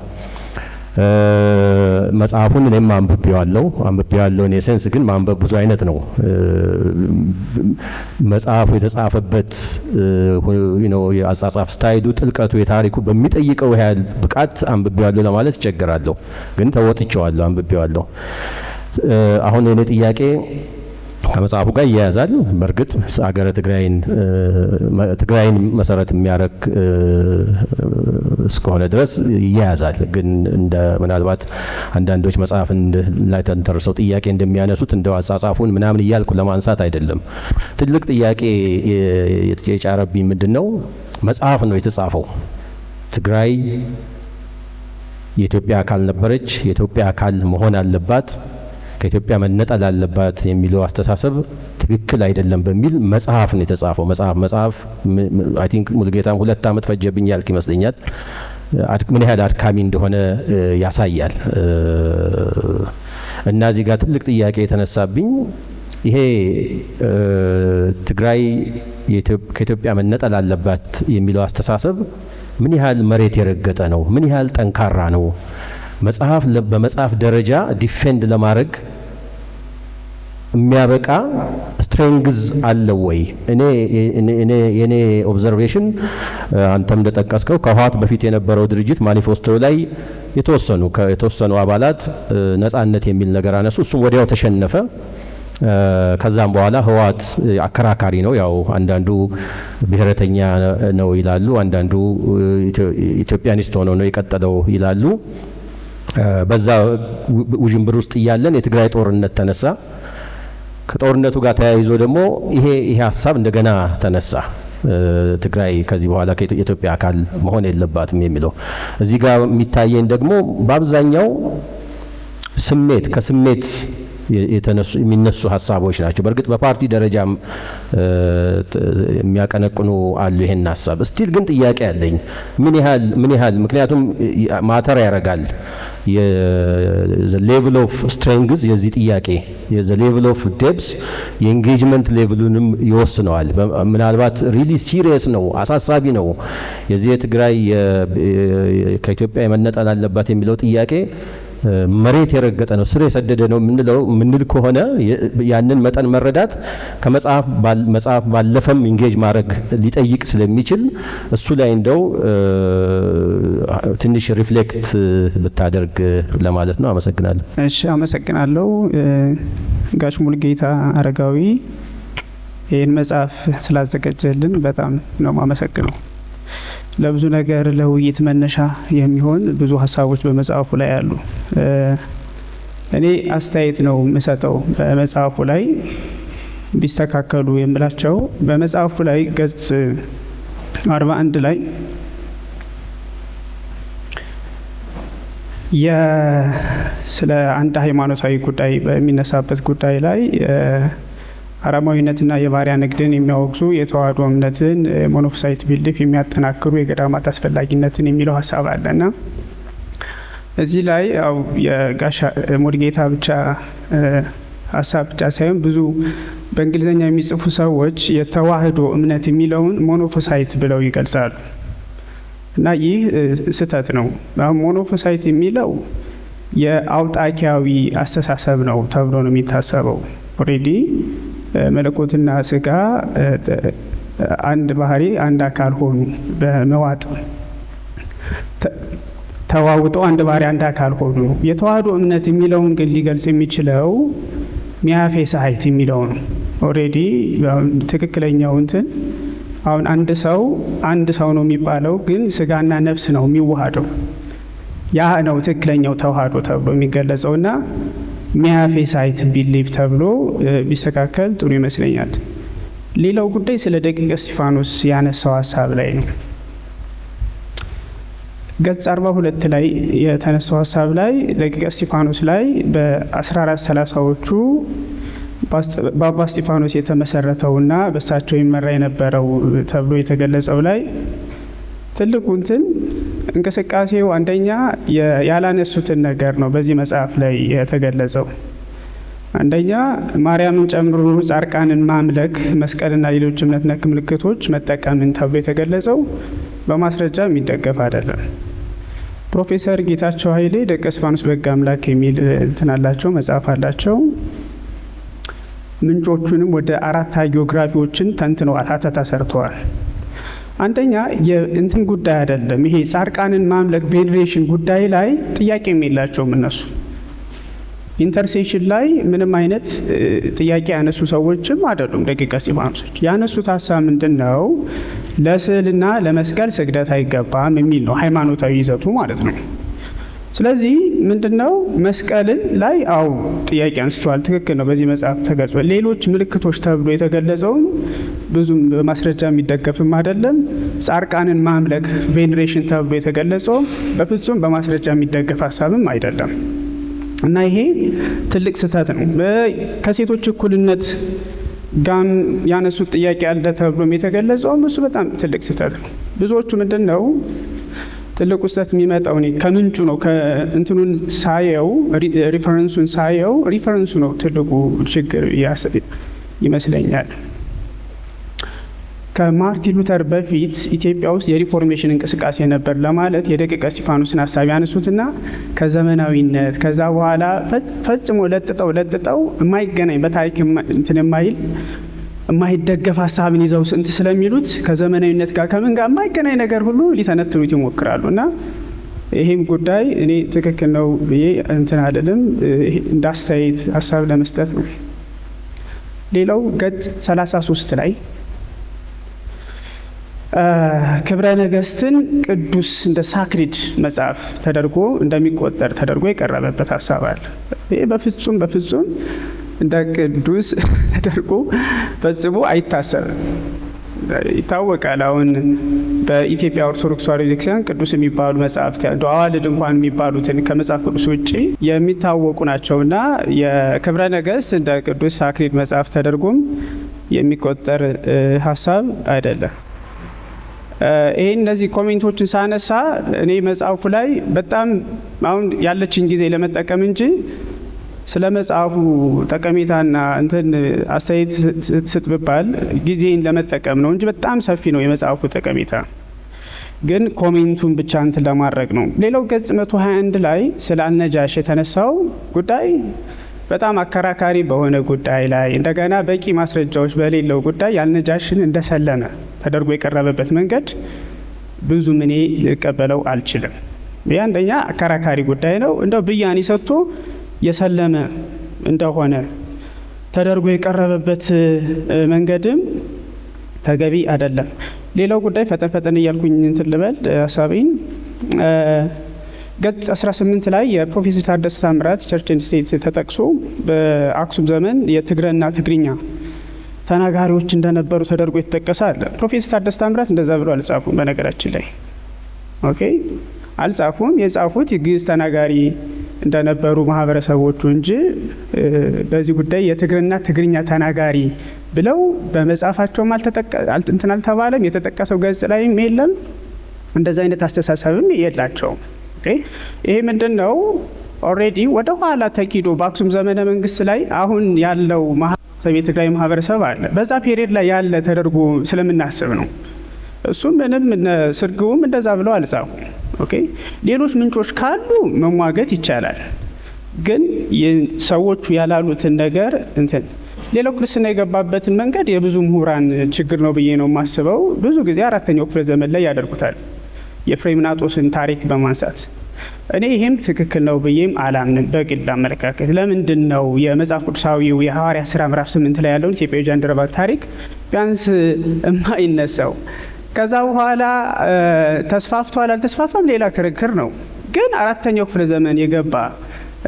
መጽሐፉን እኔም አንብቤዋለሁ። እኔ ሴንስ ግን ማንበብ ብዙ አይነት ነው። መጽሐፉ የተጻፈበት የአጻጻፍ ስታይሉ፣ ጥልቀቱ፣ የታሪኩ በሚጠይቀው ያህል ብቃት አንብቤዋለሁ ለማለት ይቸገራለሁ። ግን ተወጥቼዋለሁ፣ አንብቤዋለሁ። አሁን የኔ ጥያቄ ከመጽሐፉ ጋር ይያያዛል። በእርግጥ አገረ ትግራይን መሰረት የሚያደርግ እስከሆነ ድረስ ይያያዛል። ግን እንደ ምናልባት አንዳንዶች መጽሐፍን ላይ ተንተርሰው ጥያቄ እንደሚያነሱት እንደው አጻጻፉን ምናምን እያልኩ ለማንሳት አይደለም። ትልቅ ጥያቄ የጫረብኝ ምንድነው፣ መጽሐፍ ነው የተጻፈው። ትግራይ የኢትዮጵያ አካል ነበረች፣ የኢትዮጵያ አካል መሆን አለባት፣ ከኢትዮጵያ መነጠል አለባት የሚለው አስተሳሰብ ትክክል አይደለም በሚል መጽሐፍ ነው የተጻፈው። መጽሐፍ አይ ቲንክ ሙሉጌታም 2 ዓመት ፈጀብኝ ያልክ ይመስለኛል። ምን ያህል አድካሚ እንደሆነ ያሳያል። እና እዚህ ጋር ትልቅ ጥያቄ የተነሳብኝ ይሄ ትግራይ ከኢትዮጵያ መነጠል አለባት የሚለው አስተሳሰብ ምን ያህል መሬት የረገጠ ነው? ምን ያህል ጠንካራ ነው? በመጽሐፍ ደረጃ ዲፌንድ ለማድረግ የሚያበቃ ስትሬንግዝ አለው ወይ? የኔ ኦብዘርቬሽን አንተም እንደጠቀስከው ከህወሓት በፊት የነበረው ድርጅት ማኒፌስቶ ላይ የተወሰኑ አባላት ነጻነት የሚል ነገር አነሱ። እሱም ወዲያው ተሸነፈ። ከዛም በኋላ ህወሓት አከራካሪ ነው። ያው አንዳንዱ ብሔረተኛ ነው ይላሉ፣ አንዳንዱ ኢትዮጵያኒስት ሆኖ ነው የቀጠለው ይላሉ። በዛ ውዥንብር ውስጥ እያለን የትግራይ ጦርነት ተነሳ። ከጦርነቱ ጋር ተያይዞ ደግሞ ይሄ ሀሳብ እንደገና ተነሳ። ትግራይ ከዚህ በኋላ ከኢትዮጵያ አካል መሆን የለባትም የሚለው እዚህ ጋር የሚታየን ደግሞ በአብዛኛው ከስሜት የሚነሱ ሀሳቦች ናቸው። በእርግጥ በፓርቲ ደረጃም የሚያቀነቅኑ አሉ ይሄን ሀሳብ። ስቲል ግን ጥያቄ አለኝ። ምን ያህል ምክንያቱም ማተር ያደርጋል ሌቭል ኦፍ ስትሬንግዝ የዚህ ጥያቄ ሌቭል ኦፍ ዴፕስ የኤንጌጅመንት ሌቭሉንም ይወስነዋል። ምናልባት ሪሊ ሲሪየስ ነው፣ አሳሳቢ ነው፣ የዚህ የትግራይ ከኢትዮጵያ የመነጠል አለባት የሚለው ጥያቄ መሬት የረገጠ ነው፣ ስር የሰደደ ነው ምንል ከሆነ ያንን መጠን መረዳት ከመጽሐፍ ባለፈም ኢንጌጅ ማድረግ ሊጠይቅ ስለሚችል እሱ ላይ እንደው ትንሽ ሪፍሌክት ብታደርግ ለማለት ነው። አመሰግናለሁ። እሺ፣ አመሰግናለሁ ጋሽ ሙልጌታ አረጋዊ ይህን መጽሐፍ ስላዘጋጀልን በጣም ነው ማመሰግነው። ለብዙ ነገር ለውይይት መነሻ የሚሆን ብዙ ሀሳቦች በመጽሐፉ ላይ አሉ። እኔ አስተያየት ነው የምሰጠው በመጽሐፉ ላይ ቢስተካከሉ የምላቸው። በመጽሐፉ ላይ ገጽ 41 ላይ ስለ አንድ ሃይማኖታዊ ጉዳይ በሚነሳበት ጉዳይ ላይ አረማዊነትና የባሪያ ንግድን የሚያወግዙ የተዋህዶ እምነትን ሞኖፎሳይት ቢልዲፍ የሚያጠናክሩ የገዳማት አስፈላጊነትን የሚለው ሀሳብ አለና እዚህ ላይ ያው የጋሽ ሙልጌታ ብቻ ሀሳብ ብቻ ሳይሆን ብዙ በእንግሊዝኛ የሚጽፉ ሰዎች የተዋህዶ እምነት የሚለውን ሞኖፎሳይት ብለው ይገልጻሉ እና ይህ ስህተት ነው። ሞኖፎሳይት የሚለው የአውጣኪያዊ አስተሳሰብ ነው ተብሎ ነው የሚታሰበው። ኦልሬዲ መለኮትና ስጋ አንድ ባህሪ አንድ አካል ሆኑ በመዋጥ ተዋውጠው አንድ ባህሪ አንድ አካል ሆኑ። የተዋህዶ እምነት የሚለውን ግን ሊገልጽ የሚችለው ሚያፌሳይት የሚለው ነው። ኦልሬዲ ትክክለኛው እንትን አሁን አንድ ሰው ነው የሚባለው፣ ግን ስጋና ነፍስ ነው የሚዋሃደው። ያ ነው ትክክለኛው ተዋህዶ ተብሎ የሚገለጸውና ሚያፌሳይት ቢሊቭ ተብሎ ቢስተካከል ጥሩ ይመስለኛል። ሌላው ጉዳይ ስለ ደቂቀ እስጢፋኖስ ያነሳው ሀሳብ ላይ ነው። ገጽ 42 ላይ የተነሳው ሀሳብ ላይ ደቂቀ እስጢፋኖስ ላይ በ1430ዎቹ በአባ እስጢፋኖስ የተመሰረተውና በእሳቸው ይመራ የነበረው ተብሎ የተገለጸው ላይ ትልቁ እንትን እንቅስቃሴው አንደኛ ያላነሱትን ነገር ነው በዚህ መጽሐፍ ላይ የተገለጸው። አንደኛ ማርያምን ጨምሮ ጻድቃንን ማምለክ፣ መስቀልና ሌሎች እምነት ነክ ምልክቶች መጠቀምን ተብሎ የተገለጸው በማስረጃ የሚደገፍ አይደለም። ፕሮፌሰር ጌታቸው ኃይሌ ደቂቀ እስጢፋኖስ በሕግ አምላክ የሚል እንትን አላቸው፣ መጽሐፍ አላቸው። ምንጮቹንም ወደ 4 ሃጊዮግራፊዎችን ተንትነዋል፣ ሀተታ ሰርተዋል። አንደኛ የእንትን ጉዳይ አይደለም ይሄ ጻድቃንን ማምለክ ቬኔሬሽን ጉዳይ ላይ ጥያቄ የላቸውም እነሱ። ኢንተርሴሽን ላይ ምንም አይነት ጥያቄ ያነሱ ሰዎችም አይደሉም ደቂቀ እስጢፋኖሶች። ያነሱት ሀሳብ ምንድን ነው? ለስዕልና ለመስቀል ስግደት አይገባም የሚል ነው፣ ሃይማኖታዊ ይዘቱ ማለት ነው። ስለዚህ ምንድነው መስቀልን ላይ ጥያቄ አንስተዋል። ትክክል ነው፣ በዚህ መጽሐፍ ተገልጿል። ሌሎች ምልክቶች ተብሎ የተገለጸውም ብዙም በማስረጃ የሚደገፍም አይደለም። ጻድቃንን ማምለክ ቬኔሬሽን ተብሎ የተገለጸውም በፍጹም በማስረጃ የሚደገፍ ሀሳብም አይደለም እና ይሄ ትልቅ ስህተት ነው። ከሴቶች እኩልነት ጋም ያነሱት ጥያቄ አለ ተብሎም የተገለጸውም እሱ በጣም ትልቅ ስህተት ነው። ብዙዎቹ ምንድነው ትልቁ ስህተት የሚመጣው ከምንጩ ነው። ከእንትኑን ሳየው ሪፈረንሱን ሳየው ሪፈረንሱ ነው ትልቁ ችግር ይመስለኛል። ከማርቲን ሉተር በፊት ኢትዮጵያ ውስጥ የሪፎርሜሽን እንቅስቃሴ ነበር ለማለት የደቂቀ እስጢፋኖስን ሀሳብ ያነሱትና ከዘመናዊነት ከዛ በኋላ ፈጽሞ ለጥጠው የማይገናኝ በታሪክ እንትን የማይደገፍ ሀሳብን ይዘው ስንት ስለሚሉት ከዘመናዊነት ጋር ከምን ጋር የማይገናኝ ነገር ሁሉ ሊተነትኑት ይሞክራሉ እና ይሄም ጉዳይ እኔ ትክክል ነው ብዬ እንትን አይደለም፣ እንዳስተያየት ሀሳብ ለመስጠት ነው። ሌላው ገጽ 33 ላይ ክብረ ነገስትን ቅዱስ እንደ ሳክሪድ መጽሐፍ ተደርጎ እንደሚቆጠር ተደርጎ የቀረበበት ሀሳብ አለ። ይሄ በፍጹም እንደ ቅዱስ ተደርጎ ፈጽሞ አይታሰብም። ይታወቃል። አሁን በኢትዮጵያ ኦርቶዶክስ ተዋሕዶ ቤተክርስቲያን ቅዱስ የሚባሉ መጽሐፍት አዋልድ እንኳን የሚባሉትን ከመጽሐፍ ቅዱስ ውጭ የሚታወቁ ናቸውና የክብረ ነገሥት እንደ ቅዱስ አክሊል መጽሐፍ ተደርጎም የሚቆጠር ሀሳብ አይደለም። ይሄ እነዚህ ኮሜንቶችን ሳነሳ እኔ መጽሐፉ ላይ በጣም አሁን ያለችን ጊዜ ለመጠቀም እንጂ ስለ መጽሐፉ ጠቀሜታና እንትን አስተያየት ስጥ ብባል ጊዜን ለመጠቀም ነው እንጂ በጣም ሰፊ ነው የመጽሐፉ ጠቀሜታ። ግን ኮሜንቱን ብቻ እንትን ለማድረግ ነው። ሌላው ገጽ 121 ላይ ስለ አልነጃሽ የተነሳው ጉዳይ በጣም አከራካሪ በሆነ ጉዳይ ላይ እንደገና በቂ ማስረጃዎች በሌለው ጉዳይ ያልነጃሽን እንደሰለመ ተደርጎ የቀረበበት መንገድ ብዙም እኔ ልቀበለው አልችልም። ይህ አንደኛ አከራካሪ ጉዳይ ነው። እንደው ብያኔ ሰጥቶ የሰለመ እንደሆነ ተደርጎ የቀረበበት መንገድም ተገቢ አይደለም። ሌላው ጉዳይ ፈጠን እያልኩኝ እንትን ልበል ሀሳቤን። ገጽ 18 ላይ የፕሮፌሰር ታደሰ ታምራት ቸርች ኤንድ ስቴት ተጠቅሶ በአክሱም ዘመን የትግረና ትግርኛ ተናጋሪዎች እንደነበሩ ተደርጎ ይተጠቀሳል። ፕሮፌሰር ታደሰ ታምራት እንደዛ ብሎ አልጻፉም። በነገራችን ላይ ኦኬ አልጻፉም። የጻፉት የግዕዝ ተናጋሪ እንደነበሩ ማህበረሰቦቹ እንጂ በዚህ ጉዳይ የትግርና ትግርኛ ተናጋሪ ብለው በመጽሐፋቸውም እንትን አልተባለም። የተጠቀሰው ገጽ ላይም የለም። እንደዛ አይነት አስተሳሰብም የላቸውም። ይሄ ምንድነው? ኦልሬዲ ወደ ኋላ ተኪዶ በአክሱም ዘመነ መንግስት ላይ አሁን ያለው ማህበረሰብ የትግራይ ማህበረሰብ አለ። በዛ ፔሪየድ ላይ ያለ ተደርጎ ስለምናስብ ነው። እሱም ምንም ስርግቡም እንደዛ ብለው አልጻፉ። ኦኬ ሌሎች ምንጮች ካሉ መሟገት ይቻላል። ግን ሰዎቹ ያላሉትን ነገር እንትን ሌላው ክርስትና የገባበትን መንገድ የብዙ ምሁራን ችግር ነው ብዬ ነው የማስበው። ብዙ ጊዜ 4ኛው ክፍለ ዘመን ላይ ያደርጉታል የፍሬምናጦስን ታሪክ በማንሳት። እኔ ይሄም ትክክል ነው ብዬም አላምንም በግል አመለካከት። ለምንድን ነው የመጽሐፍ ቅዱሳዊው የሐዋርያት ሥራ ምዕራፍ 8 ላይ ያለውን ኢትዮጵያዊ ጃንደረባ ታሪክ ቢያንስ የማይነሳው? ከዛ በኋላ ተስፋፍቷል አልተስፋፋም ሌላ ክርክር ነው። ግን 4ኛው ክፍለ ዘመን የገባ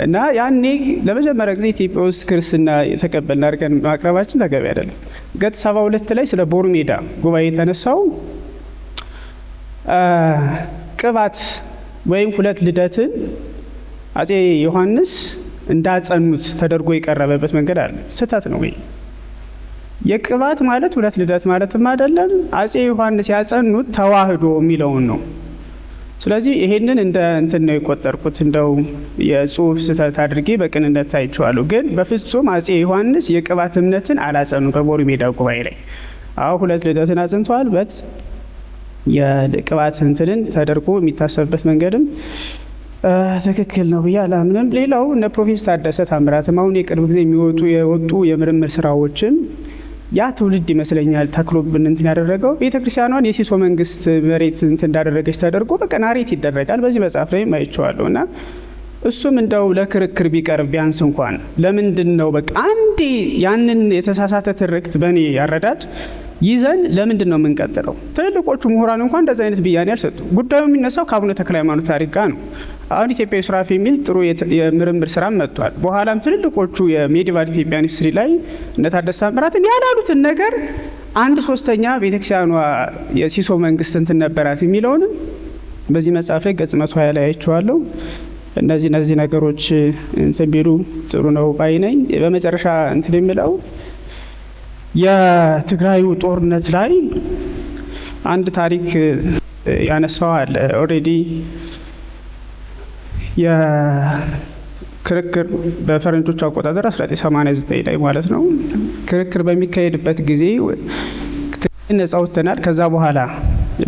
እና ያኔ ለመጀመሪያ ጊዜ ኢትዮጵያ ውስጥ ክርስትና የተቀበልን አድርገን ማቅረባችን ተገቢ አይደለም። ገጽ 72 ላይ ስለ ቦሩ ሜዳ ጉባኤ የተነሳው ቅባት ወይም 2 ልደትን አጼ ዮሐንስ እንዳጸኑት ተደርጎ የቀረበበት መንገድ አለ። ስህተት ነው ወይ? የቅባት ማለት 2 ልደት ማለትም አይደለም። አጼ ዮሐንስ ያጸኑት ተዋህዶ የሚለውን ነው። ስለዚህ ይሄንን እንደ እንትን ነው የቆጠርኩት፣ እንደው የጽሁፍ ስህተት አድርጌ በቅንነት ታይቼዋለሁ። ግን በፍጹም አጼ ዮሐንስ የቅባት እምነትን አላጸኑ በቦሩ ሜዳ ጉባኤ ላይ። አዎ 2 ልደትን አጽንተዋል። በት የቅባት እንትንን ተደርጎ የሚታሰብበት መንገድም ትክክል ነው ብዬ አላምንም። ሌላው እነ ፕሮፌሰር ታደሰ ታምራትም አሁን የቅርብ ጊዜ የወጡ የምርምር ስራዎችን ያ ትውልድ ይመስለኛል ተክሎብን እንትን ያደረገው ቤተክርስቲያኗን የሲሶ መንግስት መሬት እንትን እንዳደረገች ተደርጎ በቃ ናሬት ይደረጋል። በዚህ መጽሐፍ ላይ አይቼዋለሁ። እና እሱም እንደው ለክርክር ቢቀርብ ቢያንስ እንኳን ለምንድን ነው በቃ አንዴ ያንን የተሳሳተ ትርክት በእኔ ያረዳድ ይዘን ለምንድን ነው የምንቀጥለው? ትልልቆቹ ምሁራን እንኳን እንደዚህ አይነት ብያኔ አልሰጡ። ጉዳዩ የሚነሳው ከአቡነ ተክለ ሃይማኖት ታሪክ ጋር ነው። አሁን ኢትዮጵያ ሱራፌ የሚል ጥሩ የምርምር ስራ መጥቷል። በኋላም ትልልቆቹ የሜዲቫል ኢትዮጵያን ሂስትሪ ላይ እነ ታደሰ ታምራትን ያላሉትን ነገር 1/3 ቤተክርስቲያኗ የሲሶ መንግስት እንትን ነበራት የሚለውንም በዚህ መጽሐፍ ላይ ገጽ 120 ላይ አይቼዋለሁ። እነዚህ ነገሮች እንትን ቢሉ ጥሩ ነው ባይ ነኝ። በመጨረሻ እንትን የሚለው የትግራዩ ጦርነት ላይ አንድ ታሪክ ያነሳዋል። ኦልሬዲ የክርክር በፈረንጆቹ አቆጣጠር 1989 ላይ ማለት ነው ክርክር በሚካሄድበት ጊዜ ነጻ ወጥተናል፣ ከዛ በኋላ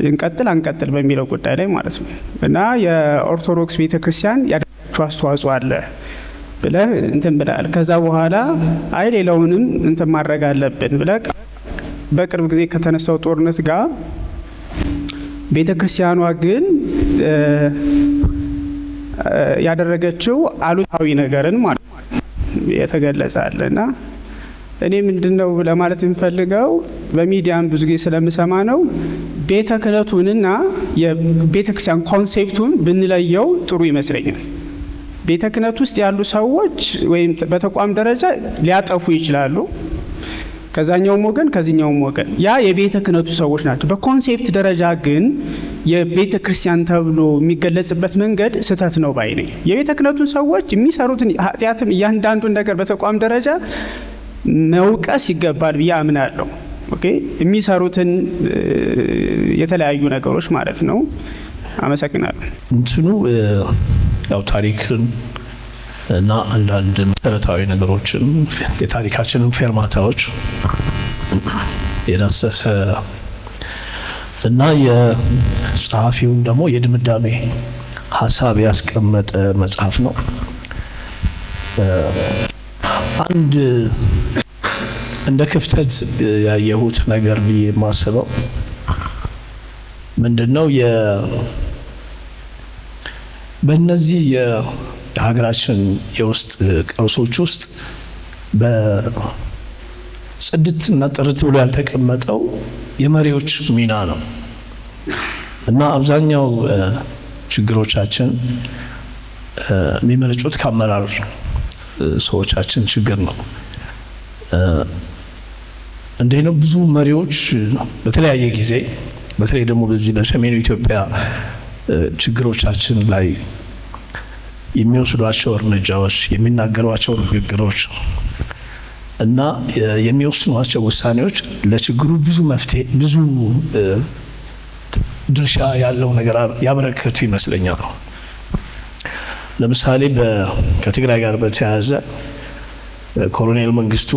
እንቀጥል አንቀጥል በሚለው ጉዳይ ላይ ማለት ነው እና የኦርቶዶክስ ቤተክርስቲያን ያደረገችው አስተዋጽኦ አለ ብለህ እንትን ብለሃል። ከዛ በኋላ አይ ሌላውንም እንትን ማድረግ አለብን ብለህ በቅርብ ጊዜ ከተነሳው ጦርነት ጋር ቤተክርስቲያኗ ግን ያደረገችው አሉታዊ ነገርን ማለት የተገለጸ አለና እኔ ምንድነው ለማለት የምፈልገው በሚዲያም ብዙ ጊዜ ስለምሰማ ነው ቤተ ክህነቱንና የቤተክርስቲያን ኮንሴፕቱን ብንለየው ጥሩ ይመስለኛል። ቤተ ክህነት ውስጥ ያሉ ሰዎች ወይም በተቋም ደረጃ ሊያጠፉ ይችላሉ። ከዛኛውም ወገን ከዚህኛውም ወገን። ያ የቤተ ክህነቱ ሰዎች ናቸው። በኮንሴፕት ደረጃ ግን የቤተ ክርስቲያን ተብሎ የሚገለጽበት መንገድ ስህተት ነው ባይ ነኝ። የቤተ ክህነቱ ሰዎች የሚሰሩትን ኃጢአትም እያንዳንዱን ነገር በተቋም ደረጃ መውቀስ ይገባል ብዬ አምናለሁ። ኦኬ የሚሰሩትን የተለያዩ ነገሮች ማለት ነው። አመሰግናለሁ። እንትኑ ያው ታሪክን እና አንዳንድ መሰረታዊ ነገሮችን የታሪካችንን ፌርማታዎች የዳሰሰ እና የጸሐፊውን ደግሞ የድምዳሜ ሀሳብ ያስቀመጠ መጽሐፍ ነው። አንድ እንደ ክፍተት ያየሁት ነገር ብዬ የማስበው ምንድነው በእነዚህ የሀገራችን የውስጥ ቀውሶች ውስጥ በጽድት እና ጥርት ብሎ ያልተቀመጠው የመሪዎች ሚና ነው እና አብዛኛው ችግሮቻችን የሚመነጩት ከአመራር ሰዎቻችን ችግር ነው። እንዴት ነው ብዙ መሪዎች በተለያየ ጊዜ በተለይ ደግሞ በዚህ በሰሜኑ ኢትዮጵያ ችግሮቻችን ላይ የሚወስዷቸው እርምጃዎች፣ የሚናገሯቸው ንግግሮች እና የሚወስኗቸው ውሳኔዎች ለችግሩ ብዙ መፍትሄ ብዙ ድርሻ ያለው ነገር ያበረከቱ ይመስለኛል። ለምሳሌ ከትግራይ ጋር በተያያዘ ኮሎኔል መንግስቱ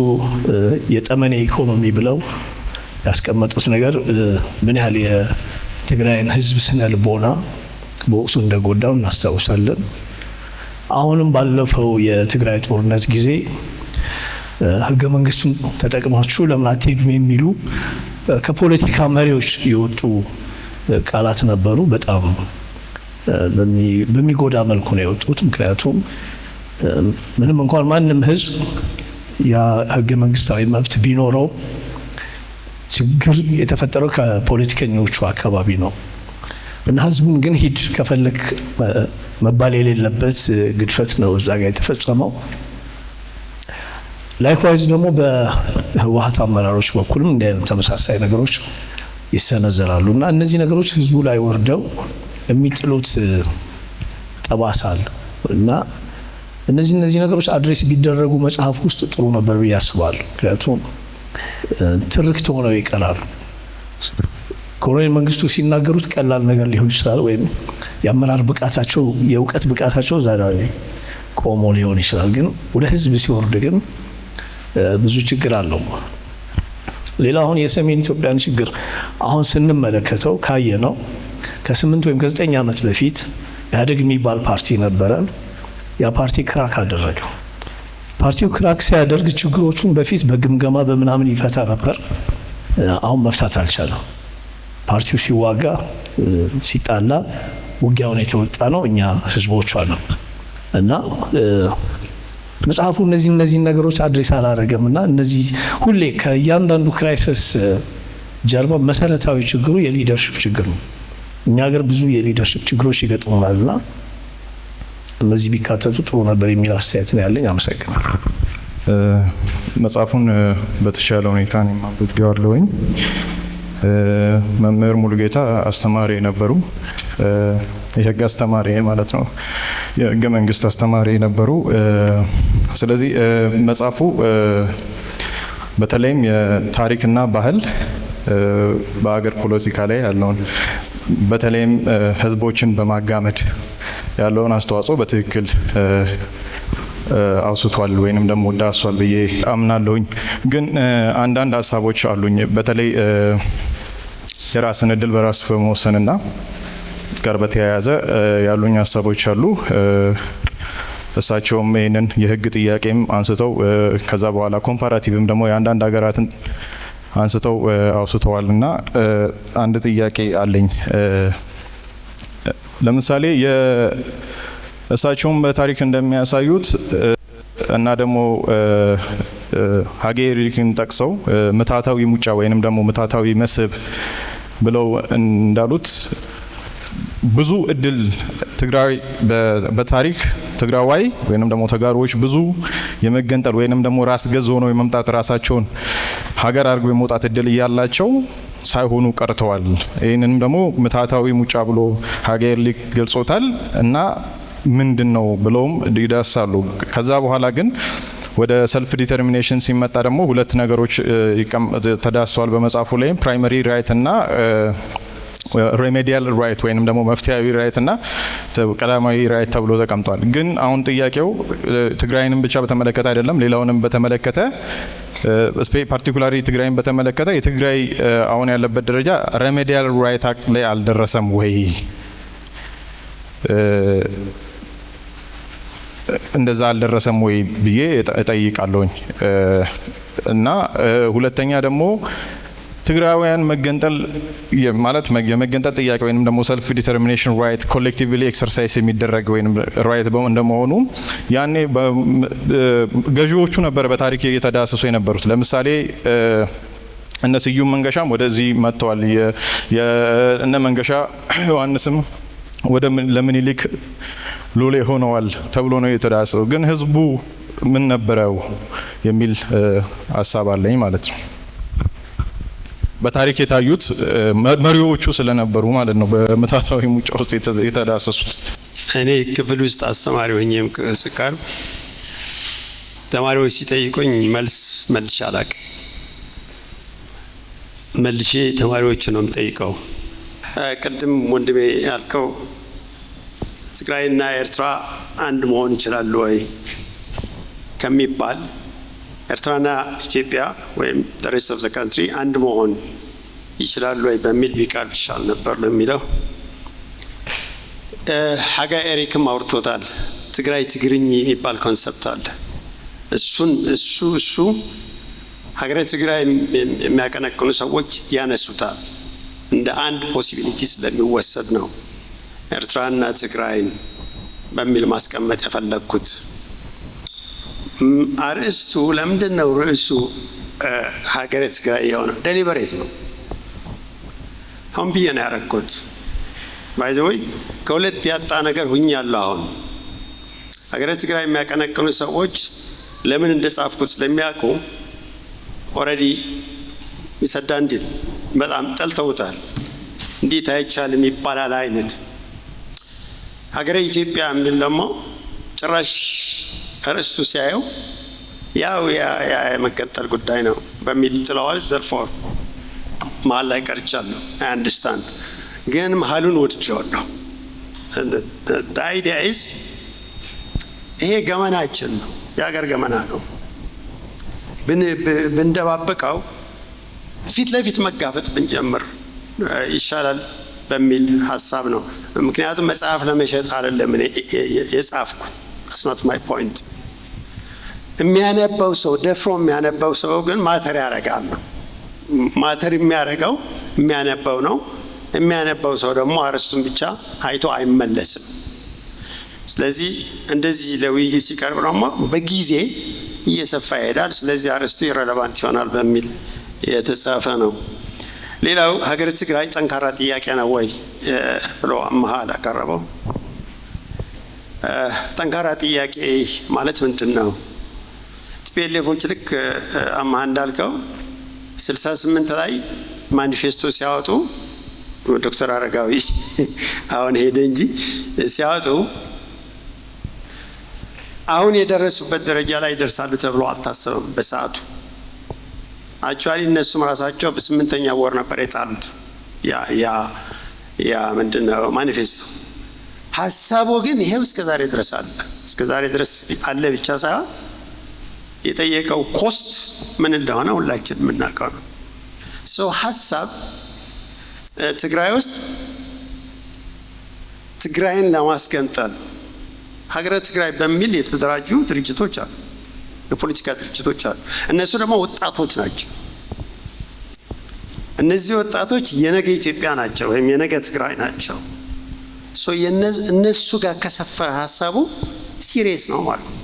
የጠመኔ ኢኮኖሚ ብለው ያስቀመጡት ነገር ምን ያህል የትግራይን ሕዝብ ስነ ልቦና በወቅቱ እንደጎዳው እናስታውሳለን። አሁንም ባለፈው የትግራይ ጦርነት ጊዜ ህገ መንግስቱን ተጠቅማችሁ ለምን አትሄዱም የሚሉ ከፖለቲካ መሪዎች የወጡ ቃላት ነበሩ። በጣም በሚጎዳ መልኩ ነው የወጡት። ምክንያቱም ምንም እንኳን ማንም ህዝብ ያ ህገ መንግስታዊ መብት ቢኖረው ችግር የተፈጠረው ከፖለቲከኞቹ አካባቢ ነው እና ህዝቡን ግን ሂድ ከፈለክ መባል የሌለበት ግድፈት ነው እዛ ጋር የተፈጸመው። ላይክዋይዝ ደግሞ በህወሓት አመራሮች በኩልም እንዲህ አይነት ተመሳሳይ ነገሮች ይሰነዘራሉ እና እነዚህ ነገሮች ህዝቡ ላይ ወርደው የሚጥሉት ጠባሳ አለ እና እነዚህ ነገሮች አድሬስ ቢደረጉ መጽሐፍ ውስጥ ጥሩ ነበር ብዬ አስባለሁ። ምክንያቱም ትርክት ሆነው ይቀራሉ። ኮሎኔል መንግስቱ ሲናገሩት ቀላል ነገር ሊሆን ይችላል፣ ወይም የአመራር ብቃታቸው የእውቀት ብቃታቸው እዛ ላይ ቆሞ ሊሆን ይችላል። ግን ወደ ህዝብ ሲወርድ ግን ብዙ ችግር አለው። ሌላ አሁን የሰሜን ኢትዮጵያን ችግር አሁን ስንመለከተው ካየ ነው ከ8 ወይም ከ9 ዓመት በፊት ኢህአዴግ የሚባል ፓርቲ ነበረ። ያ ፓርቲ ክራክ አደረገ። ፓርቲው ክራክ ሲያደርግ ችግሮቹን በፊት በግምገማ በምናምን ይፈታ ነበር። አሁን መፍታት አልቻለም። ፓርቲው ሲዋጋ ሲጣላ ውጊያውን የተወጣ ነው እኛ ህዝቦቿ ነው እና መጽሐፉ እነዚህ ነገሮች አድሬስ አላደረገም እና እነዚህ ሁሌ ከእያንዳንዱ ክራይሲስ ጀርባ መሰረታዊ ችግሩ የሊደርሽፕ ችግር ነው። እኛ ሀገር ብዙ የሊደርሽፕ ችግሮች ይገጥሙናል እና እነዚህ ቢካተቱ ጥሩ ነበር የሚል አስተያየት ነው ያለኝ። አመሰግናለሁ። መጽሐፉን በተሻለ ሁኔታ ነው ማንበብያለሁኝ። መምህር ሙሉጌታ አስተማሪ ነበሩ። የህግ አስተማሪ ማለት ነው። የህገ መንግስት አስተማሪ ነበሩ። ስለዚህ መጽሐፉ በተለይም የታሪክና ባህል በአገር ፖለቲካ ላይ ያለውን በተለይም ህዝቦችን በማጋመድ ያለውን አስተዋጽኦ በትክክል አውስቷል ወይንም ደግሞ ዳሷል ብዬ አምናለሁኝ። ግን አንዳንድ ሀሳቦች አሉኝ። በተለይ የራስን እድል በራስ በመወሰንና ጋር በተያያዘ ያሉኝ ሀሳቦች አሉ። እሳቸውም ይህንን የህግ ጥያቄም አንስተው ከዛ በኋላ ኮምፓራቲቭም ደግሞ የአንዳንድ ሀገራትን አንስተው አውስተዋል እና አንድ ጥያቄ አለኝ። ለምሳሌ እሳቸውም በታሪክ እንደሚያሳዩት እና ደግሞ ሀጌ ሪሊክን ጠቅሰው ምታታዊ ሙጫ ወይንም ደግሞ ምታታዊ መስህብ ብለው እንዳሉት ብዙ እድል ትግራይ በታሪክ ትግራዋይ ወይንም ደግሞ ተጋሮች ብዙ የመገንጠል ወይንም ደግሞ ራስ ገዝ ሆነው የመምጣት ራሳቸውን ሀገር አድርገው የመውጣት እድል እያላቸው ሳይሆኑ ቀርተዋል። ይህንንም ደግሞ ምታታዊ ሙጫ ብሎ ሀገር ሊግ ገልጾታል እና ምንድነው ብለውም ይዳሳሉ። ከዛ በኋላ ግን ወደ ሰልፍ ዲተርሚኔሽን ሲመጣ ደግሞ ሁለት ነገሮች ተዳስሷል በመጽሐፉ ላይ ፕራይመሪ ራይት እና ሬሜዲያል ራይት ወይንም ደግሞ መፍትሄያዊ ራይት እና ቀዳማዊ ራይት ተብሎ ተቀምጧል። ግን አሁን ጥያቄው ትግራይንም ብቻ በተመለከተ አይደለም፣ ሌላውንም በተመለከተ ፓርቲኩላሪ ትግራይን በተመለከተ የትግራይ አሁን ያለበት ደረጃ ሬሜዲያል ራይት ላይ አልደረሰም ወይ? እንደዛ አልደረሰም ወይ ብዬ እጠይቃለሁኝ። እና ሁለተኛ ደግሞ ትግራውያን መገንጠል ማለት የመገንጠል ጥያቄ ወይንም ደግሞ ሰልፍ ዲተርሚኔሽን ራይት ኮሌክቲቭሊ ኤክሰርሳይዝ የሚደረግ ወይንም ራይት እንደመሆኑ ያኔ ገዢዎቹ ነበር በታሪክ እየተዳሰሱ የነበሩት። ለምሳሌ እነ ስዩም መንገሻም ወደዚህ መጥተዋል። እነ መንገሻ ዮሐንስም ወደ ለምኒልክ ሎሌ ሆነዋል ተብሎ ነው የተዳሰው። ግን ህዝቡ ምን ነበረው የሚል ሀሳብ አለኝ ማለት ነው። በታሪክ የታዩት መሪዎቹ ስለነበሩ ማለት ነው በመታታዊ ሙጫ ውስጥ የተዳሰሱት። እኔ ክፍል ውስጥ አስተማሪ ሆኜም ስቀርብ ተማሪዎች ሲጠይቁኝ መልስ መልሼ አላውቅም። መልሼ ተማሪዎቹ ነው የምጠይቀው። ቅድም ወንድሜ ያልከው ትግራይና ኤርትራ አንድ መሆን ይችላሉ ወይ ከሚባል ኤርትራና ኢትዮጵያ ወይም the rest of the country አንድ መሆን ይችላሉ ወይ በሚል ቢቀርብ ይሻል ነበር ለሚለው ሀጋይ ኤሪክም አውርቶታል። ትግራይ ትግርኝ የሚባል ኮንሰፕት አለ። እሱ ሀገረ ትግራይ የሚያቀነቅኑ ሰዎች ያነሱታል እንደ አንድ ፖሲቢሊቲ ስለሚወሰድ ነው ኤርትራና ትግራይን በሚል ማስቀመጥ የፈለግኩት። አርእስቱ ለምንድን ነው ርዕሱ ሀገረ ትግራይ የሆነው? ዴሊበሬት ነው። አሁን ብዬ ነው ያረኩት። ባይ ዘ ወይ ከሁለት ያጣ ነገር ሁኛለሁ። አሁን ሀገረ ትግራይ የሚያቀነቅኑ ሰዎች ለምን እንደጻፍኩት ስለሚያውቁ ኦልሬዲ ይሰዳንዲል በጣም ጠልተውታል። እንዴት አይቻልም ይባላል አይነት ሀገረ ኢትዮጵያ የሚል ደግሞ ጭራሽ እርስቱ ሲያየው ያው ያ የመቀጠል ጉዳይ ነው በሚል ጥለዋል። ዘርፎር መሀል ላይ ቀርቻለሁ። አይ አንደርስታንድ ግን መሀሉን ወድጀዋለሁ። አይዲያ ኢዝ ይሄ ገመናችን ነው፣ የሀገር ገመና ነው። ብንደባበቀው ፊት ለፊት መጋፈጥ ብንጀምር ይሻላል በሚል ሀሳብ ነው። ምክንያቱም መጽሐፍ ለመሸጥ አይደለም የጻፍኩ። that's not my point። የሚያነበው ሰው ደፍሮ የሚያነበው ሰው ግን ማተር ያረጋል ነው። ማተር የሚያረጋው የሚያነበው ነው። የሚያነበው ሰው ደግሞ አርስቱን ብቻ አይቶ አይመለስም። ስለዚህ እንደዚህ ለውይይት ሲቀርብ ደግሞ በጊዜ እየሰፋ ይሄዳል። ስለዚህ አርስቱ ኢሬሌቫንት ይሆናል በሚል የተጻፈ ነው። ሌላው ሀገረ ትግራይ ጠንካራ ጥያቄ ነው ወይ ብሎ አማሃ አቀረበው። ጠንካራ ጥያቄ ማለት ምንድን ነው? ቲፒኤልኤፎች ልክ አማሃ እንዳልከው 68 ላይ ማኒፌስቶ ሲያወጡ ዶክተር አረጋዊ አሁን ሄደ እንጂ ሲያወጡ አሁን የደረሱበት ደረጃ ላይ ይደርሳሉ ተብሎ አልታሰበም በሰዓቱ። አክቹአሊ እነሱም ራሳቸው በ8ኛ ወር ነበር የጣሉት ያ ምንድነው ማኒፌስቶ። ሀሳቡ ግን ይሄው እስከዛሬ ድረስ አለ። እስከዛሬ ድረስ አለ ብቻ ሳይሆን የጠየቀው ኮስት ምን እንደሆነ ሁላችን የምናውቀው ነው። ሀሳብ ትግራይ ውስጥ ትግራይን ለማስገንጠል ሀገረ ትግራይ በሚል የተደራጁ ድርጅቶች አሉ፣ የፖለቲካ ድርጅቶች አሉ። እነሱ ደግሞ ወጣቶች ናቸው። እነዚህ ወጣቶች የነገ ኢትዮጵያ ናቸው ወይም የነገ ትግራይ ናቸው። እነሱ ጋር ከሰፈረ ሀሳቡ ሲሪየስ ነው ማለት ነው።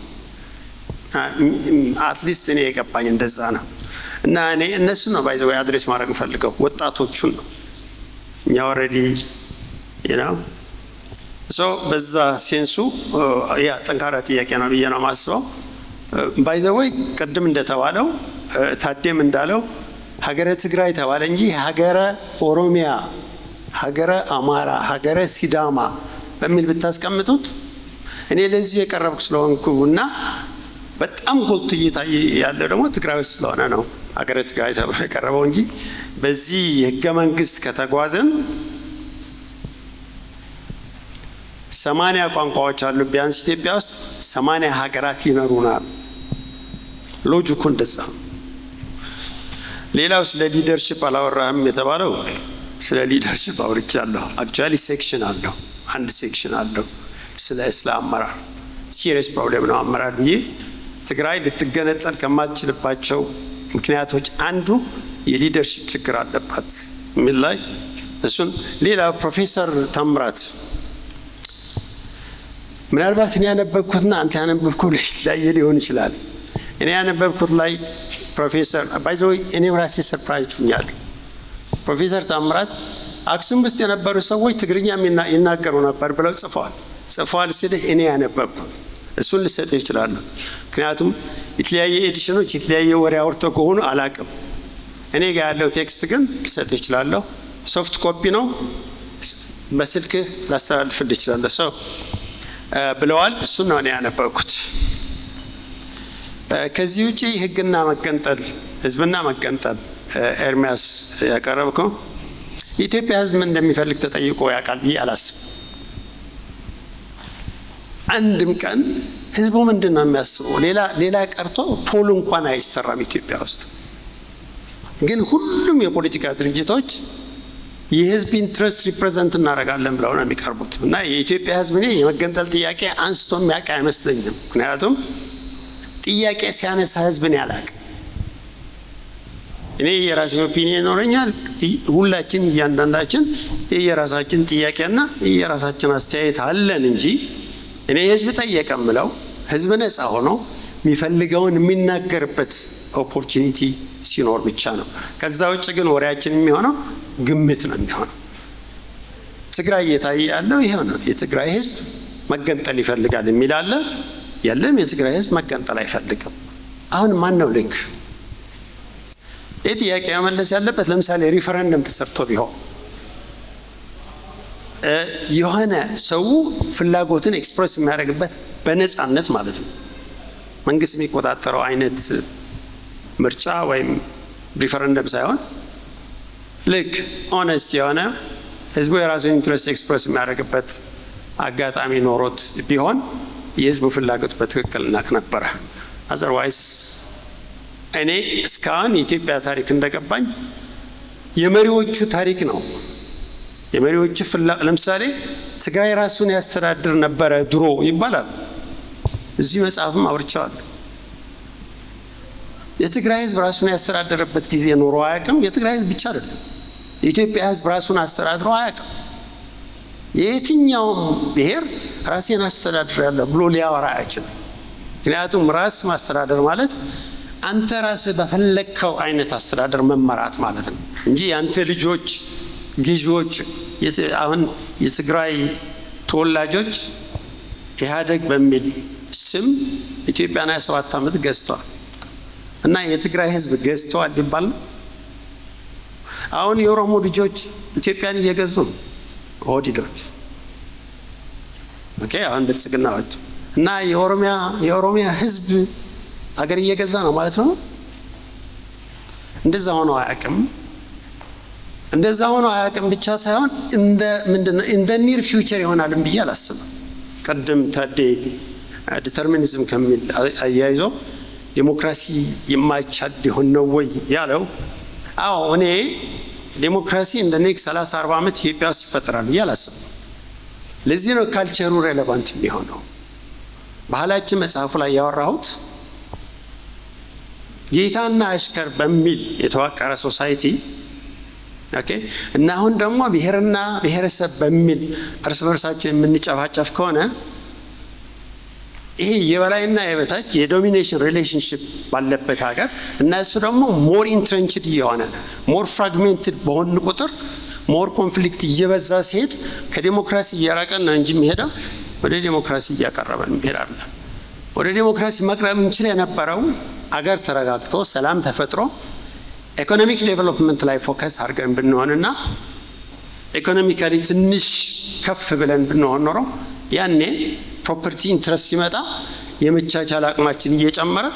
አትሊስት እኔ የገባኝ እንደዛ ነው። እና እኔ እነሱ ነው ባይዘው አድሬስ ማድረግ ፈልገው ወጣቶቹን ነው። እኛ ኦልሬዲ በዛ ሴንሱ ያ ጠንካራ ጥያቄ ነው ብዬ ነው ማስበው። ባይዘወይ ቅድም እንደተባለው ታዴም እንዳለው ሀገረ ትግራይ ተባለ እንጂ ሀገረ ኦሮሚያ፣ ሀገረ አማራ፣ ሀገረ ሲዳማ በሚል ብታስቀምጡት እኔ ለዚህ የቀረብኩ ስለሆንኩና በጣም ጎልቶ እየታየ ያለው ደግሞ ትግራይ ውስጥ ስለሆነ ነው ሀገረ ትግራይ ተብሎ የቀረበው እንጂ በዚህ የህገ መንግስት ከተጓዘን 80 ቋንቋዎች አሉ ቢያንስ ኢትዮጵያ ውስጥ 80 ሀገራት ይኖሩናል። ሎጂኩ እንደዛ። ሌላው ስለ ሊደርሺፕ አላወራህም የተባለው ስለ ሊደርሺፕ አውርቻለሁ። አክቹአሊ ሴክሽን አለው፣ አንድ ሴክሽን አለው ስለ እስላም አመራር። ሲሪየስ ፕሮብሌም ነው አመራር ብዬ ትግራይ ልትገነጠል ከማትችልባቸው ምክንያቶች አንዱ የሊደርሺፕ ችግር አለባት የሚል ላይ እሱን ሌላ ፕሮፌሰር ታምራት ምናልባት እኔ ያነበብኩትና አንተ ያነበብከው ላይ ሊሆን ይችላል። እኔ ያነበብኩት ላይ ፕሮፌሰር ባይዘው እኔም ራሴ ሰርፕራይዝ ሆኛለሁ። ፕሮፌሰር ታምራት አክሱም ውስጥ የነበሩ ሰዎች ትግርኛ ይናገሩ ነበር ብለው ጽፈዋል ስልህ እኔ ያነበብኩት እሱን ልሰጥህ እችላለሁ። ምክንያቱም የተለያየ ኤዲሽኖች የተለያየ ወሬ አውርተው ከሆኑ አላቅም። እኔ ጋር ያለው ቴክስት ግን ልሰጥህ እችላለሁ። ሶፍት ኮፒ ነው፣ በስልክ ላስተላልፍልህ እችላለሁ። ሰው ብለዋል። እሱን ነው እኔ ያነበብኩት። ከዚህ ውጪ ህግና መገንጠል፣ ህዝብና መገንጠል ኤርሚያስ ያቀረብከው የኢትዮጵያ ህዝብ ምን እንደሚፈልግ ተጠይቆ ያውቃል ብዬ አላስብም። አንድም ቀን ህዝቡ ምንድን ነው የሚያስበው? ሌላ ቀርቶ ፖል እንኳን አይሰራም ኢትዮጵያ ውስጥ። ግን ሁሉም የፖለቲካ ድርጅቶች የህዝብ ኢንትረስት ሪፕሬዘንት እናደርጋለን ብለው ነው የሚቀርቡት እና የኢትዮጵያ ህዝብ እኔ የመገንጠል ጥያቄ አንስቶ የሚያውቅ አይመስለኝም። ምክንያቱም ጥያቄ ሲያነሳ ህዝብን ያላቅ እኔ የራሴ ኦፒኒየን ይኖረኛል። ሁላችን እያንዳንዳችን የራሳችን ጥያቄና የራሳችን አስተያየት አለን እንጂ እኔ ህዝብ ጠየቀ ምለው ህዝብ ነፃ ሆኖ የሚፈልገውን የሚናገርበት ኦፖርቹኒቲ ሲኖር ብቻ ነው። ከዛ ውጭ ግን ወሬያችን የሚሆነው ግምት ነው የሚሆነው። ትግራይ እየታየ ያለው ይሄው ነው። የትግራይ ህዝብ መገንጠል ይፈልጋል የሚል አለ። የለም፣ የትግራይ ህዝብ መገንጠል አይፈልግም። አሁን ማን ነው ልክ? ይህ ጥያቄ መመለስ ያለበት ለምሳሌ ሪፈረንደም ተሰርቶ ቢሆን የሆነ ሰው ፍላጎትን ኤክስፕሬስ የሚያደርግበት በነፃነት ማለት ነው፣ መንግስት የሚቆጣጠረው አይነት ምርጫ ወይም ሪፈረንደም ሳይሆን ልክ ኦነስት የሆነ ህዝቡ የራሱን ኢንትረስት ኤክስፕሬስ የሚያደርግበት አጋጣሚ ኖሮት ቢሆን የህዝቡ ፍላጎት በትክክል እናቅ ነበረ። አዘርዋይስ እኔ እስካሁን የኢትዮጵያ ታሪክ እንደገባኝ የመሪዎቹ ታሪክ ነው። የመሪዎቹ ለምሳሌ ትግራይ ራሱን ያስተዳድር ነበረ ድሮ ይባላል። እዚህ መጽሐፍም አውርቻለሁ። የትግራይ ህዝብ ራሱን ያስተዳደረበት ጊዜ ኖሮ አያውቅም። የትግራይ ህዝብ ብቻ አይደለም፣ የኢትዮጵያ ህዝብ ራሱን አስተዳድሮ አያውቅም። የየትኛውም ብሔር ራሴን አስተዳድራለሁ ብሎ ሊያወራ አይችልም። ምክንያቱም ራስ ማስተዳደር ማለት አንተ ራስህ በፈለግከው አይነት አስተዳደር መመራት ማለት ነው እንጂ ያንተ ልጆች ገዢዎች። አሁን የትግራይ ተወላጆች ኢህአዴግ በሚል ስም ኢትዮጵያን 27 ዓመት ገዝተዋል እና የትግራይ ህዝብ ገዝተዋል ይባል ነው። አሁን የኦሮሞ ልጆች ኢትዮጵያን እየገዙ ነው፣ ኦህዴዶች ኦኬ። አሁን ብልጽግናዎች እና የኦሮሚያ ህዝብ አገር እየገዛ ነው ማለት ነው። እንደዛ ሆኖ አያውቅም። እንደዛ ሆኖ አያውቅም ብቻ ሳይሆን እንደ ኒር ፊውቸር ይሆናልም ብዬ አላስብም። ቀደም ታዴ ዲተርሚኒዝም ከሚል አያይዞ ዲሞክራሲ የማይቻል ሊሆን ነው ወይ ያለው? አዎ እኔ ዲሞክራሲ እንደ ኔክስት 30-40 ዓመት ኢትዮጵያ ውስጥ ይፈጠራል ብዬ አላስብም። ለዚህ ነው ካልቸሩ ሬሌቫንት የሚሆነው። ባህላችን መጽሐፉ ላይ ያወራሁት ጌታና አሽከር በሚል የተዋቀረ ሶሳይቲ ኦኬ። እና አሁን ደግሞ ብሔርና ብሔረሰብ በሚል እርስ በርሳችን የምንጨፋጨፍ ከሆነ ይሄ የበላይና የበታች የዶሚኔሽን ሪሌሽንሽፕ ባለበት ሀገር እና እሱ ደግሞ ሞር ኢንትረንችድ የሆነ ሞር ፍራግሜንትድ በሆን ቁጥር ሞር ኮንፍሊክት እየበዛ ሲሄድ ከዲሞክራሲ እያራቀን ነው እንጂ የሚሄደው ወደ ዲሞክራሲ እያቀረበን እንሄዳለን። ወደ ዲሞክራሲ መቅረብ እንችል የነበረው አገር ተረጋግቶ ሰላም ተፈጥሮ ኢኮኖሚክ ዴቨሎፕመንት ላይ ፎከስ አድርገን ብንሆንና ኢኮኖሚካሊ ትንሽ ከፍ ብለን ብንሆን ኖሮ ያኔ ፕሮፐርቲ ኢንትረስት ሲመጣ የመቻቻል አቅማችን እየጨመረ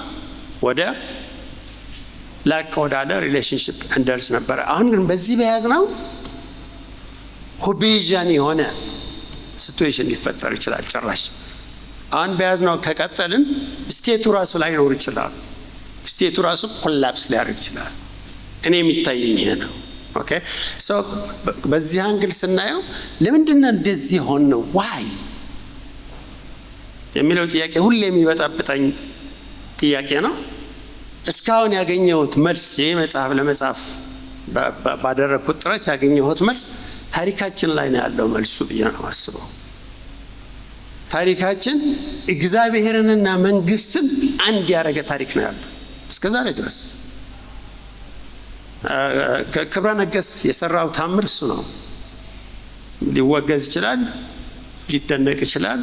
ወደ ላቅ ወዳለ ሪሌሽንሽፕ እንደርስ ነበረ። አሁን ግን በዚህ በያዝነው ሆቤዣን የሆነ ሲቹዌሽን ሊፈጠር ይችላል። ጭራሽ አሁን በያዝነው ከቀጠልን ስቴቱ ራሱ ላይኖር ይችላል። ስቴቱ ራሱ ኮላፕስ ሊያደርግ ይችላል። እኔ የሚታየኝ ይሄ ነው። ኦኬ ሶ በዚህ አንግል ስናየው ለምንድነው እንደዚህ ሆነ ነው ዋይ የሚለው ጥያቄ ሁሌ የሚበጣብጠኝ ጥያቄ ነው። እስካሁን ያገኘሁት መልስ ይሄ መጽሐፍ ለመጻፍ ባደረኩት ጥረት ያገኘሁት መልስ ታሪካችን ላይ ነው ያለው መልሱ ብዬ ነው የማስበው። ታሪካችን እግዚአብሔርንና መንግስትን አንድ ያደረገ ታሪክ ነው ያለው እስከዛሬ ድረስ። ክብረ ነገስት የሰራው ታምር እሱ ነው። ሊወገዝ ይችላል፣ ሊደነቅ ይችላል።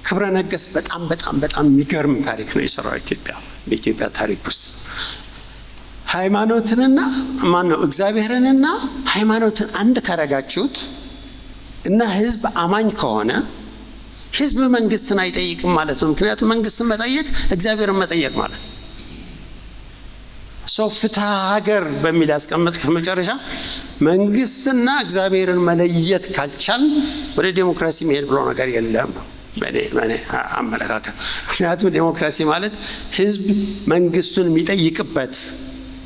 ክብረ ነገስት በጣም በጣም በጣም የሚገርም ታሪክ ነው የሰራው ኢትዮጵያ በኢትዮጵያ ታሪክ ውስጥ ሃይማኖትንና እግዚአብሔርንና ሃይማኖትን አንድ ካረጋችሁት እና ህዝብ አማኝ ከሆነ ህዝብ መንግስትን አይጠይቅም ማለት ነው። ምክንያቱም መንግስትን መጠየቅ እግዚአብሔርን መጠየቅ ማለት ነው። ፍትሐ ሀገር በሚል ያስቀመጥኩት መጨረሻ መንግስትና እግዚአብሔርን መለየት ካልቻል ወደ ዲሞክራሲ መሄድ ብሎ ነገር የለም ነው በኔ አመለካከት። ምክንያቱም ዲሞክራሲ ማለት ህዝብ መንግስቱን የሚጠይቅበት፣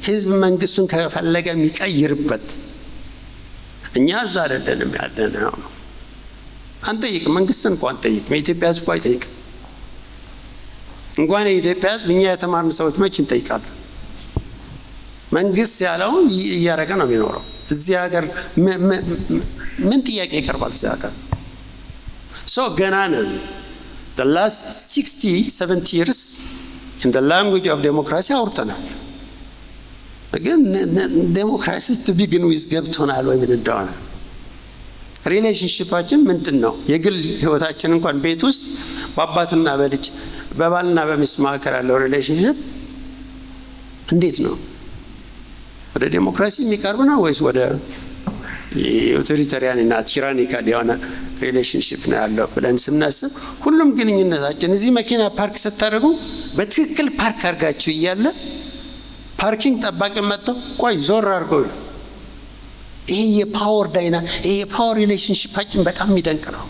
ህዝብ መንግስቱን ከፈለገ የሚቀይርበት። እኛ እዛ አይደለንም ያለነው። አንጠይቅም፣ መንግስትን እንኳን አንጠይቅም። የኢትዮጵያ ህዝብ አይጠይቅም። እንኳን የኢትዮጵያ ህዝብ እኛ የተማርን ሰዎች መች እንጠይቃለን? መንግስት ያለውን እያደረገ ነው የሚኖረው። እዚህ ሀገር ምን ጥያቄ ይቀርባል? እዚህ ሀገር ገና ነን። the last 60-70 years in the language of democracy አውርተናል። ግን ዴሞክራሲ to begin with ገብቶናል ወይ ምን እንደሆነ ሪሌሽንሺፓችን ምንድን ነው? የግል ህይወታችን እንኳን ቤት ውስጥ በአባትና በልጅ በባልና በሚስት መካከል ያለው ሪሌሽንሺፕ እንዴት ነው? ወደ ዴሞክራሲ የሚቀርብ ነው ወይስ ወደ ኦቶሪታሪያን እና ቲራኒካል የሆነ ሪሌሽንሺፕ ነው ያለው ብለን ስናስብ ሁሉም ግንኙነታችን እዚህ መኪና ፓርክ ስታደርጉ በትክክል ፓርክ አድርጋችሁ እያለ ፓርኪንግ ጠባቂ መጥተው ቆይ ዞር አድርገው ይላል። ይሄ የፓወር ይሄ የፓወር ሪሌሽንሺፓችን በጣም የሚደንቅ ነው።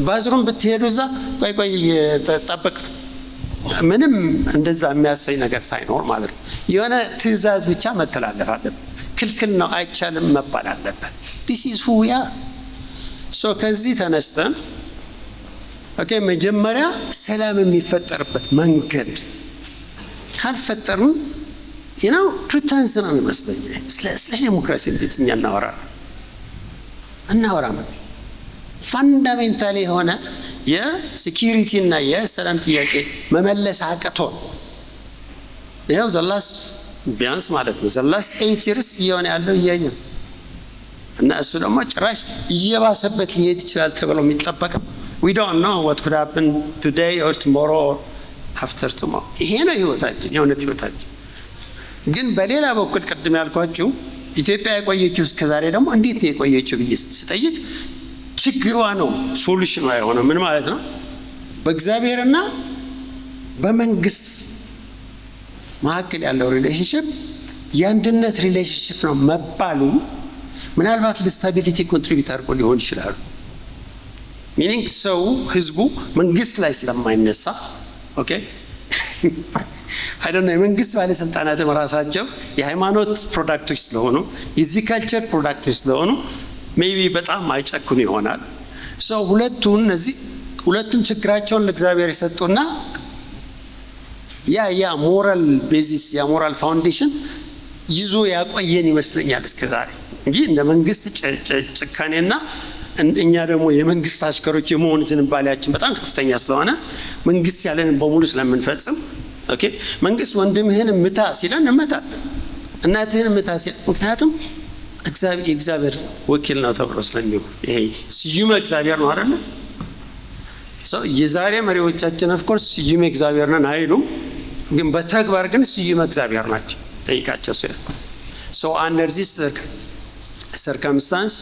ባዝሩም ብትሄዱ እዛ ቆይ ጠብቁት፣ ምንም እንደዛ የሚያሳይ ነገር ሳይኖር ማለት ነው። የሆነ ትዕዛዝ ብቻ መተላለፍ አለበት። ክልክል ነው አይቻልም መባል አለበት። this is who we are። ከዚህ ተነስተን መጀመሪያ ሰላም የሚፈጠርበት መንገድ ካልፈጠርን ፕሪተንስ ነው የሚመስለኝ። ስለ ዲሞክራሲ እንዴት እኛ እናወራም? ፋንዳሜንታሊ የሆነ የሴኪሪቲ እና የሰላም ጥያቄ መመለስ አቅቶን ይኸው ዘላስት ቢያንስ ማለት ነው ዘላስት 8 years እየሆነ ያለው እያየ እና እሱ ደግሞ ጭራሽ እየባሰበት ሊሄድ ይችላል ተብሎ የሚጠበቅ we don't know what could happen today or tomorrow or after tomorrow። ይሄ ነው ህይወታችን፣ የእውነት ህይወታችን። ግን በሌላ በኩል ቅድም ያልኳችሁ ኢትዮጵያ የቆየችው እስከዛሬ ደግሞ እንዴት ነው የቆየችው ብዬ ስጠይቅ ችግሯ ነው ሶሉሽኑ አይሆነ። ምን ማለት ነው? በእግዚአብሔርና በመንግስት መካከል ያለው ሪሌሽንሺፕ የአንድነት ሪሌሽንሺፕ ነው መባሉ ምናልባት ለስታቢሊቲ ኮንትሪቢዩት አድርጎ ሊሆን ይችላል። ሚኒንግ ሰው ህዝቡ መንግስት ላይ ስለማይነሳ አይ ዶንት ኖ የመንግስት ባለስልጣናትም ራሳቸው የሃይማኖት ፕሮዳክቶች ስለሆኑ የዚህ ካልቸር ፕሮዳክቶች ስለሆኑ ሜቢ በጣም አይጨክኑ ይሆናል። ሁለቱም ችግራቸውን ለእግዚአብሔር የሰጡና ያ ሞራል ቤዚስ ያ ሞራል ፋውንዴሽን ይዞ ያቆየን ይመስለኛል እስከዛሬ እንጂ እንደ መንግስት ጭካኔና እኛ ደግሞ የመንግስት አሽከሮች የመሆን ዝንባሌያችን በጣም ከፍተኛ ስለሆነ መንግስት ያለንን በሙሉ ስለምንፈጽም መንግስት ወንድምህን ምታ ሲለን እንመታለን፣ እናትህን ምታ ሲለን ምክንያቱም እግዚአብሔር ወኪል ነው ተብሎ ስለሚሆን ይሄ ስዩመ እግዚአብሔር ነው አይደል? የዛሬ መሪዎቻችን ኦፍ ኮርስ ስዩመ እግዚአብሔር ነን አይሉም፣ ግን በተግባር ግን ስዩመ እግዚአብሔር ናቸው። ጠይቃቸው ሰው አንደር ዚስ ሰርከምስታንስ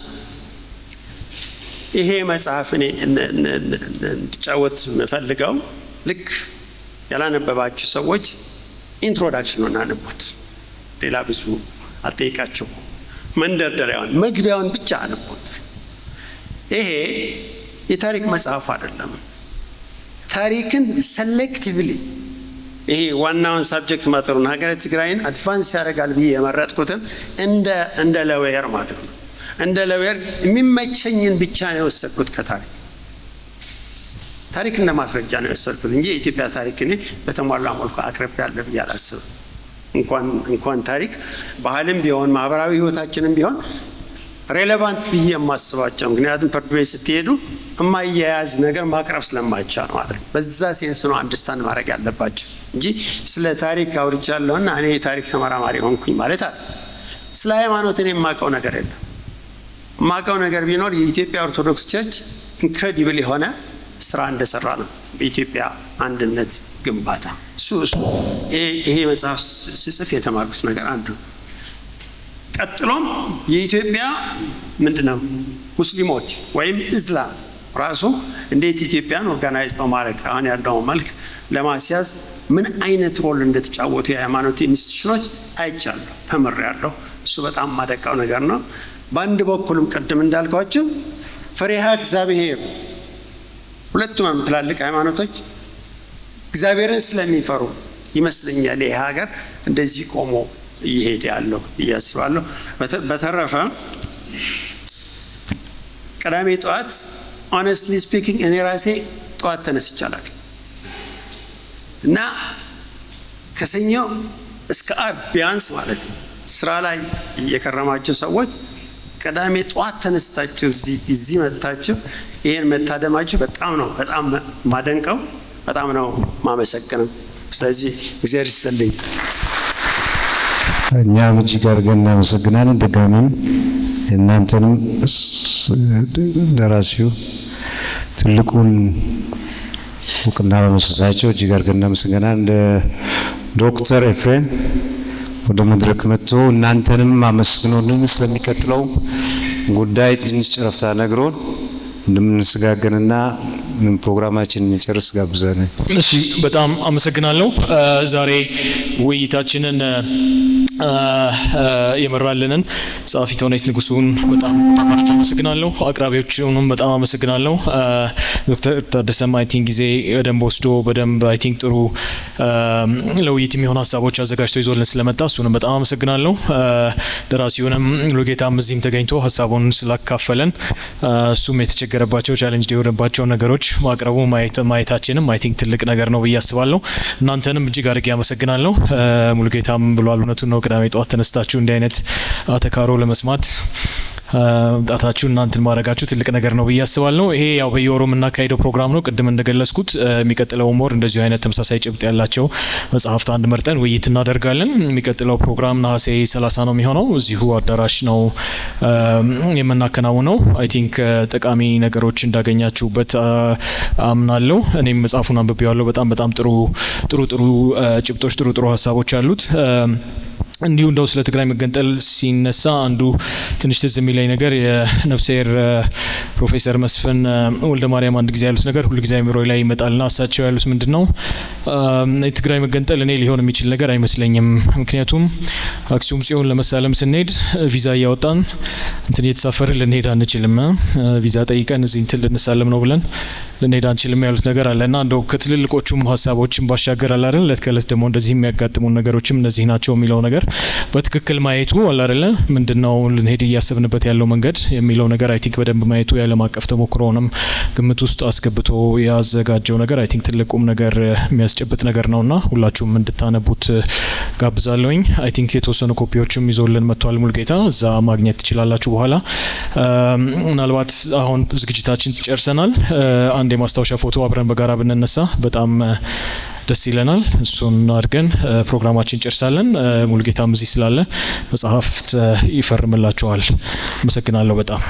ይሄ መጽሐፍ እኔ እንድጫወት የምፈልገው ልክ ያላነበባችሁ ሰዎች ኢንትሮዳክሽኑን አነቡት። ሌላ ብዙ አልጠይቃቸው። መንደርደሪያውን መግቢያውን ብቻ አነቡት። ይሄ የታሪክ መጽሐፍ አይደለም። ታሪክን ሴሌክቲቭሊ ይሄ ዋናውን ሳብጀክት ማተሩን ሀገረ ትግራይን አድቫንስ ያደርጋል ብዬ የመረጥኩትን እንደ ለዌየር ማለት ነው። እንደ ለዌየር የሚመቸኝን ብቻ ነው የወሰድኩት። ታሪክ እንደ ማስረጃ ነው የወሰድኩት እንጂ የኢትዮጵያ ታሪክ እኔ በተሟላ መልኩ አቅርቤ ያለ ብዬ አላስብም። እንኳን ታሪክ ባህልም ቢሆን ማህበራዊ ህይወታችንም ቢሆን ሬሌቫንት ብዬ የማስባቸው፣ ምክንያቱም ፍርድ ቤት ስትሄዱ የማያያዝ ነገር ማቅረብ ስለማይቻል ማለት ነው። በዛ ሴንስ ነው አንደርስታንድ ማድረግ ያለባቸው እንጂ ስለ ታሪክ አውርቻለሁና እኔ የታሪክ ተመራማሪ ሆንኩኝ ማለት አለ። ስለ ሃይማኖት እኔ የማውቀው ነገር የለም። የማውቀው ነገር ቢኖር የኢትዮጵያ ኦርቶዶክስ ቸርች ኢንክሬዲብል የሆነ ስራ እንደሰራ ነው በኢትዮጵያ አንድነት ግንባታ። እሱ ይሄ መጽሐፍ ስጽፍ የተማርኩት ነገር አንዱ። ቀጥሎም የኢትዮጵያ ምንድነው ሙስሊሞች ወይም እስላም ራሱ እንዴት ኢትዮጵያን ኦርጋናይዝ በማድረግ አሁን ያለው መልክ ለማስያዝ ምን አይነት ሮል እንደተጫወቱ የሃይማኖት ኢንስቲትዩሽኖች አይቻለሁ፣ ተምሬያለሁ። እሱ በጣም ማደቃው ነገር ነው። በአንድ በኩልም ቅድም እንዳልኳችሁ ፈሪሃ እግዚአብሔር ሁለቱም ትላልቅ ሃይማኖቶች እግዚአብሔርን ስለሚፈሩ ይመስለኛል ይህ ሀገር እንደዚህ ቆሞ እየሄደ ያለው እያስባለሁ። በተረፈ ቅዳሜ ጠዋት ሆነስትሊ ስፒኪንግ እኔ ራሴ ጠዋት ተነስቻለሁ እና ከሰኞ እስከ ዓርብ ቢያንስ ማለት ነው ስራ ላይ የከረማችሁ ሰዎች ቅዳሜ ጠዋት ተነስታችሁ እዚህ መጥታችሁ ይሄን መታደማችሁ በጣም ማደንቀው፣ በጣም ነው ማመሰግነው። ስለዚህ እግዚአብሔር ይስጥልኝ። እኛም እጅግ አድርገን እናመሰግናለን። ድጋሚም እናንተንም ደራሲው ትልቁን እውቅና በመስጠታቸው እጅግ አድርገን እናመሰግናለን። እንደ ዶክተር ኤፍሬም ወደ መድረክ መጥቶ እናንተንም አመስግኖልን ስለሚቀጥለው ጉዳይ ትንሽ ጨረፍታ ነግሮን እንደምንስጋገንና ፕሮግራማችን እንጨርስ ጋብዘናል። እሺ፣ በጣም አመሰግናለሁ። ዛሬ ውይይታችንን የመራልንን ጸሐፊ ተውኔት ንጉሱን በጣም አመሰግናለሁ። አቅራቢዎቹንም በጣም አመሰግናለሁ። ዶክተር ታደሰም አይ ቲንክ ጊዜ በደንብ ወስዶ በደንብ አይ ቲንክ ጥሩ ለውይይት የሚሆኑ ሀሳቦች አዘጋጅቶ ይዞልን ስለመጣ እሱንም በጣም አመሰግናለሁ። ደራሲውንም ሉጌታም እዚህም ተገኝቶ ሀሳቡን ስላካፈለን እሱም የተቸገረባቸው ቻሌንጅ የሆነባቸው ነገሮች ማቅረቡ ማየታችንም አይ ቲንክ ትልቅ ነገር ነው ብዬ አስባለሁ። እናንተንም እጅግ አድርጌ አመሰግናለሁ። ሙሉጌታም ብሏል፣ እውነቱን ነው። ቅዳሜ ጠዋት ተነስታችሁ እንዲህ አይነት አተካሮ ለመስማት መምጣታችሁ እናንተን ማድረጋችሁ ትልቅ ነገር ነው ብዬ አስባለሁ። ይሄ ያው በየወሩ የምናካሄደው ፕሮግራም ነው። ቅድም እንደገለጽኩት የሚቀጥለው ወር እንደዚሁ አይነት ተመሳሳይ ጭብጥ ያላቸው መጽሐፍት አንድ መርጠን ውይይት እናደርጋለን። የሚቀጥለው ፕሮግራም ነሐሴ 30 ነው የሚሆነው። እዚሁ አዳራሽ ነው የምናከናውነው። አይ ቲንክ ጠቃሚ ነገሮች እንዳገኛችሁበት አምናለሁ። እኔም መጽሐፉን አንብቤዋለሁ። በጣም ጥሩ ጭብጦች፣ ጥሩ ሀሳቦች አሉት። እንዲሁ እንደው ስለ ትግራይ መገንጠል ሲነሳ አንዱ ትንሽ ትዝ የሚለኝ ነገር የነፍሴር ፕሮፌሰር መስፍን ወልደ ማርያም አንድ ጊዜ ያሉት ነገር ሁሉ ጊዜ አእምሮዬ ላይ ይመጣልና እሳቸው ያሉት ምንድነው የትግራይ መገንጠል እኔ ሊሆን የሚችል ነገር አይመስለኝም። ምክንያቱም አክሱም ጽዮን ለመሳለም ስንሄድ ቪዛ እያወጣን እንትን እየተሳፈርን ልንሄድ አንችልም። ቪዛ ጠይቀን እዚህ እንትን ልንሳለም ነው ብለን ልንሄድ አንችልም ያሉት ነገር አለና እንደው ከትልልቆቹም ሀሳቦችም ባሻገር አለ አይደል እለት ከእለት ደግሞ እንደዚህ የሚያጋጥሙ ነገሮችም እነዚህ ናቸው የሚለው ነገር በትክክል ማየቱ አለ አይደል ምንድነው ልንሄድ እያሰብንበት ያለው መንገድ የሚለው ነገር አይ ቲንክ በደንብ ማየቱ የዓለም አቀፍ ተሞክሮንም ግምት ውስጥ አስገብቶ ያዘጋጀው ነገር አይ ቲንክ ትልቁም ነገር የሚያስጨብጥ ነገር ነውና ሁላችሁም እንድታነቡት ጋብዛለሁኝ። አይ ቲንክ የተወሰኑ ኮፒዎችም ይዞልን መጥቷል ሙልጌታ፣ እዛ ማግኘት ትችላላችሁ። በኋላ ምናልባት አሁን ዝግጅታችን ጨርሰናል። አንድ አንድ የማስታወሻ ፎቶ አብረን በጋራ ብንነሳ በጣም ደስ ይለናል። እሱን አድርገን ፕሮግራማችን ጨርሳለን። ሙልጌታም እዚህ ስላለ መጽሐፍት ይፈርምላቸዋል። አመሰግናለሁ በጣም።